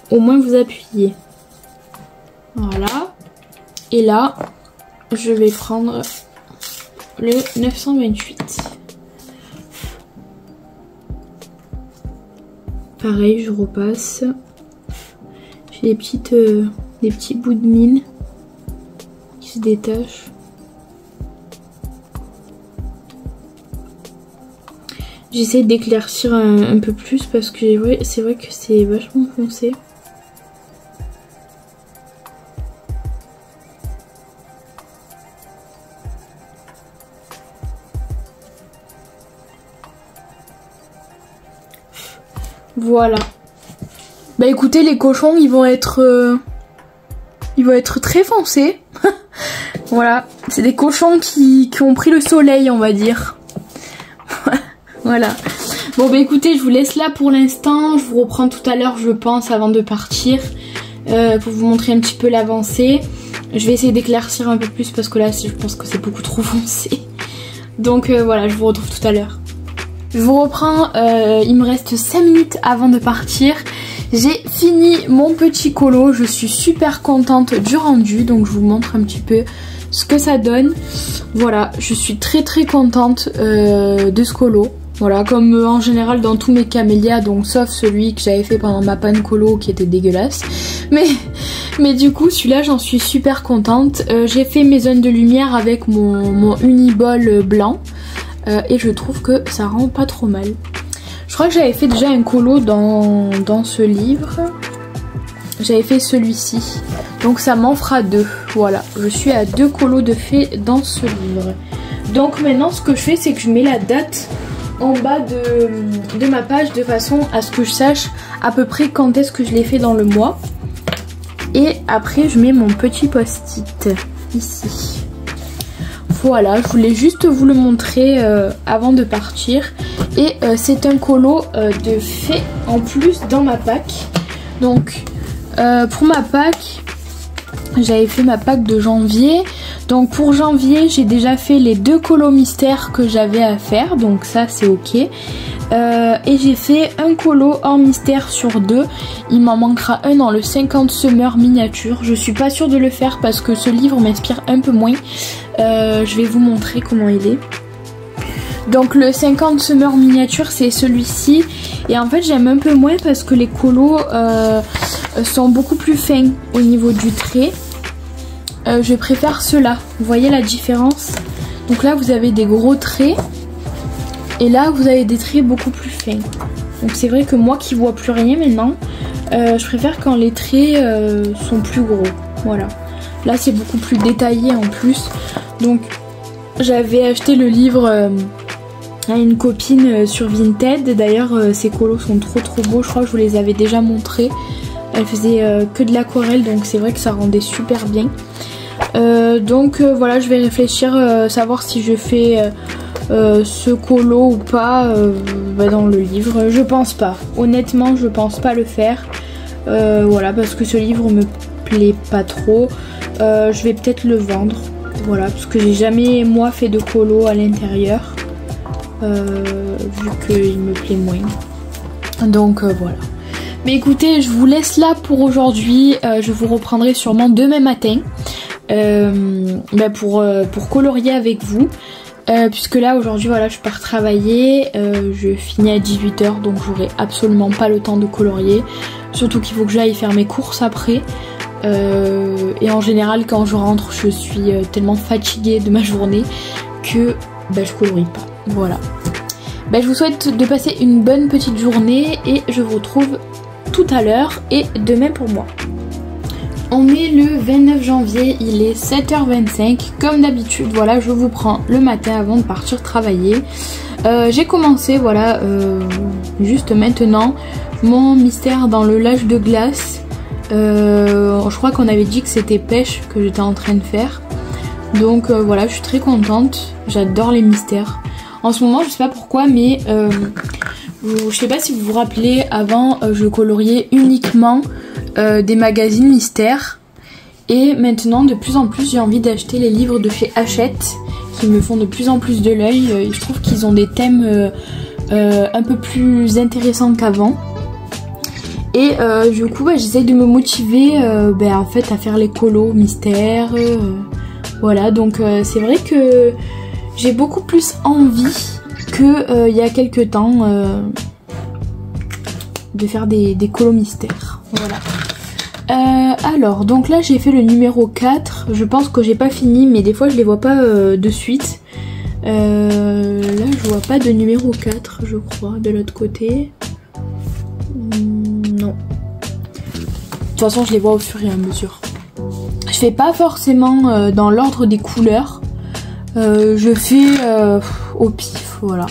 au moins vous appuyez. Voilà. Et là, je vais prendre le 928. Pareil, je repasse. J'ai des petits bouts de mine qui se détachent. J'essaie d'éclaircir un peu plus parce que c'est vrai que c'est vachement foncé. Voilà. Bah écoutez, les cochons, ils vont être très foncés. Voilà, c'est des cochons qui ont pris le soleil, on va dire. Voilà. Bon bah écoutez, je vous laisse là pour l'instant. Je vous reprends tout à l'heure, je pense, avant de partir, pour vous montrer un petit peu l'avancée. Je vais essayer d'éclaircir un peu plus parce que là, je pense que c'est beaucoup trop foncé. Donc voilà, je vous retrouve tout à l'heure. Je vous reprends, il me reste 5 minutes avant de partir. J'ai fini mon petit colo, je suis super contente du rendu, donc je vous montre un petit peu ce que ça donne. Voilà, je suis très contente de ce colo. Voilà, comme en général dans tous mes camélias, donc sauf celui que j'avais fait pendant ma panne colo qui était dégueulasse. Mais du coup, celui-là, j'en suis super contente. J'ai fait mes zones de lumière avec mon uniball blanc. Et je trouve que ça rend pas trop mal. Je crois que j'avais fait déjà un colo dans ce livre. J'avais fait celui-ci. Donc ça m'en fera 2. Voilà, je suis à 2 colos de fait dans ce livre. Donc maintenant ce que je fais, c'est que je mets la date en bas de ma page de façon à ce que je sache à peu près quand est-ce que je l'ai fait dans le mois. Et après je mets mon petit post-it ici. Voilà, je voulais juste vous le montrer avant de partir. Et c'est un colo de fait en plus dans ma pack. Donc pour ma pack, j'avais fait ma pack de janvier. Donc pour janvier, j'ai déjà fait les 2 colos mystères que j'avais à faire. Donc ça c'est ok. Et j'ai fait un colo hors mystère sur 2. Il m'en manquera un dans le 50 Summer miniature. Je suis pas sûre de le faire parce que ce livre m'inspire un peu moins. Je vais vous montrer comment il est. Donc le 50 Summer miniature, c'est celui-ci. Et en fait j'aime un peu moins parce que les colos sont beaucoup plus fins au niveau du trait. Je préfère ceux-là. Vous voyez la différence? Donc là vous avez des gros traits. Et là vous avez des traits beaucoup plus fins. Donc c'est vrai que moi qui vois plus rien maintenant, je préfère quand les traits sont plus gros. Voilà. Là c'est beaucoup plus détaillé en plus. Donc j'avais acheté le livre à une copine sur Vinted. D'ailleurs ces colos sont trop beaux. Je crois que je vous les avais déjà montrés. Elle faisait que de l'aquarelle, donc c'est vrai que ça rendait super bien. Donc voilà, je vais réfléchir, savoir si je fais ce colo ou pas dans le livre. Je pense pas. Honnêtement, je pense pas le faire. Voilà, parce que ce livre me plaît pas trop. Je vais peut-être le vendre. Voilà, parce que j'ai jamais moi fait de colo à l'intérieur. Vu qu'il me plaît moins. Donc voilà. Mais écoutez, je vous laisse là pour aujourd'hui. Je vous reprendrai sûrement demain matin pour colorier avec vous. Puisque là aujourd'hui voilà, je pars travailler. Je finis à 18 h, donc j'aurai absolument pas le temps de colorier. Surtout qu'il faut que j'aille faire mes courses après. Et en général quand je rentre je suis tellement fatiguée de ma journée que je colorie pas. Voilà. Je vous souhaite de passer une bonne petite journée et je vous retrouve tout à l'heure et demain pour moi. On est le 29 janvier, il est 7h25. Comme d'habitude, voilà, je vous prends le matin avant de partir travailler. J'ai commencé, voilà, juste maintenant, mon mystère dans le lâche de glace. Je crois qu'on avait dit que c'était pêche que j'étais en train de faire. Donc voilà, je suis très contente. J'adore les mystères. En ce moment, je sais pas pourquoi, mais je sais pas si vous vous rappelez, avant, je coloriais uniquement des magazines mystères. Et maintenant, de plus en plus, j'ai envie d'acheter les livres de chez Hachette, qui me font de plus en plus de l'œil. Je trouve qu'ils ont des thèmes un peu plus intéressants qu'avant. Et du coup, j'essaye de me motiver en fait à faire les colos mystères. Voilà, donc c'est vrai que j'ai beaucoup plus envie que il y a quelques temps de faire des colos mystères. Voilà. Alors, donc là j'ai fait le numéro 4. Je pense que j'ai pas fini, mais des fois je les vois pas de suite. Là je vois pas de numéro 4, je crois, de l'autre côté. Non. De toute façon je les vois au fur et à mesure. Je fais pas forcément dans l'ordre des couleurs. Je fais au pif, voilà.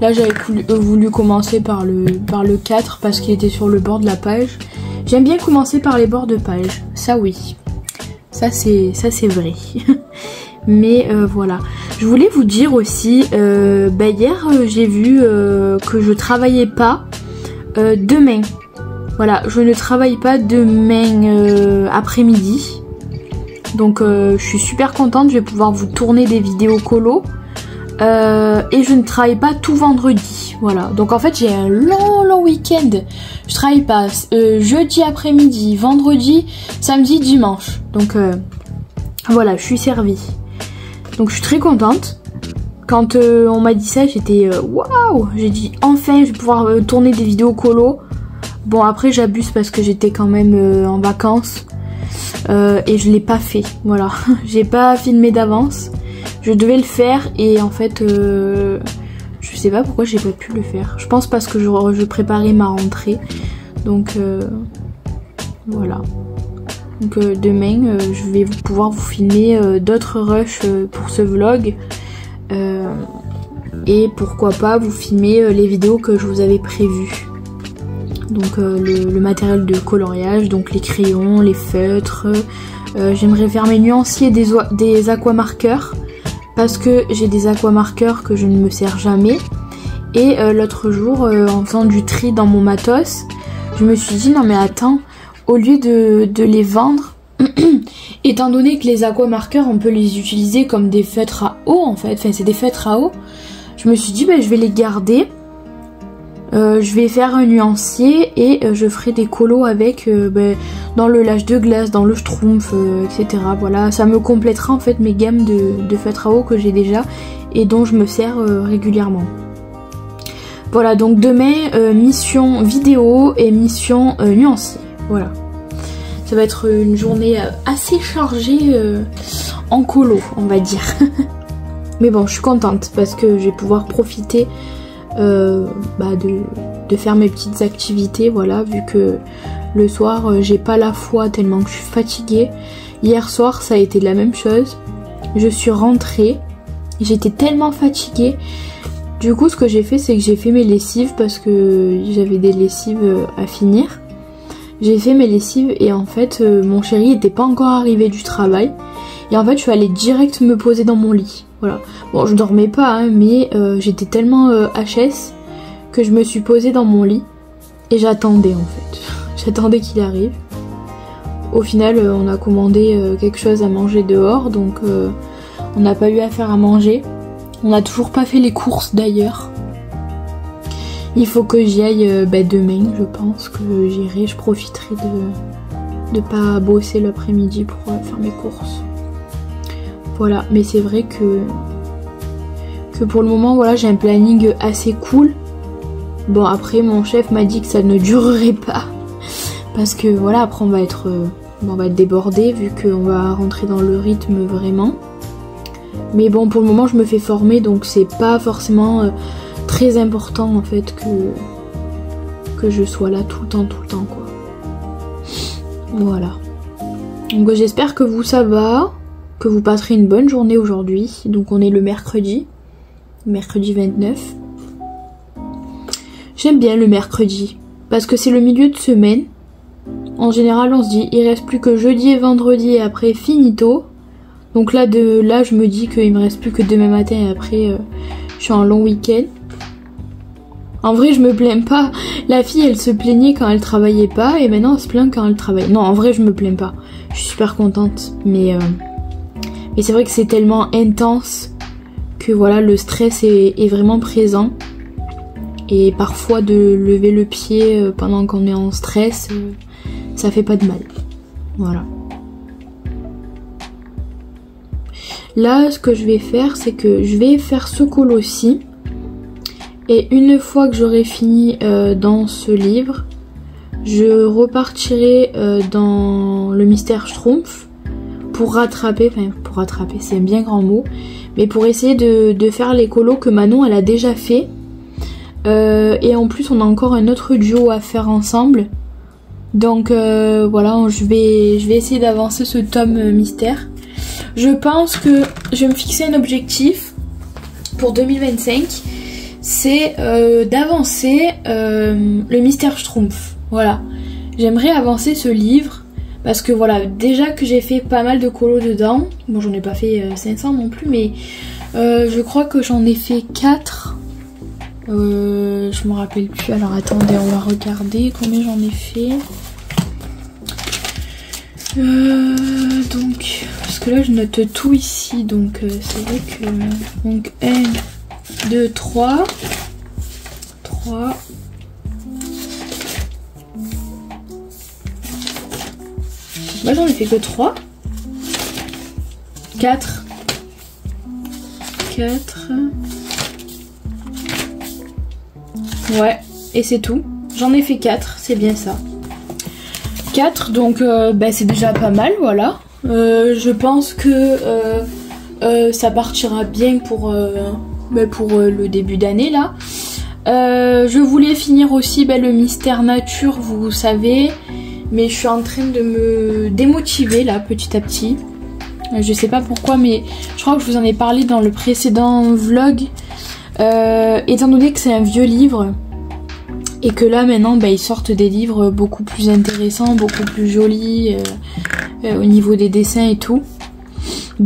Là j'avais voulu commencer par le 4 parce qu'il était sur le bord de la page. J'aime bien commencer par les bords de page, ça oui. Ça c'est vrai. Mais voilà. Je voulais vous dire aussi, hier j'ai vu que je travaillais pas demain. Voilà, je ne travaille pas demain après-midi. Donc je suis super contente, je vais pouvoir vous tourner des vidéos colo. Et je ne travaille pas tout vendredi. Voilà, donc en fait j'ai un long week-end. Je travaille pas jeudi après-midi, vendredi, samedi, dimanche. Donc voilà, je suis servie. Donc je suis très contente. Quand on m'a dit ça, j'étais waouh. J'ai dit enfin je vais pouvoir tourner des vidéos colo. Bon après j'abuse parce que j'étais quand même en vacances. Et je l'ai pas fait, voilà. J'ai pas filmé d'avance. Je devais le faire et en fait je sais pas pourquoi j'ai pas pu le faire. Je pense parce que je préparais ma rentrée. Donc voilà. Donc demain je vais pouvoir vous filmer d'autres rushs pour ce vlog. Et pourquoi pas vous filmer les vidéos que je vous avais prévues. Donc le matériel de coloriage, donc les crayons, les feutres. J'aimerais faire mes nuanciers des aquamarqueurs. Parce que j'ai des aquamarqueurs que je ne me sers jamais. Et l'autre jour, en faisant du tri dans mon matos, je me suis dit non mais attends, au lieu de les vendre, étant donné que les aquamarqueurs on peut les utiliser comme des feutres à eau en fait, enfin c'est des feutres à eau, je me suis dit je vais les garder. Je vais faire un nuancier et je ferai des colos avec dans le lâche de glace, dans le schtroumpf, etc. Voilà, ça me complétera en fait mes gammes de feutres à eau que j'ai déjà et dont je me sers régulièrement. Voilà, donc demain, mission vidéo et mission nuancier. Voilà. Ça va être une journée assez chargée en colo, on va dire. Mais bon, je suis contente parce que je vais pouvoir profiter de faire mes petites activités, voilà, vu que le soir j'ai pas la foi tellement que je suis fatiguée. Hier soir ça a été la même chose, je suis rentrée, j'étais tellement fatiguée. Du coup ce que j'ai fait c'est que j'ai fait mes lessives parce que j'avais des lessives à finir. J'ai fait mes lessives et en fait mon chéri était pas encore arrivé du travail et en fait je suis allée direct me poser dans mon lit. Voilà. Bon, je dormais pas, hein, mais j'étais tellement HS que je me suis posée dans mon lit et j'attendais en fait. J'attendais qu'il arrive. Au final, on a commandé quelque chose à manger dehors, donc on n'a pas eu à faire à manger. On n'a toujours pas fait les courses d'ailleurs. Il faut que j'y aille demain, je pense que j'irai. Je profiterai de pas bosser l'après-midi pour faire mes courses. Voilà, mais c'est vrai que pour le moment, voilà, j'ai un planning assez cool. Bon, après, mon chef m'a dit que ça ne durerait pas. Parce que, voilà, après, on va être Bon, on va être débordé vu qu'on va rentrer dans le rythme vraiment. Mais bon, pour le moment, je me fais former, donc c'est pas forcément très important en fait que je sois là tout le temps quoi. Voilà. Donc j'espère que vous ça va, que vous passerez une bonne journée aujourd'hui. Donc on est le mercredi 29. J'aime bien le mercredi parce que c'est le milieu de semaine. En général on se dit il reste plus que jeudi et vendredi et après finito. Donc là je me dis qu'il me reste plus que demain matin et après je suis en long week-end. En vrai je me plains pas. La fille elle se plaignait quand elle travaillait pas et maintenant elle se plaint quand elle travaille. Non en vrai je me plains pas. Je suis super contente. Mais c'est vrai que c'est tellement intense que voilà le stress est vraiment présent. Et parfois de lever le pied pendant qu'on est en stress, ça fait pas de mal. Voilà. Là ce que je vais faire c'est que je vais faire ce colo-ci. Et une fois que j'aurai fini dans ce livre, je repartirai dans le mystère Schtroumpf pour rattraper, c'est un bien grand mot, mais pour essayer de faire les colos que Manon elle a déjà fait. Et en plus on a encore un autre duo à faire ensemble. Donc voilà, je vais essayer d'avancer ce tome mystère. Je pense que je vais me fixer un objectif pour 2025. C'est d'avancer le mystère Schtroumpf. Voilà. J'aimerais avancer ce livre parce que voilà, déjà que j'ai fait pas mal de colos dedans. Bon, j'en ai pas fait 500 non plus, mais je crois que j'en ai fait 4. Je me rappelle plus. Alors attendez, on va regarder combien j'en ai fait. Donc, parce que là je note tout ici, donc c'est vrai que... Donc 1, 2, 3. Moi j'en ai fait que 3. 4. Ouais, et c'est tout. J'en ai fait 4, c'est bien ça. 4, donc c'est déjà pas mal, voilà. Je pense que ça partira bien pour le début d'année là. Je voulais finir aussi le mystère nature, vous savez, mais je suis en train de me démotiver là petit à petit. Je sais pas pourquoi, mais je crois que je vous en ai parlé dans le précédent vlog. Étant donné que c'est un vieux livre et que là maintenant ils sortent des livres beaucoup plus intéressants, beaucoup plus jolis au niveau des dessins et tout.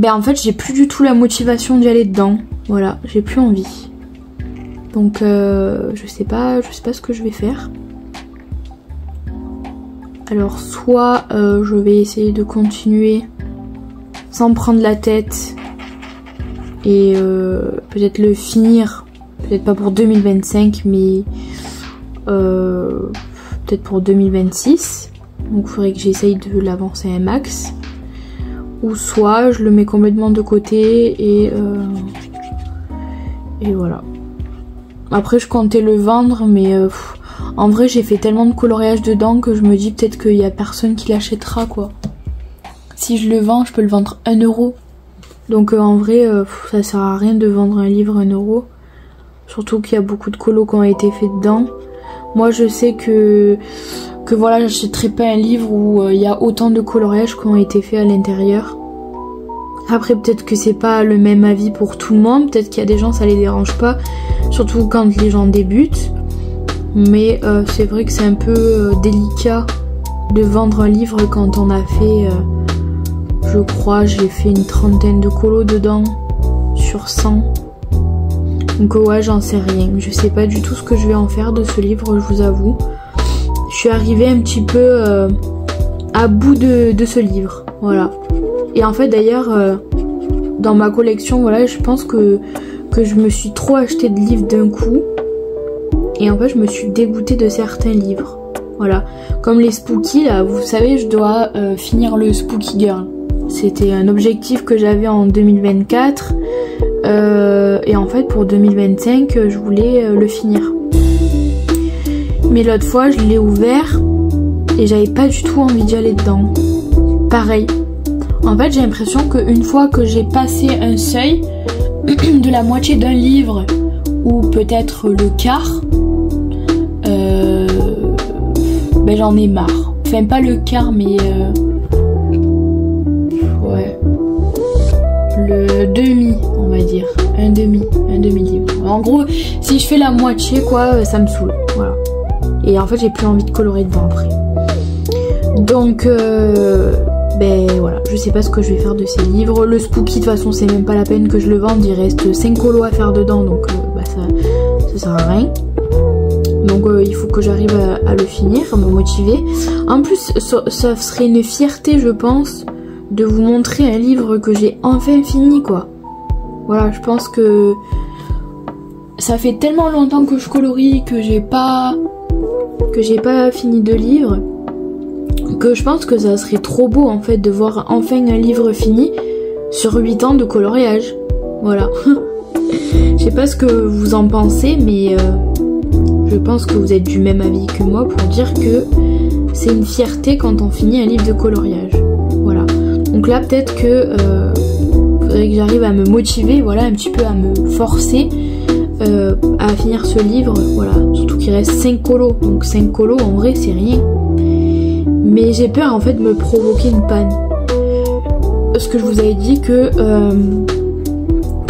En fait j'ai plus du tout la motivation d'y aller dedans. Voilà, j'ai plus envie. Donc je sais pas ce que je vais faire. Alors soit je vais essayer de continuer sans prendre la tête et peut-être le finir, peut-être pas pour 2025 mais peut-être pour 2026. Donc il faudrait que j'essaye de l'avancer un max. Ou soit je le mets complètement de côté et voilà. Après je comptais le vendre mais en vrai j'ai fait tellement de coloriage dedans que je me dis peut-être qu'il y a personne qui l'achètera quoi. Si je le vends je peux le vendre 1 €. Donc en vrai ça sert à rien de vendre un livre 1 €. Surtout qu'il y a beaucoup de colos qui ont été faits dedans. Moi je sais que voilà, j'achèterai pas un livre où il y a autant de coloriages qui ont été faits à l'intérieur. Après peut-être que c'est pas le même avis pour tout le monde, peut-être qu'il y a des gens ça les dérange pas, surtout quand les gens débutent. Mais c'est vrai que c'est un peu délicat de vendre un livre quand on a fait, je crois, j'ai fait une 30aine de colos dedans sur 100. Donc ouais, j'en sais rien, je sais pas du tout ce que je vais en faire de ce livre, je vous avoue. Je suis arrivée un petit peu à bout de ce livre, voilà. Et en fait d'ailleurs, dans ma collection, voilà, je pense que je me suis trop acheté de livres d'un coup. Et en fait je me suis dégoûtée de certains livres. Voilà. Comme les Spooky là, vous savez je dois finir le Spooky Girl. C'était un objectif que j'avais en 2024. Et en fait pour 2025 je voulais le finir. Mais l'autre fois je l'ai ouvert et j'avais pas du tout envie d'y aller dedans. pareil. En fait, j'ai l'impression qu'une fois que j'ai passé un seuil de la moitié d'un livre, ou peut-être le quart, ben j'en ai marre. Enfin, pas le quart, mais ouais, le demi, on va dire. Un demi-livre. En gros, si je fais la moitié, quoi, ça me saoule. Voilà. Et en fait, j'ai plus envie de colorer dedans après. Donc, ben voilà, je sais pas ce que je vais faire de ces livres. Le Spooky, de toute façon, c'est même pas la peine que je le vende. Il reste 5 colos à faire dedans, donc bah, ça sert à rien. Donc, il faut que j'arrive à le finir, à me motiver. En plus, ça serait une fierté, je pense, de vous montrer un livre que j'ai enfin fini, quoi. Voilà, je pense que ça fait tellement longtemps que je colorie, que j'ai pas fini de livre, que je pense que ça serait trop beau en fait de voir enfin un livre fini sur 8 ans de coloriage. Voilà. Je sais pas ce que vous en pensez, mais je pense que vous êtes du même avis que moi pour dire que c'est une fierté quand on finit un livre de coloriage. Voilà. Donc là peut-être que faudrait que j'arrive à me motiver, voilà, un petit peu à me forcer à finir ce livre, voilà, surtout qu'il reste 5 colos, donc 5 colos en vrai c'est rien, mais j'ai peur en fait de me provoquer une panne, parce que je vous avais dit que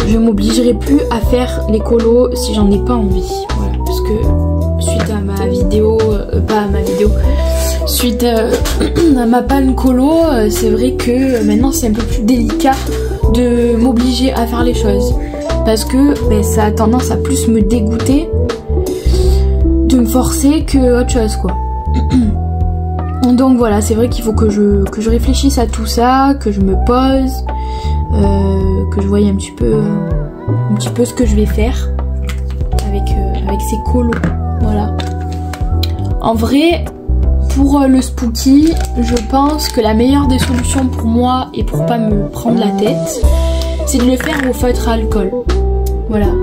je m'obligerai plus à faire les colos si j'en ai pas envie, voilà, parce que suite à ma vidéo, suite à ma panne colo, c'est vrai que maintenant c'est un peu plus délicat de m'obliger à faire les choses. Parce que ben, ça a tendance à plus me dégoûter de me forcer que autre chose, quoi. Donc voilà, c'est vrai qu'il faut que je réfléchisse à tout ça, que je me pose, que je voie un petit peu ce que je vais faire avec ces colos. Voilà. En vrai, pour le Spooky, je pense que la meilleure des solutions pour moi et pour pas me prendre la tête, c'est de le faire au feutre à alcool. Voilà.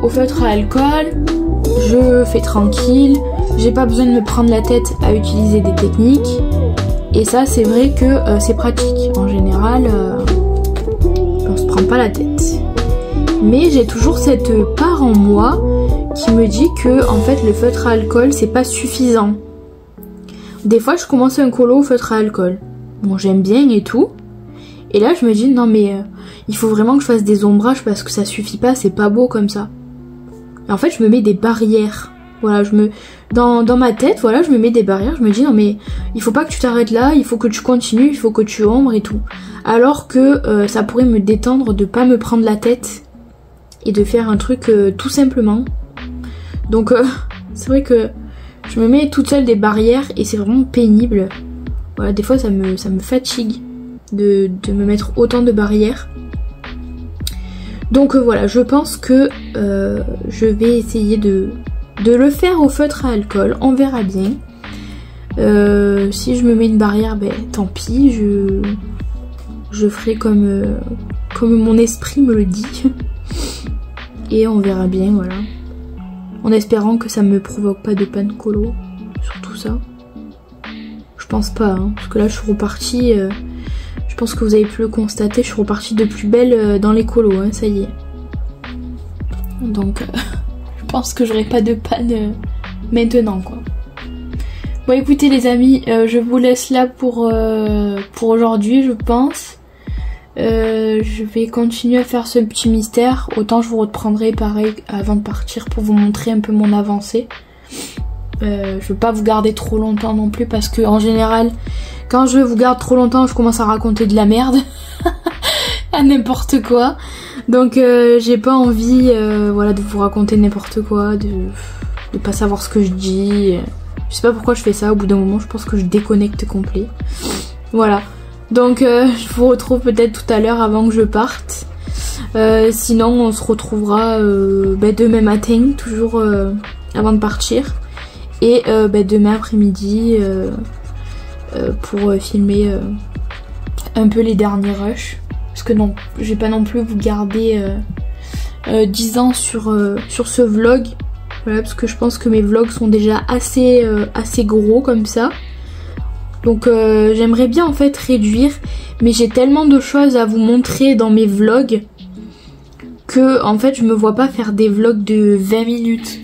Au feutre à alcool, je fais tranquille, j'ai pas besoin de me prendre la tête à utiliser des techniques. Et ça, c'est vrai que c'est pratique. En général, on se prend pas la tête. Mais j'ai toujours cette part en moi qui me dit que en fait le feutre à alcool c'est pas suffisant. Des fois je commence un colo au feutre à alcool. Bon, j'aime bien et tout. Et là je me dis non mais il faut vraiment que je fasse des ombrages parce que ça suffit pas, c'est pas beau comme ça. Et en fait je me mets des barrières. Voilà, dans ma tête, voilà, je me mets des barrières, je me dis non mais il faut pas que tu t'arrêtes là, il faut que tu continues, il faut que tu ombres et tout. Alors que ça pourrait me détendre de pas me prendre la tête et de faire un truc tout simplement. Donc c'est vrai que je me mets toute seule des barrières et c'est vraiment pénible. Voilà, des fois ça me fatigue de me mettre autant de barrières. Donc voilà, je pense que je vais essayer de le faire au feutre à alcool, on verra bien. Si je me mets une barrière, ben tant pis, je ferai comme mon esprit me le dit. Et on verra bien, voilà. En espérant que ça me provoque pas de panne colo, sur tout ça. Je pense pas, hein, parce que là je suis repartie, je pense que vous avez pu le constater, je suis repartie de plus belle dans les colos, hein, ça y est. Donc je pense que j'aurai pas de panne maintenant, quoi. Bon écoutez les amis, je vous laisse là pour aujourd'hui, je pense. Je vais continuer à faire ce petit mystère. Autant je vous reprendrai pareil avant de partir pour vous montrer un peu mon avancée. Je veux pas vous garder trop longtemps non plus parce que en général quand je vous garde trop longtemps je commence à raconter de la merde à n'importe quoi. Donc j'ai pas envie voilà, de vous raconter n'importe quoi, de pas savoir ce que je dis. Je sais pas pourquoi je fais ça, au bout d'un moment je pense que je déconnecte complet. Voilà. Donc je vous retrouve peut-être tout à l'heure avant que je parte. Sinon on se retrouvera demain matin, toujours avant de partir. Et demain après-midi pour filmer un peu les derniers rushs. Parce que non, je vais pas non plus vous garder 10 ans sur ce vlog. Voilà, parce que je pense que mes vlogs sont déjà assez gros comme ça. Donc j'aimerais bien en fait réduire, mais j'ai tellement de choses à vous montrer dans mes vlogs que en fait je me vois pas faire des vlogs de 20 minutes.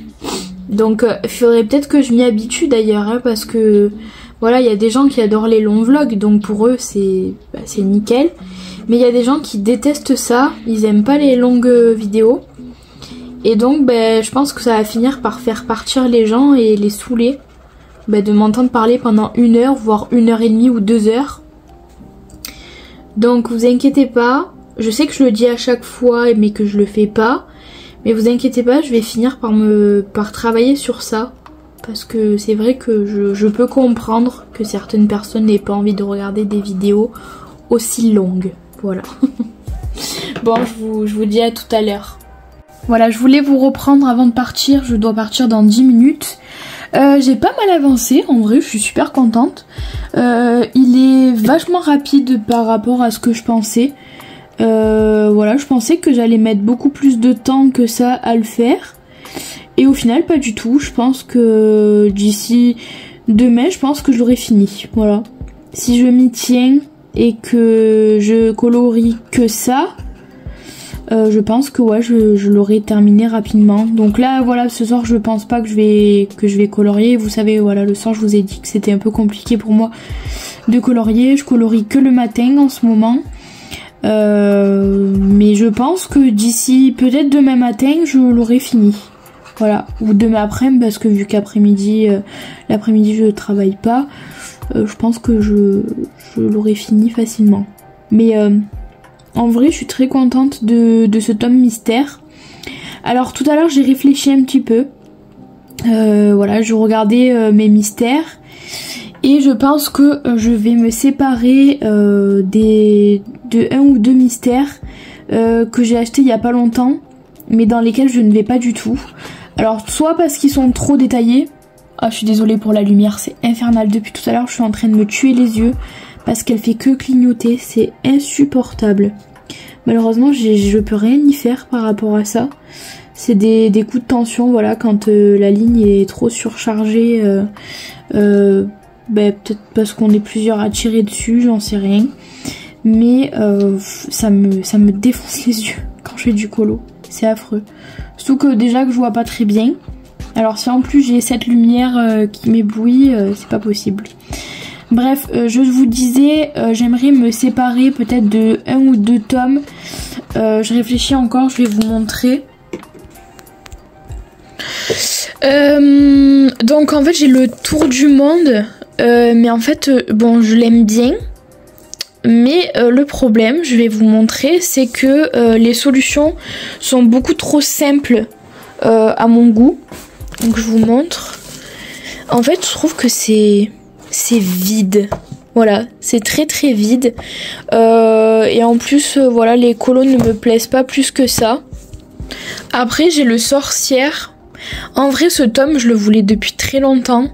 Donc il faudrait peut-être que je m'y habitue d'ailleurs, hein, parce que voilà, il y a des gens qui adorent les longs vlogs, donc pour eux c'est nickel. Mais il y a des gens qui détestent ça, ils aiment pas les longues vidéos. Et donc je pense que ça va finir par faire partir les gens et les saouler de m'entendre parler pendant 1 heure, voire 1h30 ou 2 heures. Donc vous inquiétez pas, je sais que je le dis à chaque fois mais que je le fais pas. Mais vous inquiétez pas, je vais finir par travailler sur ça. Parce que c'est vrai que je peux comprendre que certaines personnes n'aient pas envie de regarder des vidéos aussi longues. Voilà. Bon, je vous dis à tout à l'heure. Voilà, je voulais vous reprendre avant de partir. Je dois partir dans 10 minutes. J'ai pas mal avancé, en vrai, je suis super contente. Il est vachement rapide par rapport à ce que je pensais. Voilà, je pensais que j'allais mettre beaucoup plus de temps que ça à le faire. Et au final, pas du tout. Je pense que d'ici demain, je pense que je l'aurai fini. Voilà. Si je m'y tiens et que je colorie que ça, je pense que ouais, je l'aurai terminé rapidement. Donc là, voilà, ce soir, je pense pas que je vais colorier. Vous savez, voilà, le soir, je vous ai dit que c'était un peu compliqué pour moi de colorier. Je colorie que le matin en ce moment. Mais je pense que d'ici peut-être demain matin, je l'aurai fini. Voilà, ou demain après-midi, parce que vu qu'après-midi, l'après-midi je travaille pas, je pense que je l'aurai fini facilement. Mais en vrai, je suis très contente de ce tome mystère. Alors tout à l'heure, j'ai réfléchi un petit peu. Voilà, je regardais mes mystères. Et je pense que je vais me séparer de 1 ou 2 mystères que j'ai acheté il y a pas longtemps, mais dans lesquels je ne vais pas du tout. Alors soit parce qu'ils sont trop détaillés. Ah, je suis désolée pour la lumière, c'est infernal. Depuis tout à l'heure, je suis en train de me tuer les yeux parce qu'elle fait que clignoter. C'est insupportable. Malheureusement, je peux rien y faire par rapport à ça. C'est des coups de tension, voilà, quand la ligne est trop surchargée. Peut-être parce qu'on est plusieurs à tirer dessus, j'en sais rien. Mais ça me défonce les yeux quand je fais du colo. C'est affreux. Surtout que déjà que je vois pas très bien. Alors si en plus j'ai cette lumière qui m'éblouit, c'est pas possible. Bref, je vous disais, j'aimerais me séparer peut-être de 1 ou 2 tomes. Je réfléchis encore, je vais vous montrer. Donc en fait j'ai le tour du monde. Mais en fait, bon, je l'aime bien. Mais le problème, je vais vous montrer, c'est que les solutions sont beaucoup trop simples à mon goût. Donc je vous montre. En fait, je trouve que c'est vide. Voilà, c'est très très vide. Et en plus, voilà, les colos ne me plaisent pas plus que ça. Après, j'ai le sorcière. En vrai, ce tome, je le voulais depuis très longtemps.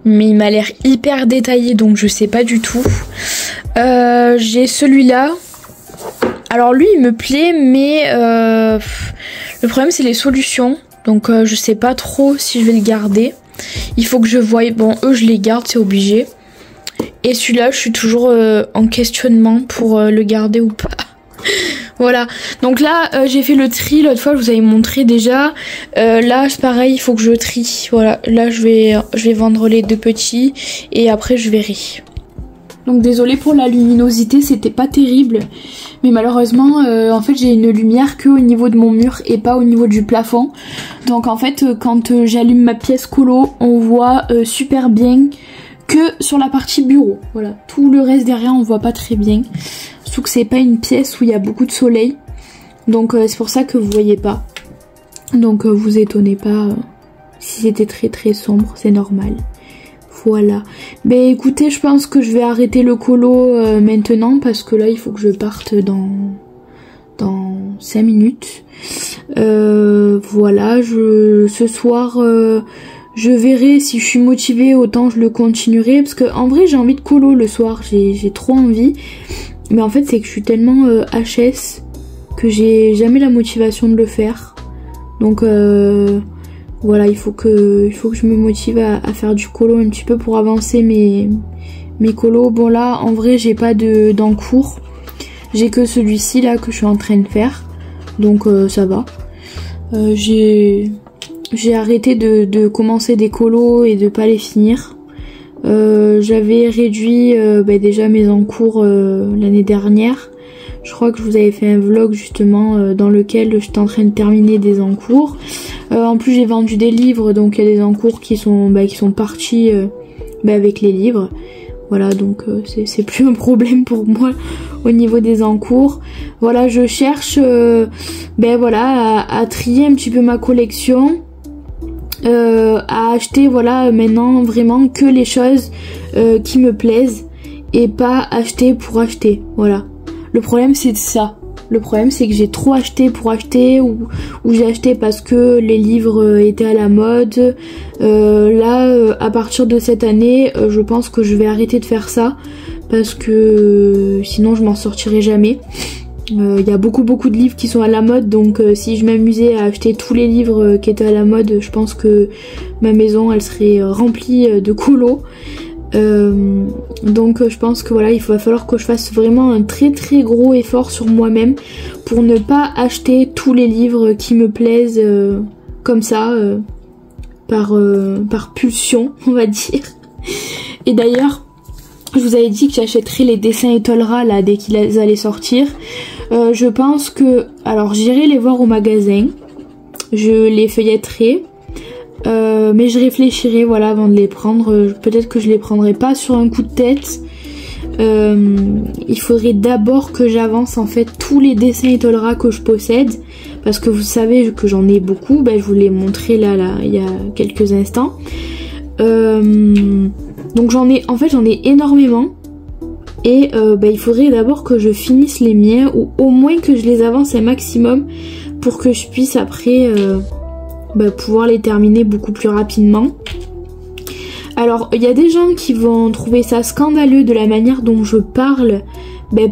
Mais il m'a l'air hyper détaillé, donc je sais pas du tout. J'ai celui-là. Alors lui, il me plaît, mais le problème, c'est les solutions. Donc je sais pas trop si je vais le garder. Il faut que je voie. Bon, eux, je les garde, c'est obligé. Et celui-là, je suis toujours en questionnement pour le garder ou pas. Voilà, donc là j'ai fait le tri, l'autre fois je vous avais montré déjà. Là c'est pareil, il faut que je trie. Voilà, là je vais vendre les 2 petits et après je verrai. Donc désolée pour la luminosité, c'était pas terrible. Mais malheureusement en fait j'ai une lumière que au niveau de mon mur et pas au niveau du plafond. Donc en fait quand j'allume ma pièce colo, on voit super bien que sur la partie bureau. Voilà, tout le reste derrière on voit pas très bien. Surtout que c'est pas une pièce où il y a beaucoup de soleil. Donc c'est pour ça que vous voyez pas. Donc vous étonnez pas si c'était très très sombre, c'est normal. Voilà. Ben écoutez, je pense que je vais arrêter le colo maintenant parce que là il faut que je parte dans 5 minutes. Voilà, ce soir je verrai si je suis motivée, autant je le continuerai. Parce que en vrai j'ai envie de colo le soir, j'ai trop envie. Mais en fait c'est que je suis tellement HS que j'ai jamais la motivation de le faire. Donc voilà, il faut que je me motive à faire du colo un petit peu pour avancer mes mes colos. Bon là en vrai j'ai pas d'encours. J'ai que celui-ci là que je suis en train de faire. Donc ça va. J'ai arrêté de commencer des colos et de pas les finir. J'avais réduit déjà mes encours l'année dernière. Je crois que je vous avais fait un vlog justement dans lequel j'étais en train de terminer des encours. En plus j'ai vendu des livres, donc il y a des encours qui sont partis avec les livres. Voilà, donc c'est plus un problème pour moi au niveau des encours. Voilà, je cherche à trier un petit peu ma collection. À acheter maintenant vraiment que les choses qui me plaisent et pas acheter pour acheter. Voilà. Le problème c'est ça. Le problème c'est que j'ai trop acheté pour acheter ou j'ai acheté parce que les livres étaient à la mode. À partir de cette année, je pense que je vais arrêter de faire ça parce que sinon je m'en sortirai jamais. Il y a beaucoup de livres qui sont à la mode, donc si je m'amusais à acheter tous les livres qui étaient à la mode, je pense que ma maison elle serait remplie de colos. Donc je pense que voilà, il va falloir que je fasse vraiment un très gros effort sur moi-même pour ne pas acheter tous les livres qui me plaisent comme ça par pulsion, on va dire. Et d'ailleurs je vous avais dit que j'achèterais les dessins Étolera là dès qu'ils allaient sortir. Je pense que alors j'irai les voir au magasin, je les feuilletterai. Mais je réfléchirai voilà avant de les prendre. Peut-être que je les prendrai pas sur un coup de tête. Il faudrait d'abord que j'avance en fait tous les dessins Étolera que je possède, parce que vous savez que j'en ai beaucoup. Je vous l'ai montré là il y a quelques instants. Donc j'en ai énormément. Et il faudrait d'abord que je finisse les miens, ou au moins que je les avance un maximum pour que je puisse après pouvoir les terminer beaucoup plus rapidement. Alors il y a des gens qui vont trouver ça scandaleux de la manière dont je parle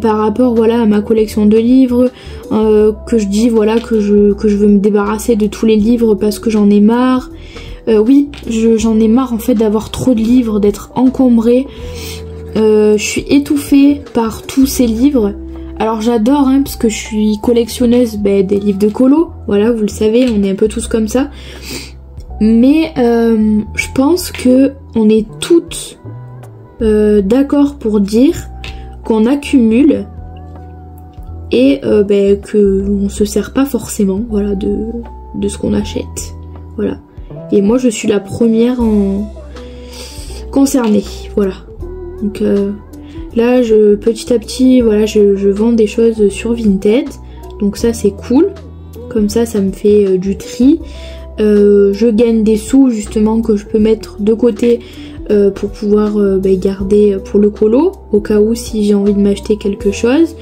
par rapport à ma collection de livres, que je dis que je veux me débarrasser de tous les livres parce que j'en ai marre. Oui, j'en ai marre en fait d'avoir trop de livres, d'être encombrée. Je suis étouffée par tous ces livres. Alors j'adore parce que je suis collectionneuse des livres de colo, voilà, vous le savez, on est un peu tous comme ça. Mais je pense que on est toutes d'accord pour dire qu'on accumule et que on se sert pas forcément de ce qu'on achète. Voilà. Et moi je suis la première concernée, voilà. Donc là petit à petit je vends des choses sur Vinted, donc ça c'est cool, comme ça me fait du tri. Je gagne des sous justement que je peux mettre de côté pour pouvoir garder pour le colo au cas où si j'ai envie de m'acheter quelque chose.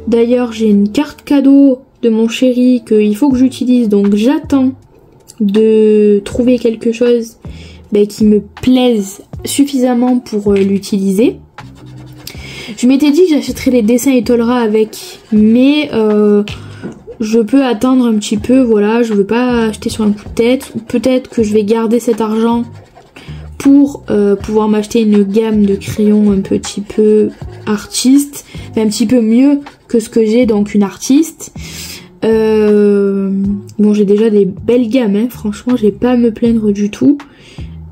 D'ailleurs j'ai une carte cadeau de mon chéri qu'il faut que j'utilise, donc j'attends de trouver quelque chose qui me plaise suffisamment pour l'utiliser. Je m'étais dit que j'achèterais les dessins Étolera avec, mais je peux attendre un petit peu, voilà, je veux pas acheter sur un coup de tête. Peut-être que je vais garder cet argent pour pouvoir m'acheter une gamme de crayons un petit peu artiste, un petit peu mieux que ce que j'ai, donc une artiste. Bon, j'ai déjà des belles gammes, franchement j'ai pas à me plaindre du tout.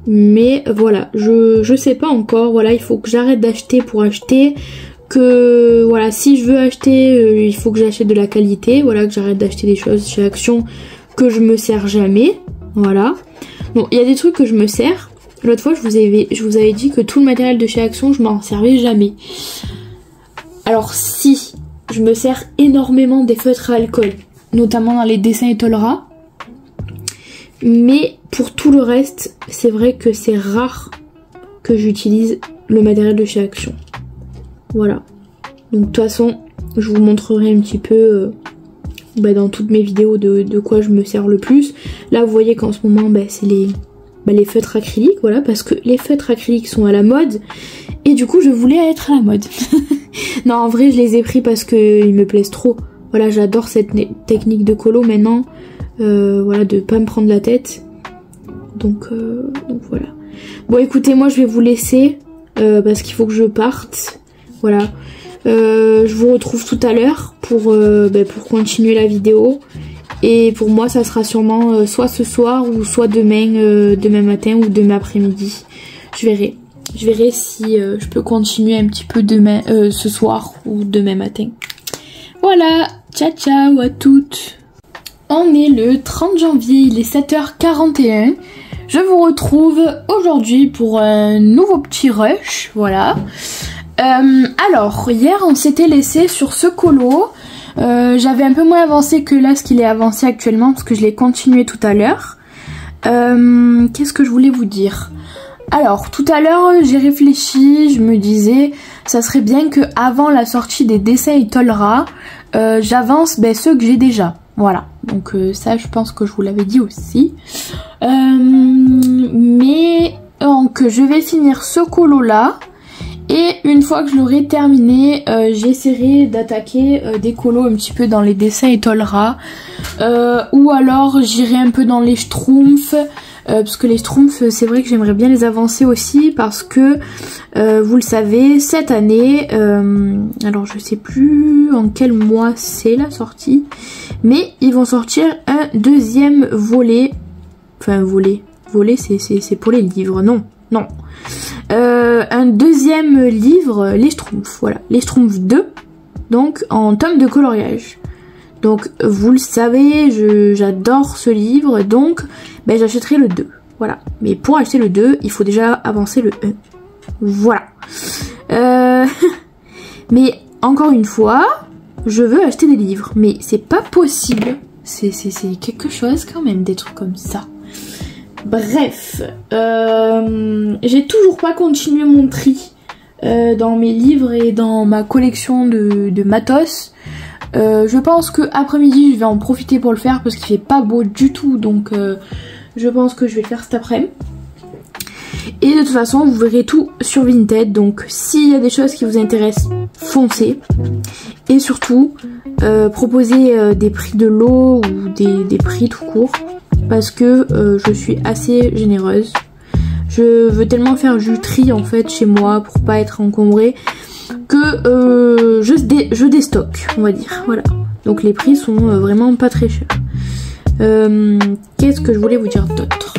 Mais voilà, je sais pas encore, voilà, il faut que j'arrête d'acheter pour acheter, que voilà, si je veux acheter, il faut que j'achète de la qualité, voilà, que j'arrête d'acheter des choses chez Action que je me sers jamais, voilà. Bon, il y a des trucs que je me sers, l'autre fois je vous avais dit que tout le matériel de chez Action, je m'en servais jamais. Alors si, je me sers énormément des feutres à alcool, notamment dans les dessins Étolera. Mais pour tout le reste, c'est vrai que c'est rare que j'utilise le matériel de chez Action. Voilà. Donc de toute façon, je vous montrerai un petit peu dans toutes mes vidéos de quoi je me sers le plus. Là, vous voyez qu'en ce moment, c'est les feutres acryliques, voilà, parce que les feutres acryliques sont à la mode. Et du coup, je voulais être à la mode. Non, en vrai, je les ai pris parce qu'ils me plaisent trop. Voilà, j'adore cette technique de colo maintenant. Voilà, de pas me prendre la tête. Donc voilà. Bon, écoutez, moi je vais vous laisser. parce qu'il faut que je parte. Voilà. Je vous retrouve tout à l'heure pour continuer la vidéo. Et pour moi ça sera sûrement soit ce soir ou soit demain matin ou demain après-midi. Je verrai. Je verrai si je peux continuer un petit peu demain, ce soir ou demain matin. Voilà, ciao ciao à toutes. On est le 30 janvier, il est 7h41. Je vous retrouve aujourd'hui pour un nouveau petit rush, voilà. Alors, hier on s'était laissé sur ce colo. J'avais un peu moins avancé que là ce qu'il est avancé actuellement parce que je l'ai continué tout à l'heure. Qu'est-ce que je voulais vous dire ? Alors, tout à l'heure, j'ai réfléchi, je me disais, ça serait bien que avant la sortie des dessins Itolra, j'avance ceux que j'ai déjà. Voilà, donc ça, je pense que je vous l'avais dit aussi. Mais donc, je vais finir ce colo-là. Et une fois que je l'aurai terminé, j'essaierai d'attaquer des colos un petit peu dans les dessins Itolra. Ou alors, j'irai un peu dans les Schtroumpfs. Parce que les Schtroumpfs, c'est vrai que j'aimerais bien les avancer aussi parce que, vous le savez, cette année, alors je sais plus en quel mois c'est la sortie, mais ils vont sortir un deuxième volet, enfin volet c'est pour les livres, non, un deuxième livre, les Schtroumpfs, voilà, les Schtroumpfs 2, donc en tome de coloriage. Donc vous le savez, j'adore ce livre, donc j'achèterai le 2. Voilà. Mais pour acheter le 2, il faut déjà avancer le 1. Voilà. Mais encore une fois, je veux acheter des livres. Mais c'est pas possible. C'est quelque chose quand même, des trucs comme ça. Bref. J'ai toujours pas continué mon tri dans mes livres et dans ma collection de matos. Je pense que après-midi je vais en profiter pour le faire parce qu'il fait pas beau du tout, donc je pense que je vais le faire cet après-midi. Et de toute façon vous verrez tout sur Vinted, donc s'il y a des choses qui vous intéressent, foncez. Et surtout proposez des prix de lot ou des prix tout court, parce que je suis assez généreuse. Je veux tellement faire du tri en fait chez moi pour pas être encombrée que je déstocke, on va dire, voilà. Donc les prix sont vraiment pas très chers. Qu'est-ce que je voulais vous dire d'autre ?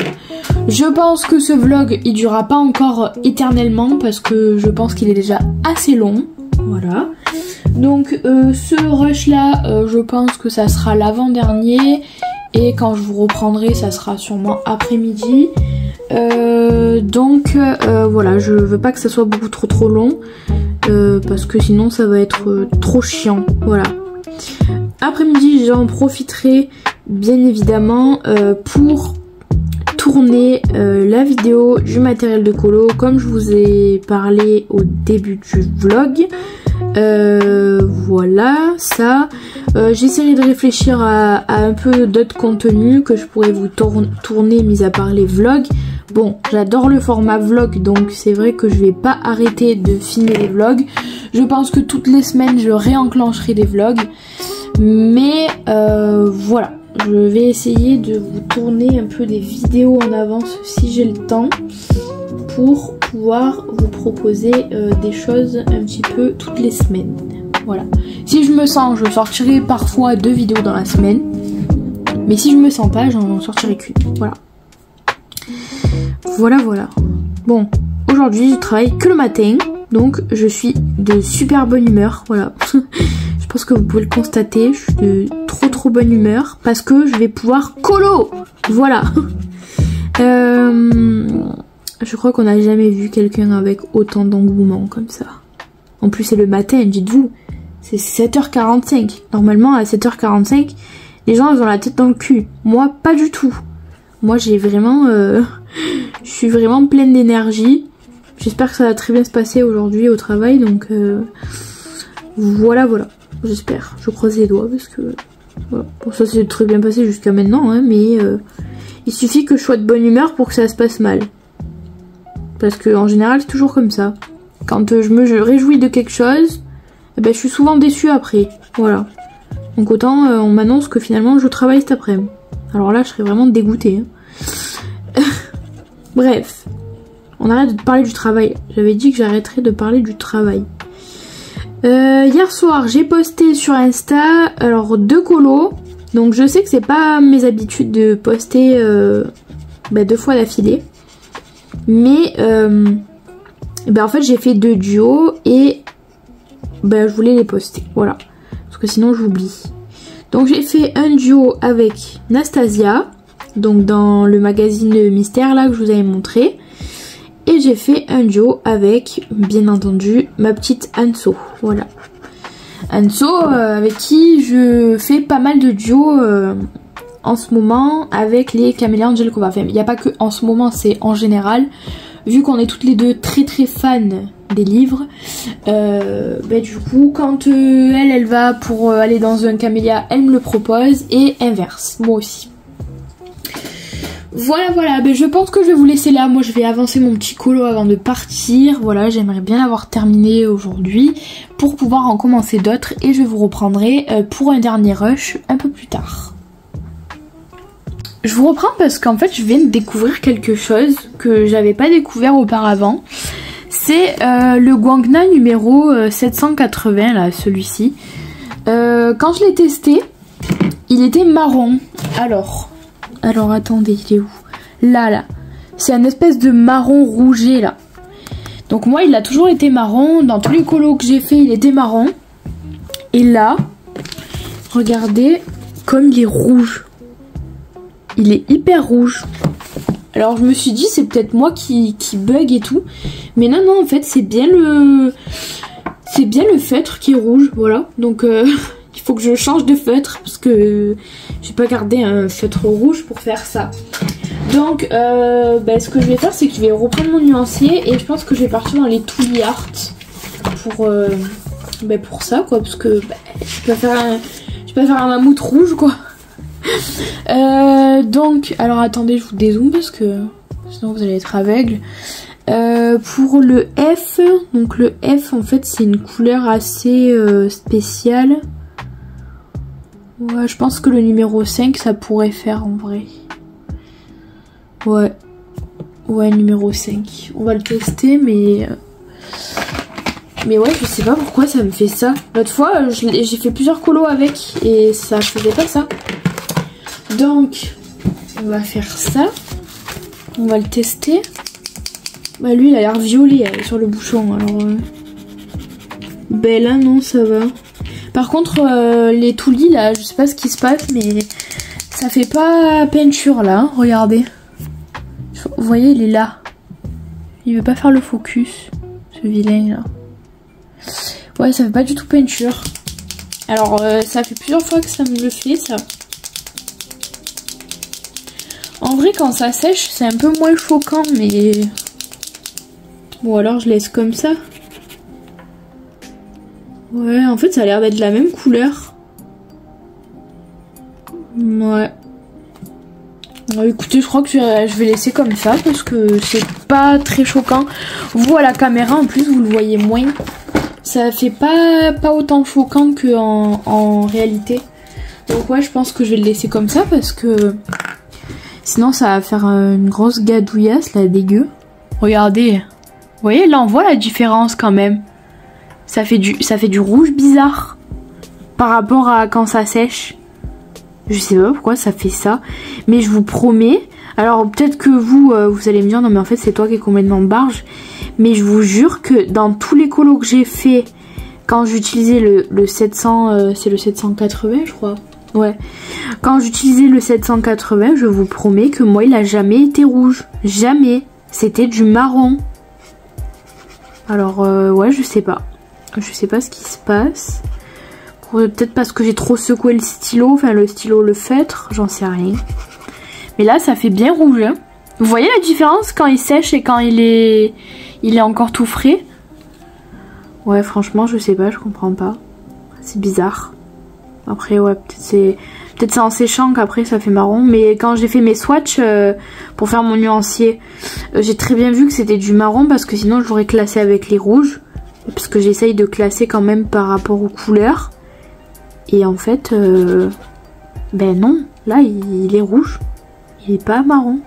Je pense que ce vlog il durera pas encore éternellement parce que je pense qu'il est déjà assez long, voilà. Donc ce rush là, je pense que ça sera l'avant-dernier et quand je vous reprendrai ça sera sûrement après-midi. Donc voilà, je veux pas que ça soit beaucoup trop long. Parce que sinon ça va être trop chiant, voilà. Après-midi j'en profiterai bien évidemment pour tourner la vidéo du matériel de colo comme je vous ai parlé au début du vlog. Voilà, ça. J'essaierai de réfléchir à un peu d'autres contenus que je pourrais vous tourner mis à part les vlogs. Bon, j'adore le format vlog, donc c'est vrai que je vais pas arrêter de filmer les vlogs. Je pense que toutes les semaines, je réenclencherai des vlogs. Mais voilà, je vais essayer de vous tourner un peu des vidéos en avance si j'ai le temps, pour pouvoir vous proposer des choses un petit peu toutes les semaines. Voilà. Si je me sens, je sortirai parfois 2 vidéos dans la semaine. Mais si je me sens pas, j'en sortirai qu'une. Voilà. Voilà. Bon, aujourd'hui je travaille que le matin, donc je suis de super bonne humeur, voilà. Je pense que vous pouvez le constater, je suis de trop bonne humeur parce que je vais pouvoir colo. Voilà. Je crois qu'on n'a jamais vu quelqu'un avec autant d'engouement comme ça. En plus c'est le matin, dites-vous, c'est 7h45. Normalement à 7h45, les gens ils ont la tête dans le cul. Moi pas du tout. Moi j'ai vraiment... je suis vraiment pleine d'énergie. J'espère que ça va très bien se passer aujourd'hui au travail. Donc voilà. J'espère. Je croise les doigts parce que... Voilà. Bon, ça s'est très bien passé jusqu'à maintenant. Hein, mais il suffit que je sois de bonne humeur pour que ça se passe mal. Parce que en général c'est toujours comme ça. Quand je me réjouis de quelque chose, je suis souvent déçue après. Voilà. Donc autant on m'annonce que finalement je travaille cet après-midi. Alors là je serais vraiment dégoûtée. Hein. Bref, On arrête de parler du travail. J'avais dit que j'arrêterais de parler du travail. Hier soir, j'ai posté sur Insta, alors 2 colos. Donc je sais que c'est pas mes habitudes de poster 2 fois d'affilée. Mais en fait j'ai fait 2 duos et je voulais les poster. Voilà. Parce que sinon j'oublie. Donc j'ai fait un duo avec Nastasia. Donc dans le magazine Mystère là que je vous avais montré. Et j'ai fait un duo avec, bien entendu, ma petite Anso. Voilà. Anso, avec qui je fais pas mal de duos en ce moment avec les Camélia Angelkova. Enfin, il n'y a pas que en ce moment, c'est en général. Vu qu'on est toutes les deux très très fans des livres, du coup, quand elle va pour aller dans un Camélia, elle me le propose et inverse, moi aussi. Voilà, je pense que je vais vous laisser là. Moi, je vais avancer mon petit colo avant de partir. Voilà, j'aimerais bien l'avoir terminé aujourd'hui pour pouvoir en commencer d'autres. Et je vous reprendrai pour un dernier rush un peu plus tard. Je vous reprends parce qu'en fait, je viens de découvrir quelque chose que j'avais pas découvert auparavant. C'est le Guangna numéro 780, là, celui-ci. Quand je l'ai testé, il était marron. Alors attendez, il est où? Là. C'est un espèce de marron rougé là. Donc moi il a toujours été marron. Dans tous les colos que j'ai fait il était marron. Et là, regardez comme il est rouge. Il est hyper rouge. Alors je me suis dit c'est peut-être moi qui bug et tout. Mais non en fait c'est bien le feutre qui est rouge. Voilà. Donc il faut que je change de feutre parce que j'ai pas gardé un feutre rouge pour faire ça. Donc ce que je vais faire c'est que je vais reprendre mon nuancier et je pense que je vais partir dans les Tooly Art pour ça quoi, parce que je vais pas faire un mammouth rouge quoi. Donc alors attendez, je vous dézoome parce que sinon vous allez être aveugle. Pour le F, donc le F en fait c'est une couleur assez spéciale. Ouais, je pense que le numéro 5 ça pourrait faire en vrai. Ouais, numéro 5. On va le tester mais ouais, je sais pas pourquoi ça me fait ça. L'autre fois, j'ai fait plusieurs colos avec et ça faisait pas ça. Donc, on va faire ça. On va le tester. Lui, il a l'air violet sur le bouchon. Alors, là, non, ça va. Par contre, les Tooly, là, je sais pas ce qui se passe, mais ça fait pas peinture, là. Hein, regardez. Vous voyez, il est là. Il veut pas faire le focus, ce vilain, là. Ouais, ça fait pas du tout peinture. Alors, ça fait plusieurs fois que ça me le fait, ça. En vrai, quand ça sèche, c'est un peu moins choquant, mais... Bon, alors je laisse comme ça. Ouais, en fait, ça a l'air d'être la même couleur. Ouais. Alors, écoutez, je crois que je vais laisser comme ça, parce que c'est pas très choquant. Vous, à la caméra, en plus, vous le voyez moins. Ça fait pas autant choquant qu'en réalité. Donc ouais, je pense que je vais le laisser comme ça, parce que... Sinon, ça va faire une grosse gadouillasse, là, dégueu. Regardez. Vous voyez, là, on voit la différence, quand même. Ça fait du rouge bizarre. Par rapport à quand ça sèche. Je sais pas pourquoi ça fait ça. Mais je vous promets... Alors, peut-être que vous allez me dire, non, mais en fait, c'est toi qui es complètement barge. Mais je vous jure que dans tous les colos que j'ai fait, quand j'utilisais le 700... c'est le 780, je crois. Ouais. Quand j'utilisais le 780, je vous promets que moi, il a jamais été rouge. Jamais. C'était du marron. Alors, ouais, je sais pas. Je sais pas ce qui se passe. Peut-être parce que j'ai trop secoué le stylo. Enfin, le feutre. J'en sais rien. Mais là, ça fait bien rouge. Hein. Vous voyez la différence quand il sèche et quand il est encore tout frais? Ouais, franchement, je sais pas. Je comprends pas. C'est bizarre. Après, ouais, peut-être c'est en séchant qu'après ça fait marron. Mais quand j'ai fait mes swatchs pour faire mon nuancier, j'ai très bien vu que c'était du marron parce que sinon je l'aurais classé avec les rouges. Parce que j'essaye de classer quand même par rapport aux couleurs. Et en fait, ben non, là il est rouge. Il est pas marron.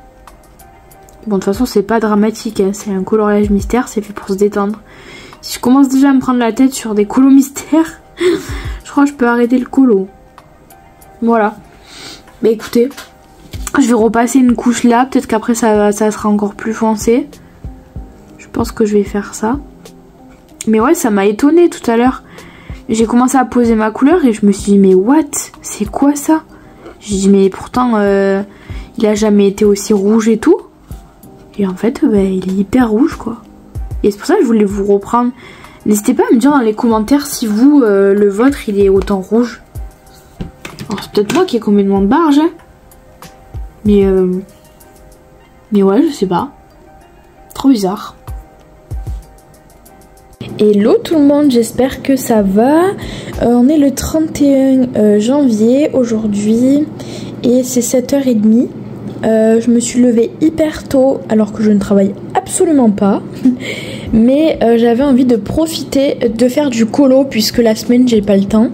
Bon, de toute façon, c'est pas dramatique, hein. C'est un coloriage mystère, c'est fait pour se détendre. Si je commence déjà à me prendre la tête sur des colos mystères, je crois que je peux arrêter le colo. Voilà. Mais écoutez, je vais repasser une couche là, peut-être qu'après ça sera encore plus foncé. Je pense que je vais faire ça. Mais ouais, ça m'a étonnée tout à l'heure. J'ai commencé à poser ma couleur et je me suis dit mais what? C'est quoi ça? J'ai dit mais pourtant il a jamais été aussi rouge et tout. Et en fait bah, il est hyper rouge quoi. Et c'est pour ça que je voulais vous reprendre. N'hésitez pas à me dire dans les commentaires si vous, le vôtre il est autant rouge. Alors c'est peut-être moi qui ai complètement de barge hein. Mais ouais je sais pas. Trop bizarre. Hello tout le monde, j'espère que ça va. On est le 31 janvier aujourd'hui et c'est 7h30. Je me suis levée hyper tôt alors que je ne travaille absolument pas. Mais j'avais envie de profiter de faire du colo puisque la semaine j'ai pas le temps.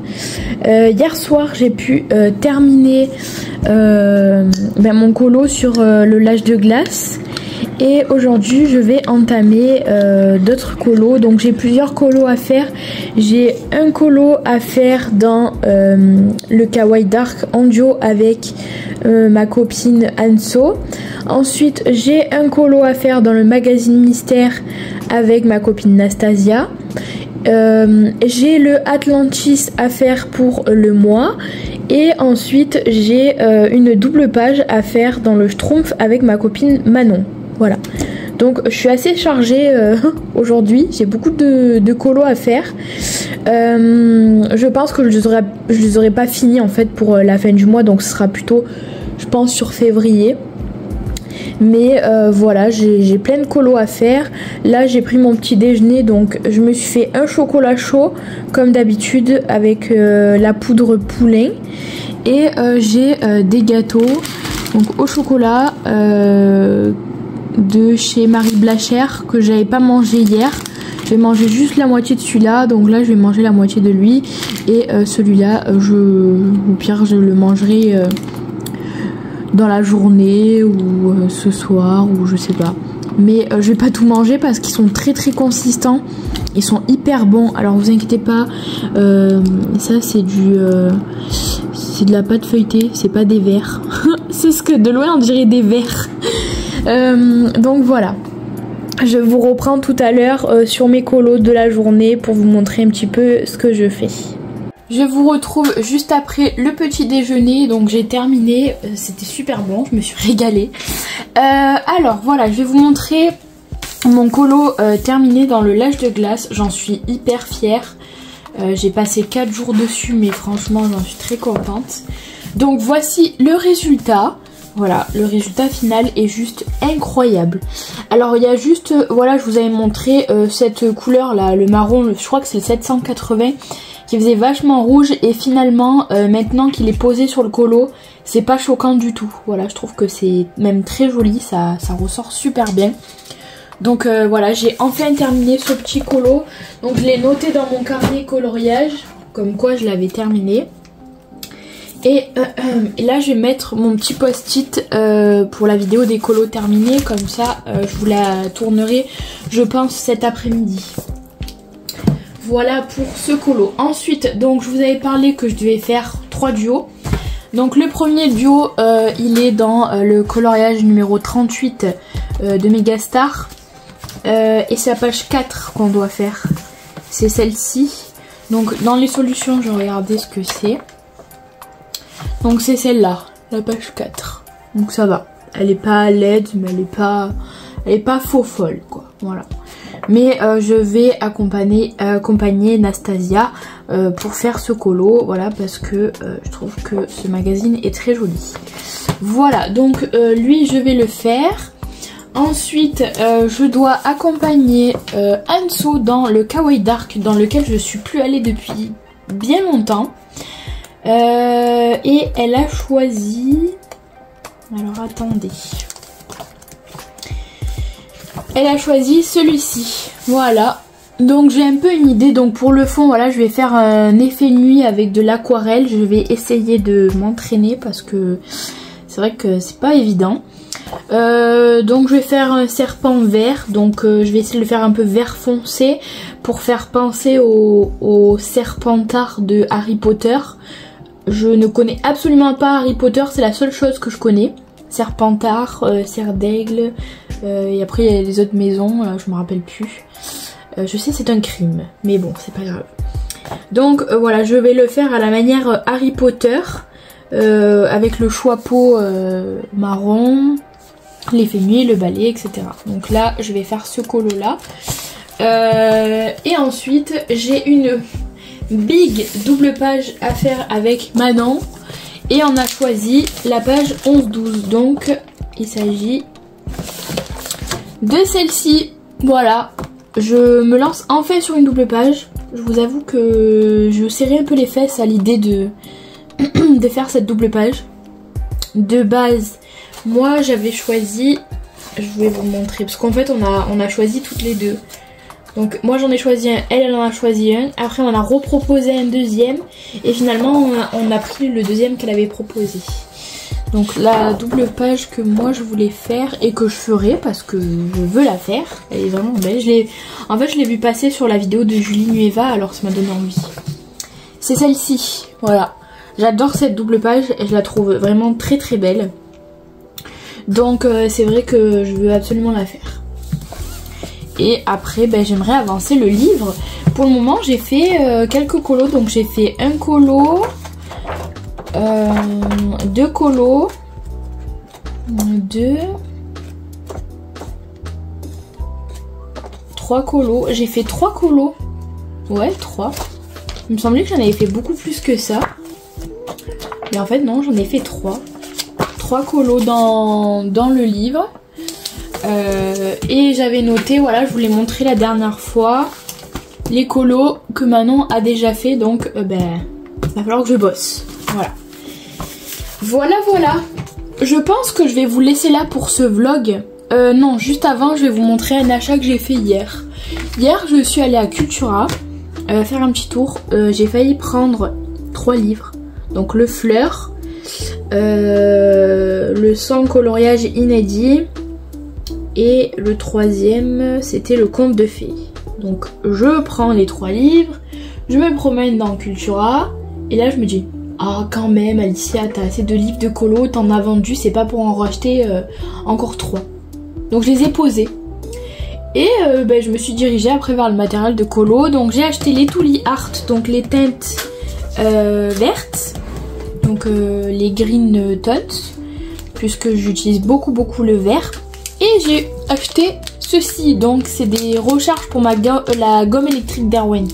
Hier soir j'ai pu terminer mon colo sur le lâche de glace. Et aujourd'hui je vais entamer d'autres colos. Donc j'ai plusieurs colos à faire. J'ai un colo à faire dans le Kawaii Dark en duo avec ma copine Anso. Ensuite j'ai un colo à faire dans le magazine mystère avec ma copine Nastasia. J'ai le Atlantis à faire pour le mois. Et ensuite j'ai une double page à faire dans le Schtroumpf avec ma copine Manon. Voilà, donc je suis assez chargée aujourd'hui, j'ai beaucoup de colos à faire. Je pense que je les aurais pas fini en fait pour la fin du mois, donc ce sera plutôt je pense sur février. Mais voilà, j'ai plein de colos à faire. Là j'ai pris mon petit déjeuner, donc je me suis fait un chocolat chaud comme d'habitude avec la poudre poulain. Et j'ai des gâteaux donc au chocolat de chez Marie Blachère que j'avais pas mangé hier. Je vais manger juste la moitié de celui-là, donc là je vais manger la moitié de lui et celui-là au pire je le mangerai dans la journée ou ce soir ou je sais pas. Mais je vais pas tout manger parce qu'ils sont très très consistants, ils sont hyper bons. Alors vous inquiétez pas, ça c'est c'est de la pâte feuilletée, c'est pas des verres. C'est ce que de loin on dirait des verres. Donc voilà, je vous reprends tout à l'heure sur mes colos de la journée pour vous montrer un petit peu ce que je fais. Je vous retrouve juste après le petit déjeuner, donc j'ai terminé, c'était super bon, je me suis régalée. Alors voilà, je vais vous montrer mon colo terminé dans le lâche de glace, j'en suis hyper fière. J'ai passé 4 jours dessus mais franchement j'en suis très contente. Donc voici le résultat. Voilà, le résultat final est juste incroyable. Alors il y a juste, voilà, je vous avais montré cette couleur là, le marron, je crois que c'est le 780, qui faisait vachement rouge. Et finalement, maintenant qu'il est posé sur le colo, c'est pas choquant du tout. Voilà, je trouve que c'est même très joli, ça ressort super bien. Donc voilà, j'ai enfin terminé ce petit colo. Donc je l'ai noté dans mon carnet coloriage, comme quoi je l'avais terminé. Et là je vais mettre mon petit post-it pour la vidéo des colos terminés. Comme ça je vous la tournerai je pense cet après-midi. Voilà pour ce colo. Ensuite donc je vous avais parlé que je devais faire 3 duos. Donc le premier duo il est dans le coloriage numéro 38 de Megastar. Et c'est la page 4 qu'on doit faire. C'est celle-ci. Donc dans les solutions je vais regarder ce que c'est. Donc c'est celle-là, la page 4. Donc ça va. Elle est pas laide, mais elle est pas faux folle, quoi. Voilà. Mais je vais accompagner Nastasia pour faire ce colo. Voilà, parce que je trouve que ce magazine est très joli. Voilà, donc lui, je vais le faire. Ensuite, je dois accompagner Anso dans le Kawaii Dark, dans lequel je suis plus allée depuis bien longtemps. Et elle a choisi... Alors attendez. Elle a choisi celui-ci. Voilà. Donc j'ai un peu une idée. Donc pour le fond, voilà, je vais faire un effet nuit avec de l'aquarelle. Je vais essayer de m'entraîner parce que c'est vrai que c'est pas évident. Donc je vais faire un serpent vert, donc je vais essayer de le faire un peu vert foncé pour faire penser au Serpentard de Harry Potter. Je ne connais absolument pas Harry Potter, c'est la seule chose que je connais. Serpentard, Serre d'Aigle, et après il y a les autres maisons, je me rappelle plus. Je sais c'est un crime, mais bon c'est pas grave. Donc voilà, je vais le faire à la manière Harry Potter, avec le chapeau marron, les nuit, le balai, etc. Donc là, je vais faire ce colo là. Et ensuite, j'ai une big double page à faire avec Manon. Et on a choisi la page 11-12. Donc, il s'agit de celle-ci. Voilà, je me lance enfin sur une double page. Je vous avoue que je serrais un peu les fesses à l'idée de faire cette double page. De base, moi j'avais choisi, je vais vous montrer, parce qu'en fait on a choisi toutes les deux. Donc moi j'en ai choisi un, elle en a choisi un, après on a reproposé un deuxième, et finalement on a pris le deuxième qu'elle avait proposé. Donc la double page que moi je voulais faire, et que je ferai parce que je veux la faire, elle est vraiment belle. En fait je l'ai vu passer sur la vidéo de Julie Nueva, alors ça m'a donné envie. C'est celle-ci, voilà. J'adore cette double page et je la trouve vraiment très très belle. Donc c'est vrai que je veux absolument la faire. Et après j'aimerais avancer le livre. Pour le moment j'ai fait quelques colos. Donc j'ai fait un colo, deux colos, trois colos. J'ai fait 3 colos. Ouais, 3. Il me semblait que j'en avais fait beaucoup plus que ça. Mais en fait non, j'en ai fait 3. 3 colos dans le livre. Et j'avais noté, voilà, je vous l'ai montré la dernière fois, les colos que Manon a déjà fait. Donc il va falloir que je bosse. Voilà. Je pense que je vais vous laisser là pour ce vlog. Non, juste avant, je vais vous montrer un achat que j'ai fait hier. Hier, je suis allée à Cultura faire un petit tour. J'ai failli prendre 3 livres. Donc le Fleur, le Sans coloriage inédit, et le troisième c'était le Conte de Fées. Donc je prends les 3 livres, je me promène dans Cultura, et là je me dis ah quand même Alicia, t'as assez de livres de colo, t'en as vendu, c'est pas pour en racheter encore 3. Donc je les ai posés. Et je me suis dirigée après vers le matériel de colo. Donc j'ai acheté les Tuli Art, donc les teintes vertes, donc les green tones, puisque j'utilise beaucoup le vert. Et j'ai acheté ceci, donc c'est des recharges pour la gomme électrique Derwent.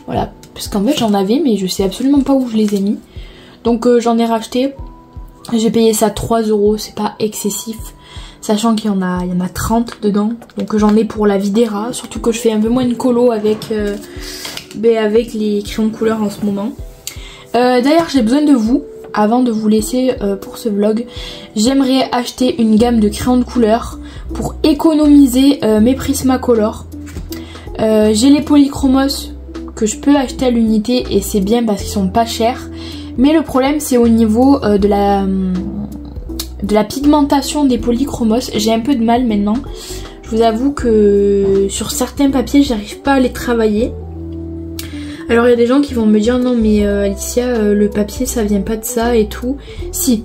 Voilà, parce qu'en fait j'en avais mais je sais absolument pas où je les ai mis. Donc j'en ai racheté, j'ai payé ça 3 €, c'est pas excessif. Sachant qu'il y en a 30 dedans, donc j'en ai pour la Videra, surtout que je fais un peu moins de colo avec les crayons de couleur en ce moment. D'ailleurs j'ai besoin de vous, avant de vous laisser pour ce vlog. J'aimerais acheter une gamme de crayons de couleur pour économiser mes Prismacolor. J'ai les Polychromos que je peux acheter à l'unité et c'est bien parce qu'ils sont pas chers. Mais le problème c'est au niveau de la pigmentation des Polychromos. J'ai un peu de mal maintenant. Je vous avoue que sur certains papiers j'arrive pas à les travailler. Alors il y a des gens qui vont me dire non mais Alicia, le papier ça vient pas de ça et tout. Si,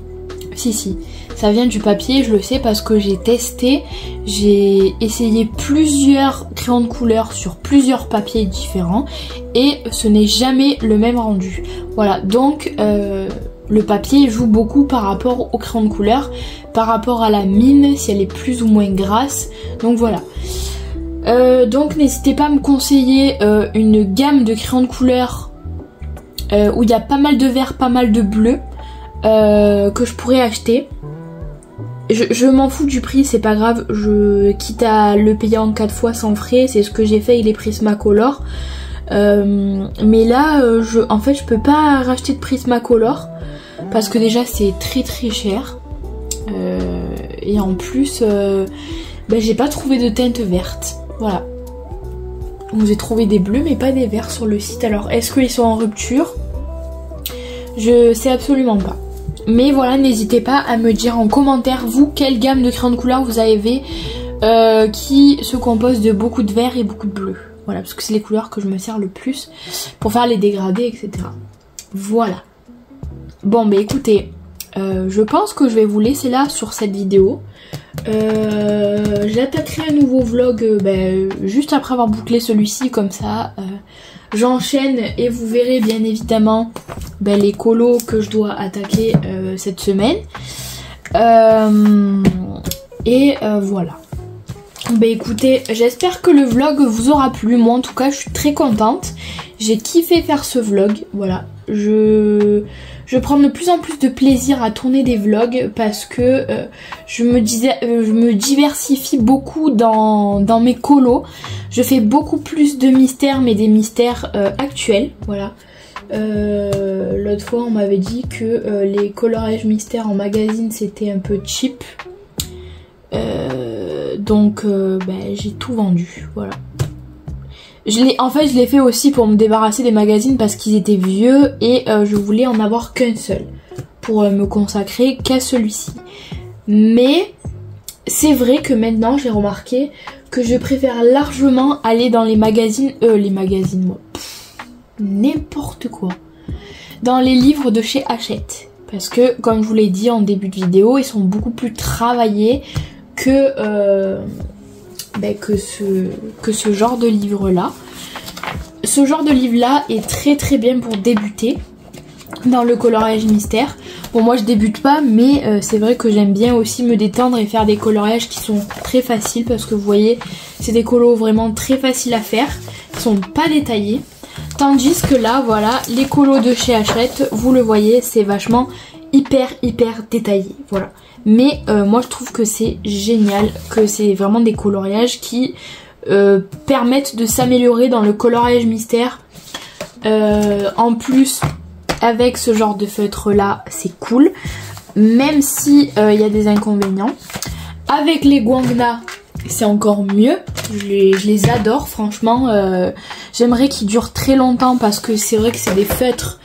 ça vient du papier, je le sais parce que j'ai testé, j'ai essayé plusieurs crayons de couleur sur plusieurs papiers différents et ce n'est jamais le même rendu. Voilà, donc le papier joue beaucoup par rapport au crayon de couleur, par rapport à la mine, si elle est plus ou moins grasse, donc voilà. Donc n'hésitez pas à me conseiller une gamme de crayons de couleur où il y a pas mal de vert, pas mal de bleu que je pourrais acheter. Je m'en fous du prix, c'est pas grave, quitte à le payer en 4 fois sans frais, c'est ce que j'ai fait avec les Prismacolor. Mais là, en fait je peux pas racheter de Prismacolor parce que déjà c'est très cher. Et en plus j'ai pas trouvé de teinte verte. Voilà. Donc j'ai trouvé des bleus mais pas des verts sur le site. Alors est-ce qu'ils sont en rupture? Je sais absolument pas. Mais voilà, n'hésitez pas à me dire en commentaire, vous, quelle gamme de crayons de couleur vous avez qui se compose de beaucoup de vert et beaucoup de bleu. Voilà, parce que c'est les couleurs que je me sers le plus pour faire les dégradés, etc. Voilà. Bon, bah écoutez, je pense que je vais vous laisser là sur cette vidéo. J'attaquerai un nouveau vlog juste après avoir bouclé celui-ci, comme ça j'enchaîne et vous verrez bien évidemment les colos que je dois attaquer cette semaine. Voilà. Bah écoutez, j'espère que le vlog vous aura plu. Moi en tout cas je suis très contente. J'ai kiffé faire ce vlog. Voilà. Je prends de plus en plus de plaisir à tourner des vlogs parce que je me diversifie beaucoup dans mes colos. Je fais beaucoup plus de mystères, mais des mystères actuels. Voilà. L'autre fois on m'avait dit que les coloriages mystères en magazine c'était un peu cheap. Donc j'ai tout vendu, voilà. En fait je l'ai fait aussi pour me débarrasser des magazines parce qu'ils étaient vieux et je voulais en avoir qu'un seul pour me consacrer qu'à celui-ci. Mais c'est vrai que maintenant j'ai remarqué que je préfère largement aller dans les magazines, moi, n'importe quoi, dans les livres de chez Hachette. Parce que comme je vous l'ai dit en début de vidéo, ils sont beaucoup plus travaillés que ce genre de livre là. Ce genre de livre là est très très bien pour débuter dans le coloriage mystère. Bon, moi je débute pas, mais c'est vrai que j'aime bien aussi me détendre et faire des coloriages qui sont très faciles, parce que vous voyez c'est des colos vraiment très faciles à faire, ils sont pas détaillés. Tandis que là voilà, les colos de chez Hachette, vous le voyez, c'est vachement hyper détaillé, voilà. Mais moi je trouve que c'est génial, que c'est vraiment des coloriages qui permettent de s'améliorer dans le coloriage mystère. En plus, avec ce genre de feutre là, c'est cool, même si y a des inconvénients. Avec les Guangna, c'est encore mieux. Je les adore, franchement. J'aimerais qu'ils durent très longtemps parce que c'est vrai que c'est des feutres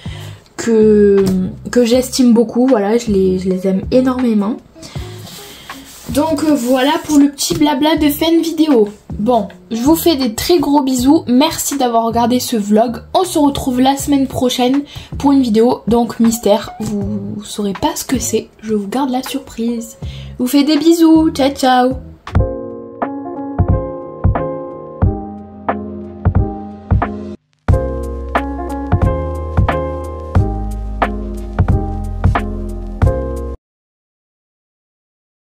que j'estime beaucoup. Voilà, je les aime énormément. Donc voilà pour le petit blabla de fin de vidéo. Bon, je vous fais des très gros bisous. Merci d'avoir regardé ce vlog. On se retrouve la semaine prochaine pour une vidéo donc mystère. Vous saurez pas ce que c'est. Je vous garde la surprise. Je vous fais des bisous. Ciao ciao.